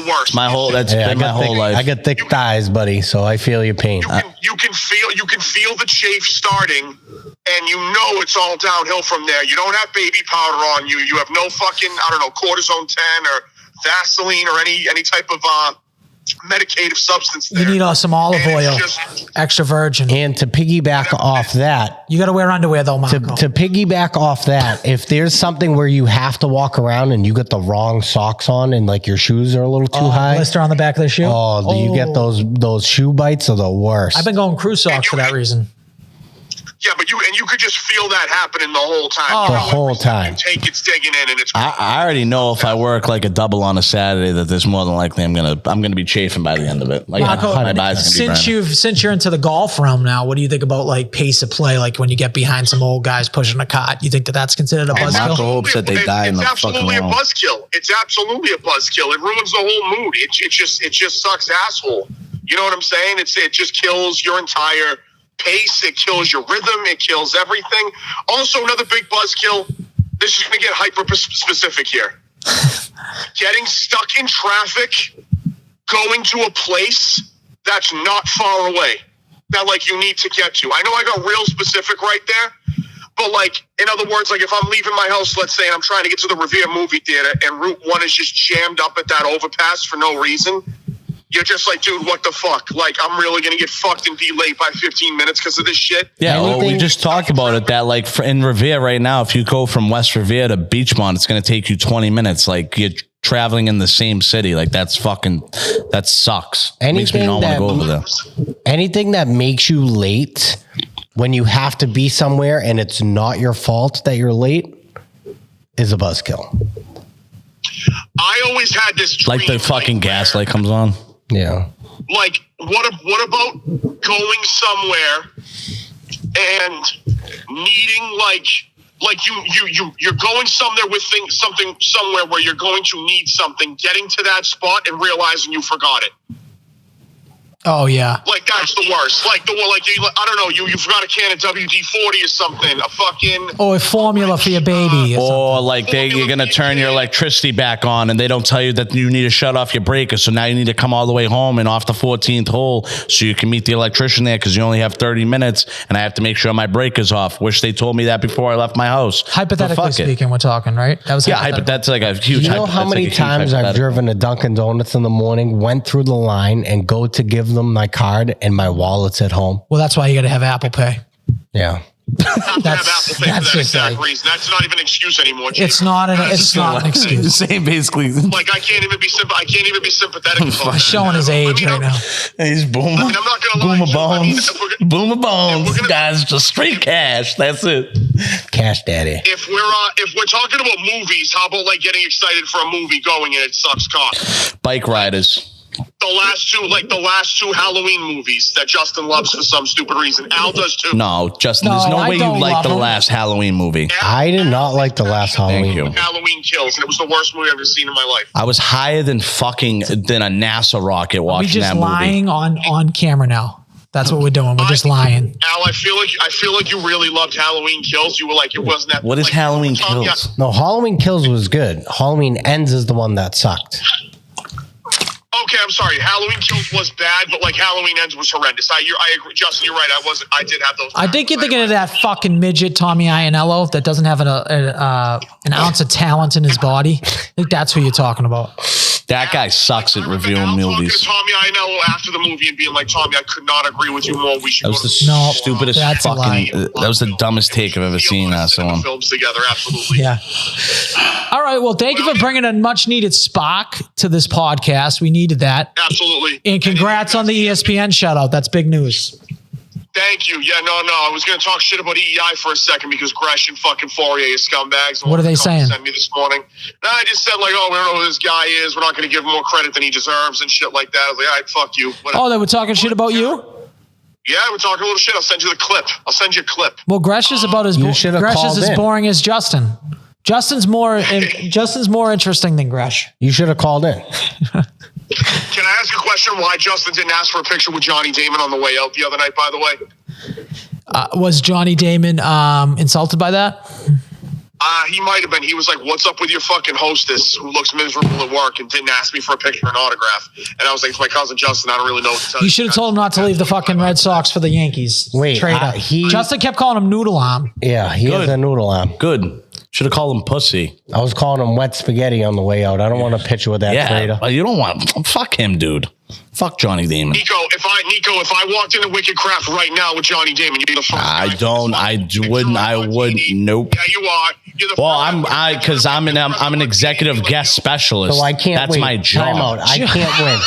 worst. That's been my whole life. I got thick thighs, buddy, so I feel your pain. You can feel the chafe starting, and you know it's all downhill from there. You don't have baby powder on you. You have no fucking cortisone 10 or Vaseline or any type of medicative substance there. You need some olive oil, extra virgin. And to piggyback off that, you got to wear underwear though, Marco. To piggyback off that, if there's something where you have to walk around and you got the wrong socks on and like your shoes are a little too high, blister on the back of the shoe. Do you get those shoe bites are the worst. I've been going crew socks for that reason. Yeah, but you could just feel that happening the whole time. The whole time. It's digging in, and it's. I already know if I work like a double on a Saturday that there's more than likely I'm gonna be chafing by the end of it. Like Marco, my body's gonna be since you're into the golf realm now, what do you think about like pace of play? Like when you get behind some old guys pushing a cart, you think that's considered a buzzkill? Marco hopes that they die in the fucking It's absolutely a buzzkill. It's absolutely a buzzkill. It ruins the whole mood. It just sucks asshole. You know what I'm saying? It just kills your entire pace. It kills your rhythm. It kills everything. Also, another big buzzkill. This is going to get hyper specific here. Getting stuck in traffic, going to a place that's not far away that like you need to get to. I know I got real specific right there, but like in other words, like if I'm leaving my house, let's say, and I'm trying to get to the Revere movie theater, and Route 1 is just jammed up at that overpass for no reason. You're just like, dude, what the fuck? Like, I'm really going to get fucked and be late by 15 minutes because of this shit. Yeah, well, we just talked about it, that like in Revere right now, if you go from West Revere to Beachmont, it's going to take you 20 minutes. Like, you're traveling in the same city. Like, that sucks. Makes me not want to go over there. Anything that makes you late when you have to be somewhere and it's not your fault that you're late is a buzzkill. I always had this dream. Like the fucking gas light comes on. Yeah. Like, what about going somewhere and needing like you're going somewhere with something somewhere where you're going to need something, getting to that spot and realizing you forgot it. Oh yeah. Like that's the worst. Like the one, like I don't know, you forgot a can of WD-40 or something. A fucking a formula for your baby. Or like you're gonna turn your electricity back on, and they don't tell you that you need to shut off your breaker. So now you need to come all the way home and off the 14th hole so you can meet the electrician there because you only have 30 minutes, and I have to make sure my breaker's off. Wish they told me that before I left my house. Hypothetically speaking, we're talking, right? That was that's like a huge. You know how many times I've driven to Dunkin' Donuts in the morning, went through the line, and go to give them my card, and my wallet's at home. Well, that's why you got to have Apple Pay. Yeah. That's just exact reason. That's not even an excuse anymore. Jim. It's not an excuse. Same basically. Like I can't even be sympathetic. He's showing his age right now. He's boomer. I'm not gonna boomer lie. bones. Boomer bones. Guys, just straight cash. That's it. Cash daddy. If we're talking about movies, how about like getting excited for a movie going and it sucks cock? Bike riders. The last two Halloween movies that Justin loves for some stupid reason. Al does too. No, Justin, there's no way you like the last Halloween movie. I did not like the last Halloween. Halloween Kills, and it was the worst movie I've ever seen in my life. I was higher than a NASA rocket watching that movie. We're just lying on camera now. That's what we're doing. We're just lying. Al, I feel like you really loved Halloween Kills. You were like, it wasn't that. What is Halloween Kills? No, Halloween Kills was good. Halloween Ends is the one that sucked. Okay, I'm sorry. Halloween Kills was bad, but like Halloween Ends was horrendous. I agree, Justin. You're right. I did have those. I think you're thinking of that fucking midget Tommy Iannello that doesn't have an ounce of talent in his body. I think that's who you're talking about. That guy sucks at reviewing movies. Talking to Tommy Iannello after the movie and being like, Tommy, I could not agree with you more. We should. That was the stupidest fucking. That was the dumbest take I've ever seen. Someone films together, absolutely. Yeah. All right. Well, thank you for bringing a much needed spark to this podcast. We needed that. Absolutely. And congrats on the ESPN shout out. That's big news. Thank you. Yeah, no. I was going to talk shit about EEI for a second because Gresh and fucking Fourier is scumbags. What are they saying? Sent me this morning. No, I just said like, oh, we don't know who this guy is. We're not going to give him more credit than he deserves and shit like that. I was like, all right, fuck you. Whatever. Oh, they were talking shit about you? Yeah, we're talking a little shit. I'll send you the clip. I'll send you a clip. Well, Gresh is about as boring as Justin. Justin's more interesting than Gresh. You should have called in. Can I ask a question? Why Justin didn't ask for a picture with Johnny Damon on the way out the other night? By the way, was Johnny Damon insulted by that? He might have been. He was like, "What's up with your fucking hostess who looks miserable at work and didn't ask me for a picture and autograph?" And I was like, "It's my cousin Justin. I don't really know what to tell you." You should have told him not to leave the fucking Red Sox for the Yankees. Wait, Justin kept calling him Noodle Arm. Yeah, he has a noodle arm. Good. Should have called him pussy. I was calling him wet spaghetti on the way out. I don't want to picture with that trader. You don't want. Fuck him, dude. Fuck Johnny Damon. Nico, if I walked into Wicked Craft right now with Johnny Damon, you'd be the first. I wouldn't. Nope. Yeah, you are. You're the because I'm an executive guest specialist. So I can't. That's wait. my job. Time out. I can't win.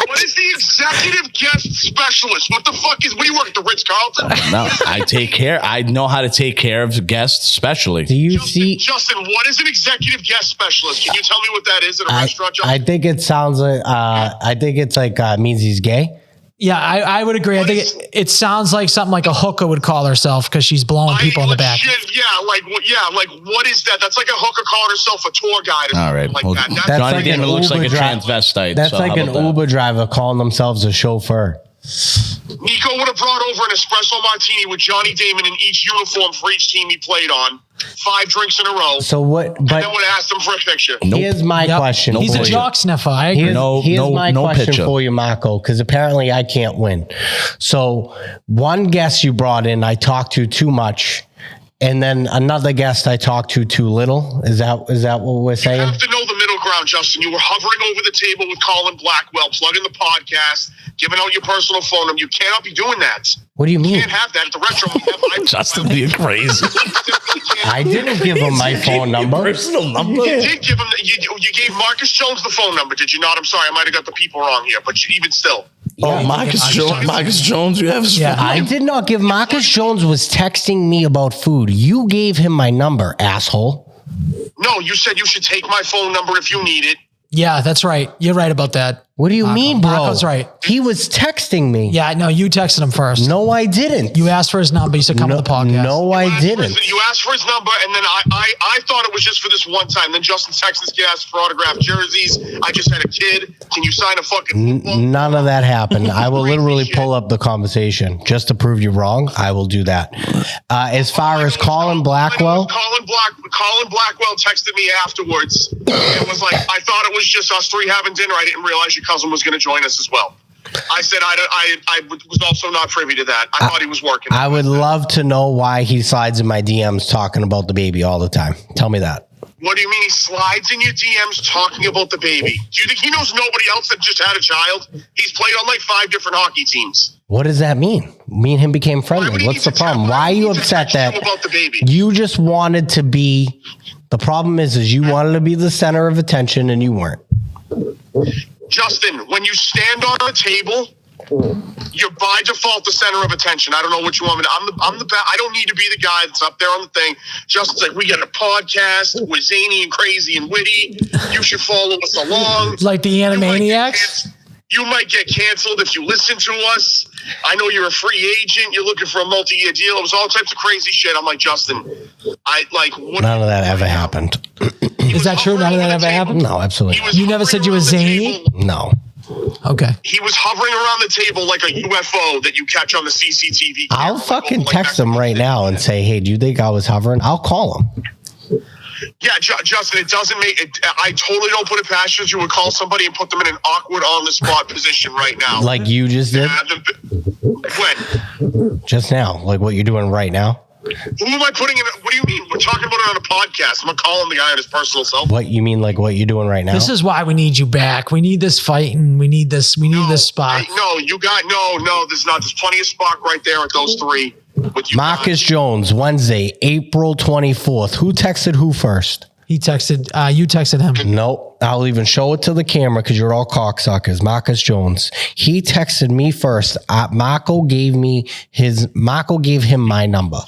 What is the executive guest specialist? What the fuck is? What do you work at the Ritz-Carlton? No, I take care. I know how to take care of guests, especially. Do you Justin? What is an executive guest specialist? Can you tell me what that is at a restaurant? Justin? I think it sounds like. I think it's like means he's gay. Yeah, I would agree. I think it sounds like something like a hooker would call herself because she's blowing people in the back. What is that? That's like a hooker calling herself a tour guide. All right, like well, that. That's Johnny like Damon looks like a transvestite. That's like an Uber driver calling themselves a chauffeur. Nico would have brought over an espresso martini with Johnny Damon in each uniform for each team he played on. 5 drinks in a row. So what? But and then would have asked him for a picture. Here's my question. He's a jock sniffer. I agree. Here's my question for you, Marco, because apparently I can't win. So one guest you brought in, I talked to too much. And then another guest I talked to too little. Is that what we're saying? You have to know the middle ground, Justin. You were hovering over the table with Colin Blackwell, plugging the podcast, giving out your personal phone number. You cannot be doing that. What do you mean? You can't have that at the retro. Justin, you're crazy. I didn't give him my phone number. Personal number. You did give him. You gave Marcus Jones the phone number, did you not? I'm sorry, I might have got the people wrong here, but even still. Oh, Marcus Jones, you have his phone. I did not give. Marcus Jones was texting me about food. You gave him my number, asshole. No, you said you should take my phone number if you need it. Yeah, that's right. You're right about that. What do you mean, bro? Marco's right. He was texting me. Yeah, no, you texted him first. No, I didn't. You asked for his number. You said come on the podcast. No, I didn't. You asked for his number, and then I thought it was just for this one time. Then Justin texted this kid, asked for autographed jerseys. I just had a kid. Can you sign a fucking football? None of that happened. I will literally pull up the conversation just to prove you wrong. I will do that. As far as Colin Blackwell. Colin Blackwell texted me afterwards. It was like, I thought it was just us three having dinner. I didn't realize your cousin was going to join us as well. I said I was also not privy to that. I thought he was working. I would love to know why he slides in my DMs talking about the baby all the time. Tell me that. What do you mean he slides in your DMs talking about the baby? Do you think he knows nobody else that just had a child? He's played on like 5 different hockey teams. What does that mean? Me and him became friendly. What's the problem? Why are you upset that about the baby? You just wanted to be... The problem is you wanted to be the center of attention and you weren't. Justin, when you stand on a table, you're by default the center of attention. I don't know what you want me to. I'm the I don't need to be the guy that's up there on the thing. Justin's like, we got a podcast. We're zany and crazy and witty. You should follow us along. Like the Animaniacs? You might get canceled if you listen to us. I know you're a free agent. You're looking for a multi-year deal. It was all types of crazy shit. I'm like, Justin, none of that ever happened. Is that true? None of that ever happened? No, absolutely. You never said you were zany? No. Okay. He was hovering around the table like a UFO that you catch on the CCTV camera. I'll fucking text him right now and say, hey, do you think I was hovering? I'll call him. Yeah, Justin, it doesn't make it. I totally don't put it past you. You would call somebody and put them in an awkward on-the-spot position right now. Like you just did? When? Just now. Like what you're doing right now? Who am I putting in? What do you mean? We're talking about it on a podcast. I'm calling the guy on his personal cell phone. What you mean, like what you're doing right now? This is why we need you back. We need this fighting. We need this. We need this spot. No. There's not. There's plenty of spot right there at those three. With you Marcus Jones, Wednesday, April 24th. Who texted who first? He texted. You texted him. Nope. I'll even show it to the camera because you're all cocksuckers. Marcus Jones. He texted me first. Marco gave him my number.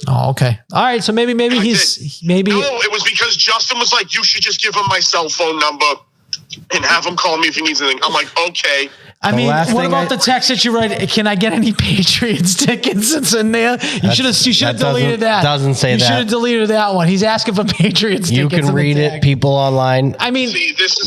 Oh, okay. All right. So maybe he's. No, it was because Justin was like, you should just give him my cell phone number and have him call me if he needs anything. I'm like, okay. I mean, what about the text that you read? Can I get any Patriots tickets? It's in there. You should have deleted that. Doesn't say that. You should have deleted that one. He's asking for Patriots tickets. You can read it. People online. I mean,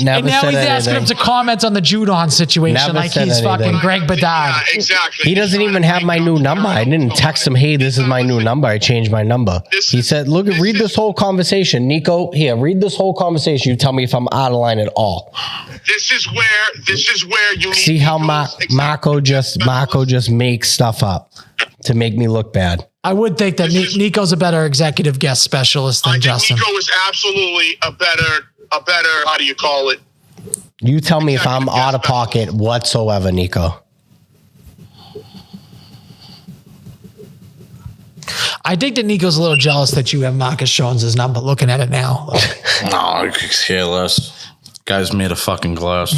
and now he's asking him to comment on the Judon situation like he's fucking Greg Bedard. Yeah, exactly. He doesn't even have my new number. I didn't text him, hey, this is my new number. I changed my number. He said, read this whole conversation. Nico, here, read this whole conversation. You tell me if I'm out of line at all. This is where you need see how Marco just makes stuff up to make me look bad. I would think that Nico's a better executive guest specialist than Justin. Nico is absolutely a better, how do you call it? You tell me if I'm out of pocket whatsoever, Nico. I think that Nico's a little jealous that you have Marcus Jones' number looking at it now. No, I could care less. Guy's made of fucking glass.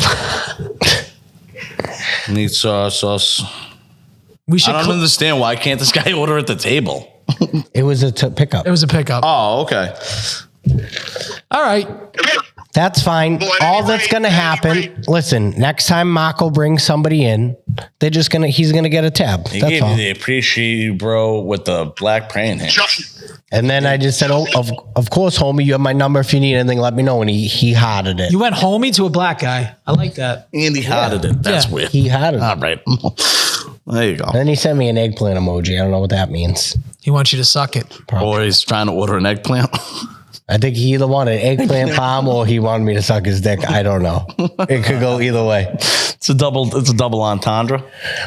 Need sauce. I don't understand. Why can't this guy order at the table? It was a pickup. It was a pickup. Oh, okay. All right. That's fine. Well, All that's going to happen. Listen, next time Marco brings somebody in, he's going to get a tab. He That's gave all. you the appreciate you, bro, with the black praying hands. And then I just said, of course, homie, you have my number. If you need anything, let me know. And he hearted it. You went homie to a black guy. I like that. And he hearted it. That's Yeah. weird. He hearted it. All right. There you go. And then he sent me an eggplant emoji. I don't know what that means. He wants you to suck it. Or he's trying to order an eggplant. I think he either wanted eggplant palm or he wanted me to suck his dick. I don't know. It could go either way. It's a double entendre.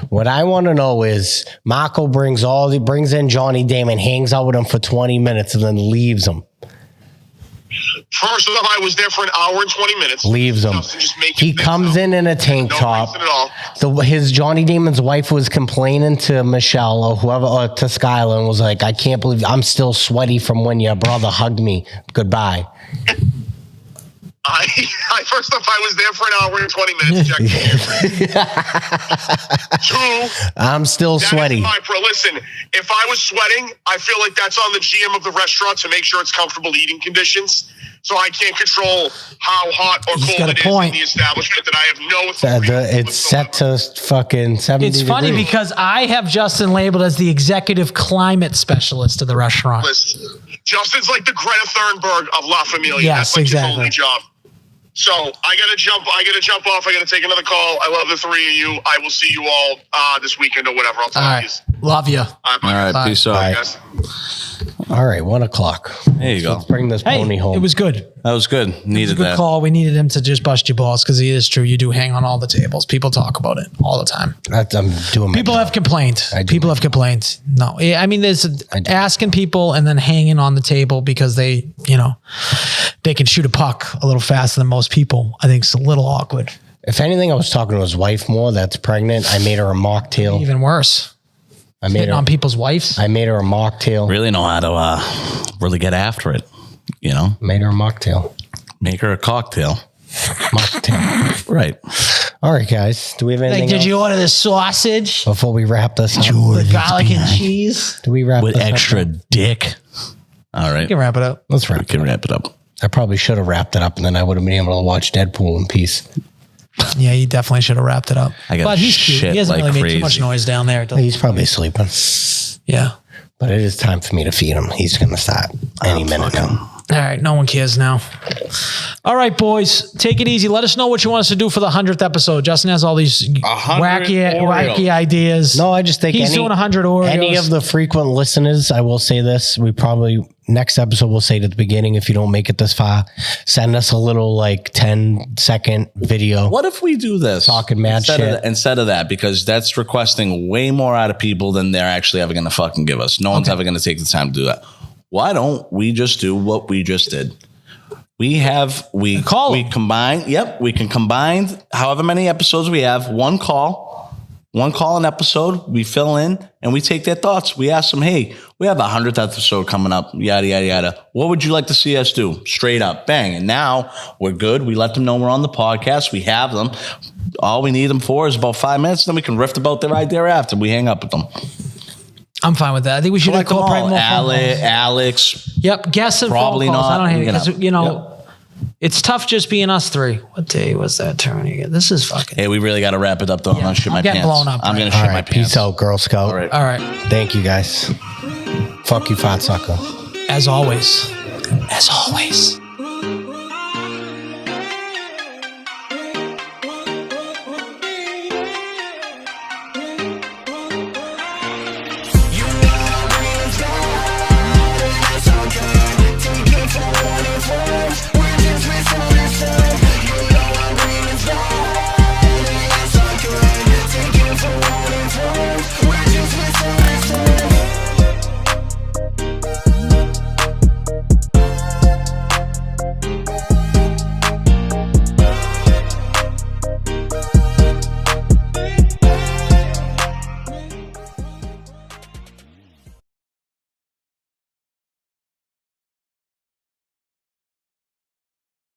What I want to know is Marco brings in Johnny Damon, hangs out with him for 20 minutes and then leaves him. First off, I was there for an hour and 20 minutes. Leaves him. He comes in a tank top. His Johnny Damon's wife was complaining to Michelle or whoever, or to Skylar, and was like, I can't believe I'm still sweaty from when your brother hugged me. Goodbye. First off, I was there for an hour and 20 minutes. Two, I'm still sweaty. Listen, if I was sweating, I feel like that's on the GM of the restaurant to make sure it's comfortable eating conditions. So I can't control how hot or He's cold got a it is point. in the establishment that I have no authority. It's set to fucking 70 It's funny degrees. because I have Justin labeled as the executive climate specialist of the restaurant. Justin's like the Greta Thunberg of La Familia. Yes, That's like exactly. his only job. So I gotta jump off. I gotta take another call. I love the three of you. I will see you all this weekend or whatever. I'll talk All to right. you. Love you. All right, Bye. peace out. Bye. Guys. All right, 1 o'clock. There you go. Let's bring this Hey, pony home. it was good. That was good. It was a Needed good that. call. We needed him to just bust your balls because it is true. You do hang on all the tables. People talk about it all the time. I'm doing my People job. have complained. I do People my have complained. No, I mean, there's asking people and then hanging on the table because they, they can shoot a puck a little faster than most people. I think it's a little awkward. If anything, I was talking to his wife more. That's pregnant. I made her a mocktail. Even worse, I made hitting her on people's wives. I made her a mocktail. Really know how to really get after it. Made her a mocktail. Make her a cocktail. Mocktail. Right. All right, guys. Do we have anything Like, did else you order the sausage, before we wrap this up? the garlic and cheese? Do we wrap With this up? extra dick. All right. You can wrap it up. Let's We wrap can it up. wrap it up. I probably should have wrapped it up, and then I would have been able to watch Deadpool in peace. Yeah, you definitely should have wrapped it up. I got But he's cute. shit He hasn't like really made too much crazy. noise down there. He's probably sleeping, Yeah. but it is time for me to feed him. He's going to start any minute now. All right, no one cares now. All right, boys, take it easy. Let us know what you want us to do for the 100th episode. Justin has all these 100 wacky Oreos. ideas. No, I just think he's doing 100 Oreos. Any of the frequent listeners, I will say this. We probably, next episode, we'll say it at the beginning, if you don't make it this far, send us a little 10-second video. What if we do this? Talking mad instead shit. Instead of that, because that's requesting way more out of people than they're actually ever going to fucking give us. No one's ever going to take the time to do that. Why don't we just do what we just did? We combine. Yep, we can combine however many episodes we have. One call an episode. We fill in and we take their thoughts. We ask them, hey, we have a 100th episode coming up. Yada yada yada. What would you like to see us do? Straight up, bang. And now we're good. We let them know we're on the podcast. We have them. All we need them for is about 5 minutes. Then we can riff about their idea after we hang up with them. I'm fine with that. I think we should Collect them incorporate all. more phone calls. Alex. Yep, guests and Probably phone calls. not. I don't hate it You know. because it's tough just being us three. What day was that turn again? This is fucking. Hey, we really got to wrap it up, though. I'm going to shit I'm my getting pants. blown up, I'm right? going to All shit my right, pants. peace out, Girl Scout. All right. All right, Thank you, guys. Fuck you, fat sucker. as always.